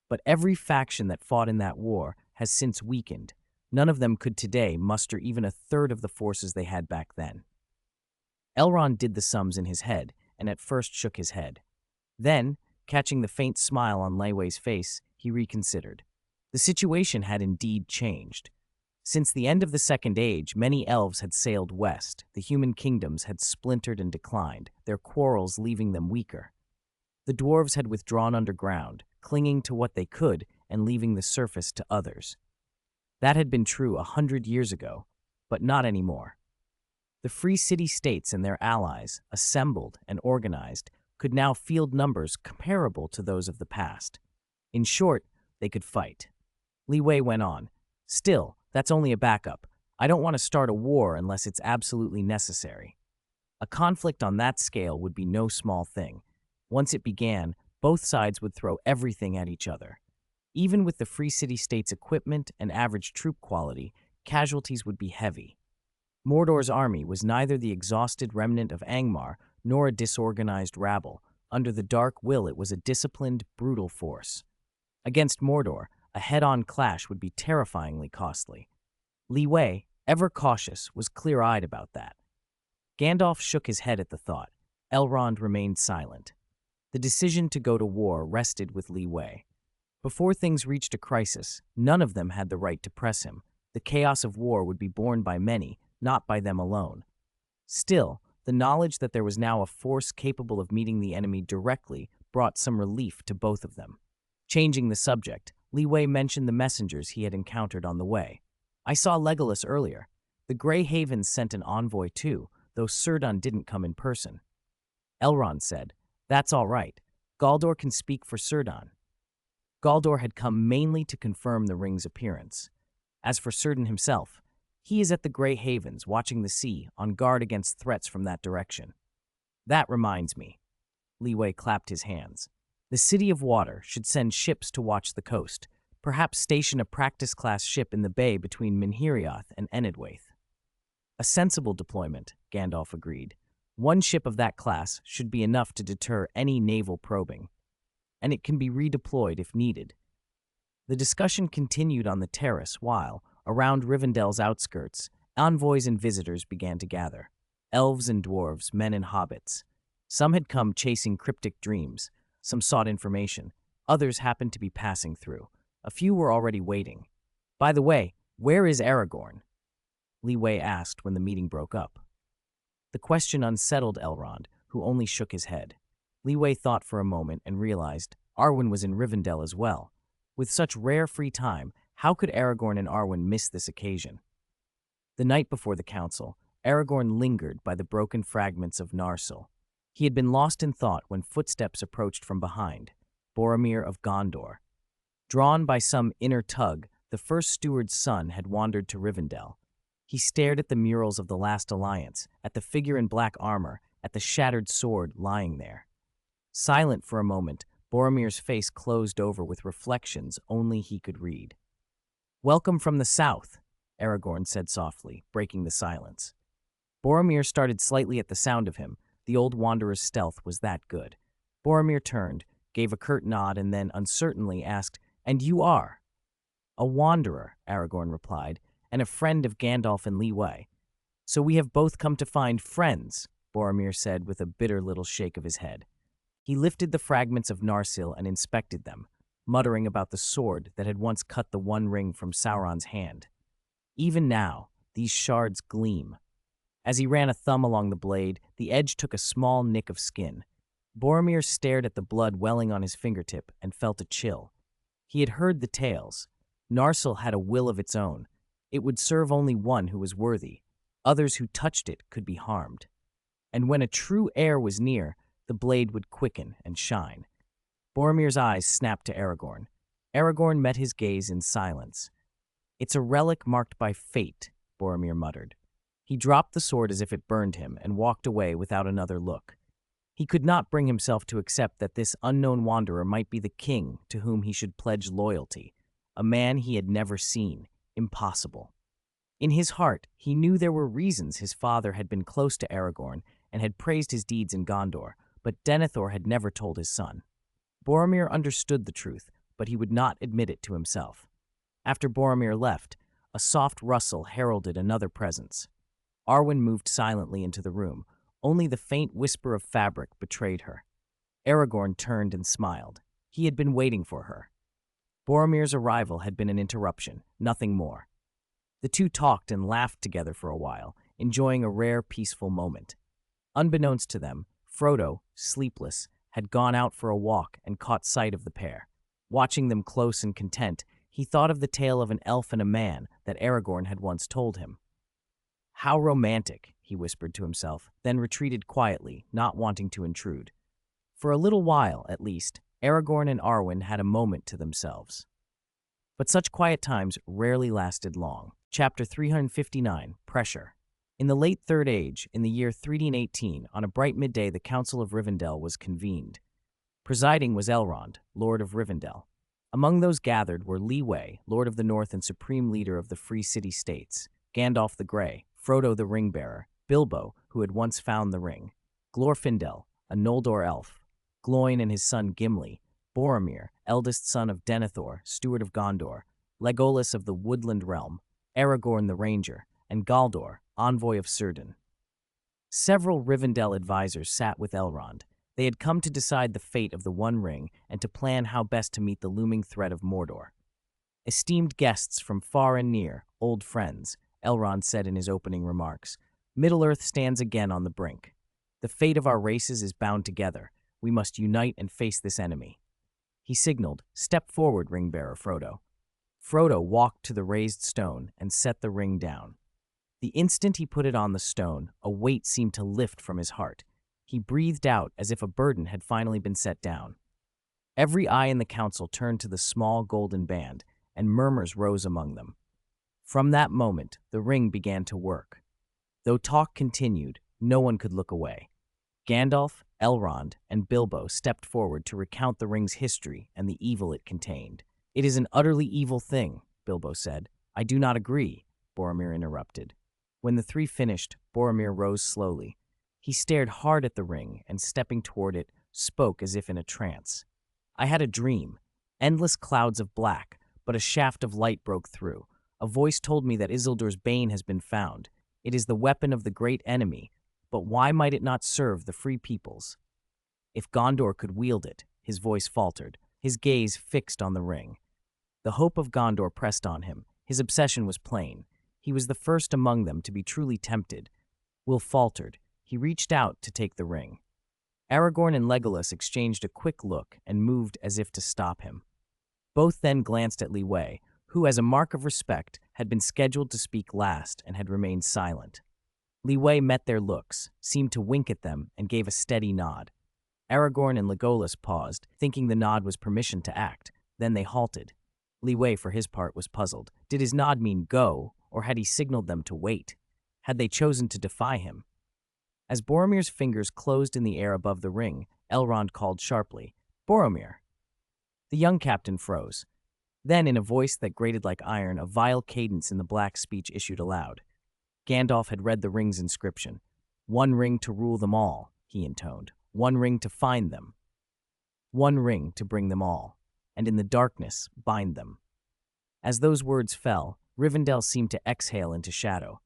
But every faction that fought in that war has since weakened. None of them could today muster even a third of the forces they had back then. Elrond did the sums in his head, and at first shook his head. Then, catching the faint smile on Leeway's face, he reconsidered. The situation had indeed changed. Since the end of the Second Age, many elves had sailed west. The human kingdoms had splintered and declined, their quarrels leaving them weaker. The dwarves had withdrawn underground, clinging to what they could and leaving the surface to others. That had been true 100 years ago, but not anymore. The free city-states and their allies, assembled and organized, could now field numbers comparable to those of the past. In short, they could fight. Leeway went on. Still, that's only a backup. I don't want to start a war unless it's absolutely necessary. A conflict on that scale would be no small thing. Once it began, both sides would throw everything at each other. Even with the free city-states' equipment and average troop quality, casualties would be heavy. Mordor's army was neither the exhausted remnant of Angmar nor a disorganized rabble. Under the Dark Will, it was a disciplined, brutal force. Against Mordor, a head-on clash would be terrifyingly costly. Leeway, ever cautious, was clear-eyed about that. Gandalf shook his head at the thought. Elrond remained silent. The decision to go to war rested with Li Wei. Before things reached a crisis, none of them had the right to press him. The chaos of war would be borne by many, not by them alone. Still, the knowledge that there was now a force capable of meeting the enemy directly brought some relief to both of them. Changing the subject, Li Wei mentioned the messengers he had encountered on the way. I saw Legolas earlier. The Grey Havens sent an envoy too, though Círdan didn't come in person. Elrond said, "That's all right. Galdor can speak for Círdan." Galdor had come mainly to confirm the ring's appearance. As for Círdan himself, he is at the Grey Havens, watching the sea, on guard against threats from that direction. That reminds me. Li Wei clapped his hands. The City of Water should send ships to watch the coast, perhaps station a practice-class ship in the bay between Minhirioth and Enedwaith. A sensible deployment, Gandalf agreed. One ship of that class should be enough to deter any naval probing, and it can be redeployed if needed. The discussion continued on the terrace while, around Rivendell's outskirts, envoys and visitors began to gather. Elves and dwarves, men and hobbits. Some had come chasing cryptic dreams, some sought information, others happened to be passing through. A few were already waiting. "By the way, where is Aragorn?" Li Wei asked when the meeting broke up. The question unsettled Elrond, who only shook his head. Li Wei thought for a moment and realized Arwen was in Rivendell as well. With such rare free time, how could Aragorn and Arwen miss this occasion? The night before the council, Aragorn lingered by the broken fragments of Narsil. He had been lost in thought when footsteps approached from behind, Boromir of Gondor. Drawn by some inner tug, the first steward's son had wandered to Rivendell. He stared at the murals of the Last Alliance, at the figure in black armor, at the shattered sword lying there. Silent for a moment, Boromir's face closed over with reflections only he could read. "Welcome from the south," Aragorn said softly, breaking the silence. Boromir started slightly at the sound of him. The old wanderer's stealth was that good. Boromir turned, gave a curt nod, and then uncertainly asked, "And you are?" "A wanderer," Aragorn replied, "and a friend of Gandalf and Li Wei." "So we have both come to find friends," Boromir said with a bitter little shake of his head. He lifted the fragments of Narsil and inspected them, muttering about the sword that had once cut the One Ring from Sauron's hand. Even now, these shards gleam. As he ran a thumb along the blade, the edge took a small nick of skin. Boromir stared at the blood welling on his fingertip and felt a chill. He had heard the tales. Narsil had a will of its own. It would serve only one who was worthy. Others who touched it could be harmed. And when a true heir was near, the blade would quicken and shine. Boromir's eyes snapped to Aragorn. Aragorn met his gaze in silence. "It's a relic marked by fate," Boromir muttered. He dropped the sword as if it burned him and walked away without another look. He could not bring himself to accept that this unknown wanderer might be the king to whom he should pledge loyalty, a man he had never seen. Impossible. In his heart, he knew there were reasons his father had been close to Aragorn and had praised his deeds in Gondor, but Denethor had never told his son. Boromir understood the truth, but he would not admit it to himself. After Boromir left, a soft rustle heralded another presence. Arwen moved silently into the room. Only the faint whisper of fabric betrayed her. Aragorn turned and smiled. He had been waiting for her. Boromir's arrival had been an interruption, nothing more. The two talked and laughed together for a while, enjoying a rare, peaceful moment. Unbeknownst to them, Frodo, sleepless, had gone out for a walk and caught sight of the pair. Watching them close and content, he thought of the tale of an elf and a man that Aragorn had once told him. "How romantic," he whispered to himself, then retreated quietly, not wanting to intrude. For a little while, at least, Aragorn and Arwen had a moment to themselves. But such quiet times rarely lasted long. Chapter 359, Pressure. In the late Third Age, in the year 318, on a bright midday the Council of Rivendell was convened. Presiding was Elrond, Lord of Rivendell. Among those gathered were Li Wei, Lord of the North and supreme leader of the Free City States, Gandalf the Grey, Frodo the Ring-Bearer, Bilbo, who had once found the ring, Glorfindel, a Noldor elf, Gloin and his son Gimli, Boromir, eldest son of Denethor, steward of Gondor, Legolas of the Woodland Realm, Aragorn the Ranger, and Galdor, envoy of Círdan. Several Rivendell advisors sat with Elrond. They had come to decide the fate of the One Ring and to plan how best to meet the looming threat of Mordor. Esteemed guests from far and near, old friends, Elrond said in his opening remarks, Middle-earth stands again on the brink. The fate of our races is bound together. We must unite and face this enemy. He signaled, Step forward, ring-bearer Frodo. Frodo walked to the raised stone and set the ring down. The instant he put it on the stone, a weight seemed to lift from his heart. He breathed out as if a burden had finally been set down. Every eye in the council turned to the small golden band, and murmurs rose among them. From that moment, the ring began to work. Though talk continued, no one could look away. Gandalf, Elrond, and Bilbo stepped forward to recount the ring's history and the evil it contained. It is an utterly evil thing, Bilbo said. I do not agree, Boromir interrupted. When the three finished, Boromir rose slowly. He stared hard at the ring and, stepping toward it, spoke as if in a trance. I had a dream. Endless clouds of black, but a shaft of light broke through. A voice told me that Isildur's bane has been found. It is the weapon of the great enemy, but why might it not serve the free peoples? If Gondor could wield it, his voice faltered, his gaze fixed on the ring. The hope of Gondor pressed on him. His obsession was plain. He was the first among them to be truly tempted. Will faltered. He reached out to take the ring. Aragorn and Legolas exchanged a quick look and moved as if to stop him. Both then glanced at Liwei, who, as a mark of respect, had been scheduled to speak last and had remained silent. Liwei met their looks, seemed to wink at them, and gave a steady nod. Aragorn and Legolas paused, thinking the nod was permission to act. Then they halted. Liwei, for his part, was puzzled. Did his nod mean go, or had he signaled them to wait? Had they chosen to defy him? As Boromir's fingers closed in the air above the ring, Elrond called sharply, Boromir. The young captain froze. Then, in a voice that grated like iron, a vile cadence in the black speech issued aloud. Gandalf had read the ring's inscription. One ring to rule them all, he intoned. One ring to find them. One ring to bring them all. And in the darkness, bind them. As those words fell, Rivendell seemed to exhale into shadow.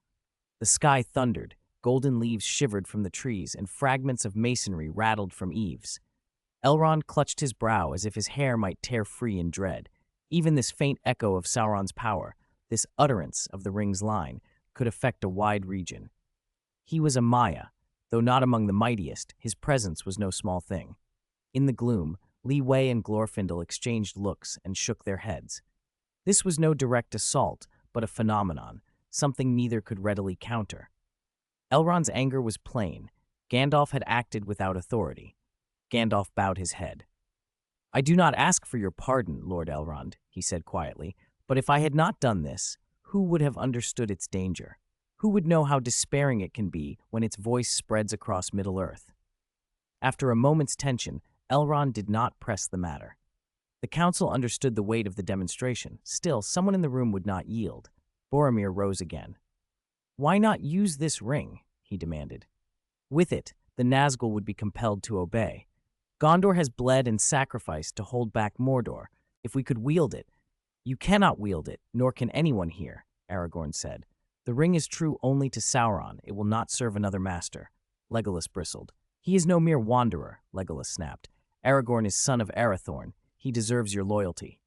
The sky thundered, golden leaves shivered from the trees, and fragments of masonry rattled from eaves. Elrond clutched his brow as if his hair might tear free in dread. Even this faint echo of Sauron's power, this utterance of the ring's line, could affect a wide region. He was a Maya. Though not among the mightiest, his presence was no small thing. In the gloom, Liwei and Glorfindel exchanged looks and shook their heads. This was no direct assault, but a phenomenon, something neither could readily counter. Elrond's anger was plain. Gandalf had acted without authority. Gandalf bowed his head. I do not ask for your pardon, Lord Elrond, he said quietly, but if I had not done this, who would have understood its danger? Who would know how despairing it can be when its voice spreads across Middle-earth? After a moment's tension, Elrond did not press the matter. The council understood the weight of the demonstration. Still, someone in the room would not yield. Boromir rose again. Why not use this ring? He demanded. With it, the Nazgul would be compelled to obey. Gondor has bled and sacrificed to hold back Mordor. If we could wield it. You cannot wield it, nor can anyone here, Aragorn said. The ring is true only to Sauron. It will not serve another master. Legolas bristled. He is no mere wanderer, Legolas snapped. Aragorn is son of Arathorn. He deserves your loyalty.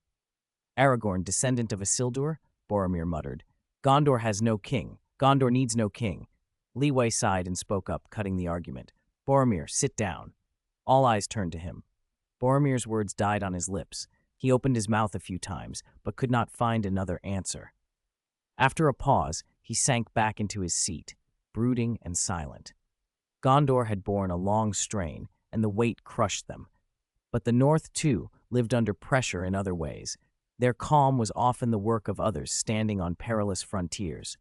Aragorn, descendant of Isildur? Boromir muttered. Gondor has no king. Gondor needs no king. Liwei sighed and spoke up, cutting the argument. Boromir, sit down. All eyes turned to him. Boromir's words died on his lips. He opened his mouth a few times, but could not find another answer. After a pause, he sank back into his seat, brooding and silent. Gondor had borne a long strain, and the weight crushed them. But the North, too, lived under pressure in other ways. Their calm was often the work of others standing on perilous frontiers.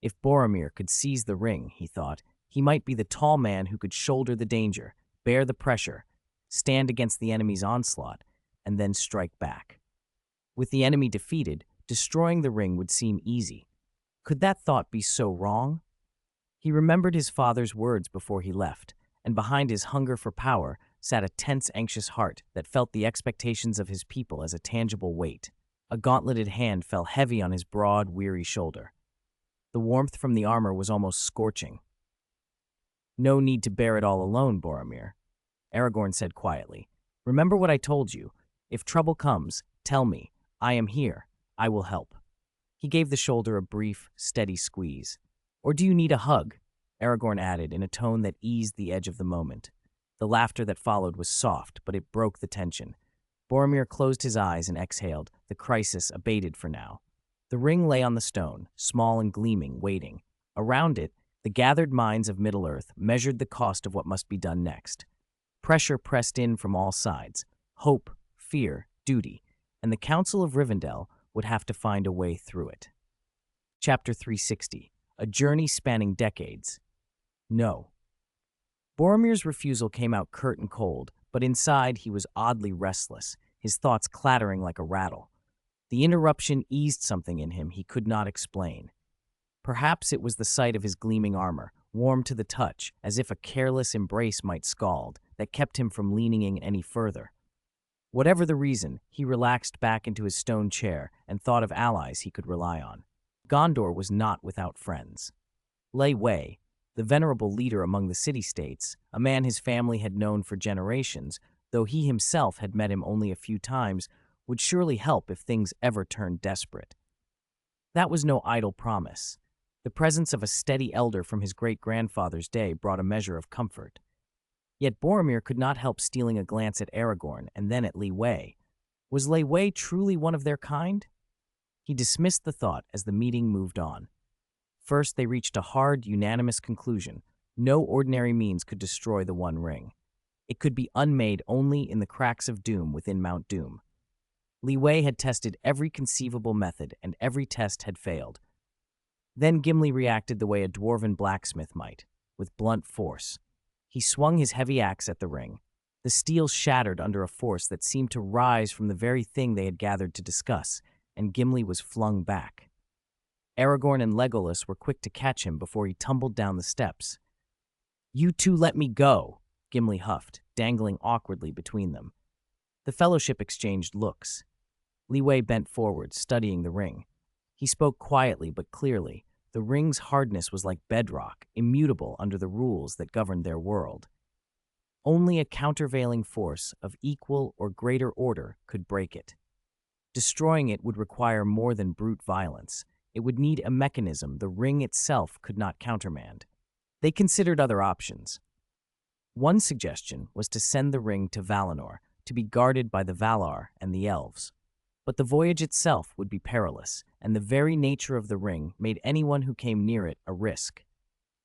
If Boromir could seize the ring, he thought, he might be the tall man who could shoulder the danger, bear the pressure, stand against the enemy's onslaught, and then strike back. With the enemy defeated, destroying the ring would seem easy. Could that thought be so wrong? He remembered his father's words before he left, and behind his hunger for power sat a tense, anxious heart that felt the expectations of his people as a tangible weight. A gauntleted hand fell heavy on his broad, weary shoulder. The warmth from the armor was almost scorching. No need to bear it all alone, Boromir, Aragorn said quietly. Remember what I told you. If trouble comes, tell me. I am here. I will help. He gave the shoulder a brief, steady squeeze. Or do you need a hug? Aragorn added in a tone that eased the edge of the moment. The laughter that followed was soft, but it broke the tension. Boromir closed his eyes and exhaled. The crisis abated for now. The ring lay on the stone, small and gleaming, waiting. Around it, the gathered minds of Middle-earth measured the cost of what must be done next. Pressure pressed in from all sides. Hope, fear, duty, and the Council of Rivendell would have to find a way through it. Chapter 360. A journey spanning decades. No. Boromir's refusal came out curt and cold, but inside he was oddly restless, his thoughts clattering like a rattle. The interruption eased something in him he could not explain. Perhaps it was the sight of his gleaming armor, warm to the touch, as if a careless embrace might scald, that kept him from leaning in any further. Whatever the reason, he relaxed back into his stone chair and thought of allies he could rely on. Gondor was not without friends. Lei Wei, the venerable leader among the city-states, a man his family had known for generations, though he himself had met him only a few times, would surely help if things ever turned desperate. That was no idle promise. The presence of a steady elder from his great-grandfather's day brought a measure of comfort. Yet Boromir could not help stealing a glance at Aragorn and then at Lei Wei. Was Lei Wei truly one of their kind? He dismissed the thought as the meeting moved on. First, they reached a hard, unanimous conclusion. No ordinary means could destroy the One Ring. It could be unmade only in the cracks of doom within Mount Doom. Lei Wei had tested every conceivable method, and every test had failed. Then Gimli reacted the way a dwarven blacksmith might, with blunt force. He swung his heavy axe at the ring. The steel shattered under a force that seemed to rise from the very thing they had gathered to discuss, and Gimli was flung back. Aragorn and Legolas were quick to catch him before he tumbled down the steps. "You two let me go," Gimli huffed, dangling awkwardly between them. The fellowship exchanged looks. Lei Wei bent forward, studying the ring. He spoke quietly but clearly. The ring's hardness was like bedrock, immutable under the rules that governed their world. Only a countervailing force of equal or greater order could break it. Destroying it would require more than brute violence. It would need a mechanism the ring itself could not countermand. They considered other options. One suggestion was to send the ring to Valinor, to be guarded by the Valar and the elves. But the voyage itself would be perilous, and the very nature of the ring made anyone who came near it a risk.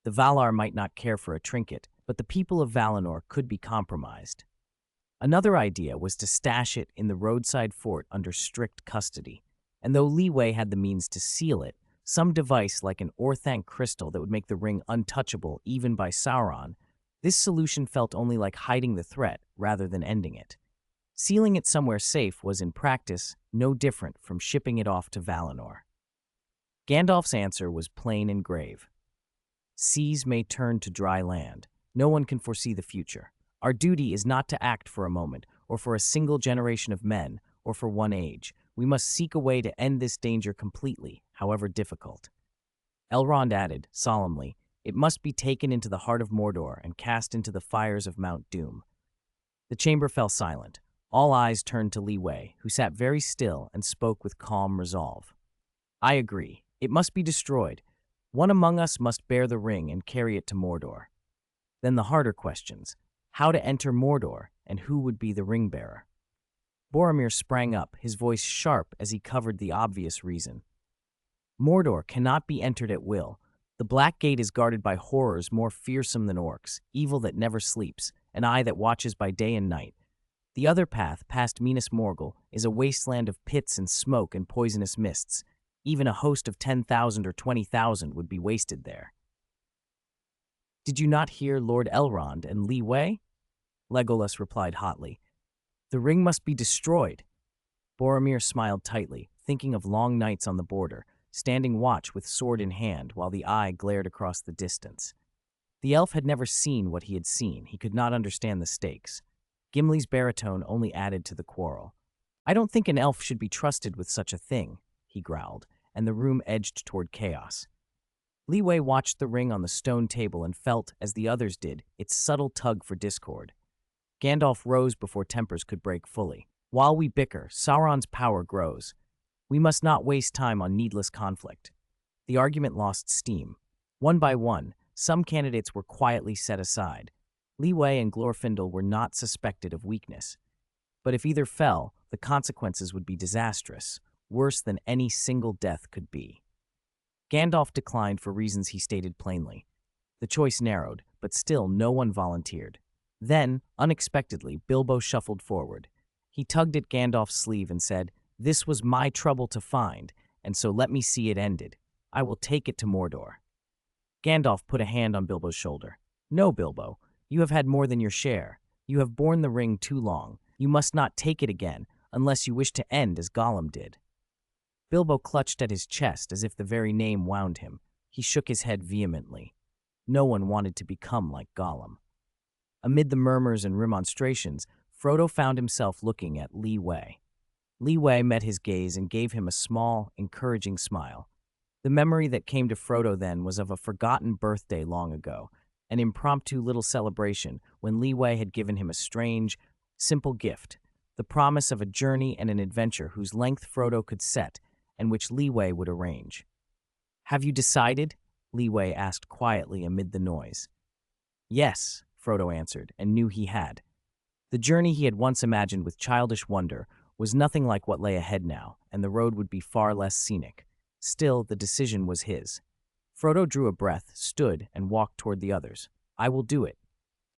The Valar might not care for a trinket, but the people of Valinor could be compromised. Another idea was to stash it in the roadside fort under strict custody, and though Lei Wei had the means to seal it, some device like an Orthanc crystal that would make the ring untouchable even by Sauron, this solution felt only like hiding the threat rather than ending it. Sealing it somewhere safe was, in practice, no different from shipping it off to Valinor. Gandalf's answer was plain and grave. Seas may turn to dry land. No one can foresee the future. Our duty is not to act for a moment, or for a single generation of men, or for one age. We must seek a way to end this danger completely, however difficult. Elrond added, solemnly, it must be taken into the heart of Mordor and cast into the fires of Mount Doom. The chamber fell silent. All eyes turned to Lei Wei, who sat very still and spoke with calm resolve. I agree. It must be destroyed. One among us must bear the ring and carry it to Mordor. Then the harder questions. How to enter Mordor, and who would be the ring-bearer? Boromir sprang up, his voice sharp as he covered the obvious reason. Mordor cannot be entered at will. The Black Gate is guarded by horrors more fearsome than orcs, evil that never sleeps, an eye that watches by day and night. The other path, past Minas Morgul, is a wasteland of pits and smoke and poisonous mists. Even a host of 10,000 or 20,000 would be wasted there. Did you not hear Lord Elrond and Lei Wei? Legolas replied hotly. The ring must be destroyed. Boromir smiled tightly, thinking of long nights on the border, standing watch with sword in hand while the eye glared across the distance. The elf had never seen what he had seen. He could not understand the stakes. Gimli's baritone only added to the quarrel. I don't think an elf should be trusted with such a thing, he growled, and the room edged toward chaos. Li Wei watched the ring on the stone table and felt, as the others did, its subtle tug for discord. Gandalf rose before tempers could break fully. While we bicker, Sauron's power grows. We must not waste time on needless conflict. The argument lost steam. One by one, some candidates were quietly set aside. Li Wei and Glorfindel were not suspected of weakness. But if either fell, the consequences would be disastrous, worse than any single death could be. Gandalf declined for reasons he stated plainly. The choice narrowed, but still no one volunteered. Then, unexpectedly, Bilbo shuffled forward. He tugged at Gandalf's sleeve and said, "This was my trouble to find, and so let me see it ended. I will take it to Mordor." Gandalf put a hand on Bilbo's shoulder. "No, Bilbo, you have had more than your share. You have borne the ring too long. You must not take it again, unless you wish to end as Gollum did." Bilbo clutched at his chest as if the very name wound him. He shook his head vehemently. No one wanted to become like Gollum. Amid the murmurs and remonstrations, Frodo found himself looking at Li Wei. Li Wei met his gaze and gave him a small, encouraging smile. The memory that came to Frodo then was of a forgotten birthday long ago, an impromptu little celebration when Li Wei had given him a strange, simple gift, the promise of a journey and an adventure whose length Frodo could set and which Li Wei would arrange. "Have you decided?" Li Wei asked quietly amid the noise. "Yes," Frodo answered, and knew he had. The journey he had once imagined with childish wonder was nothing like what lay ahead now, and the road would be far less scenic. Still, the decision was his. Frodo drew a breath, stood, and walked toward the others. "I will do it,"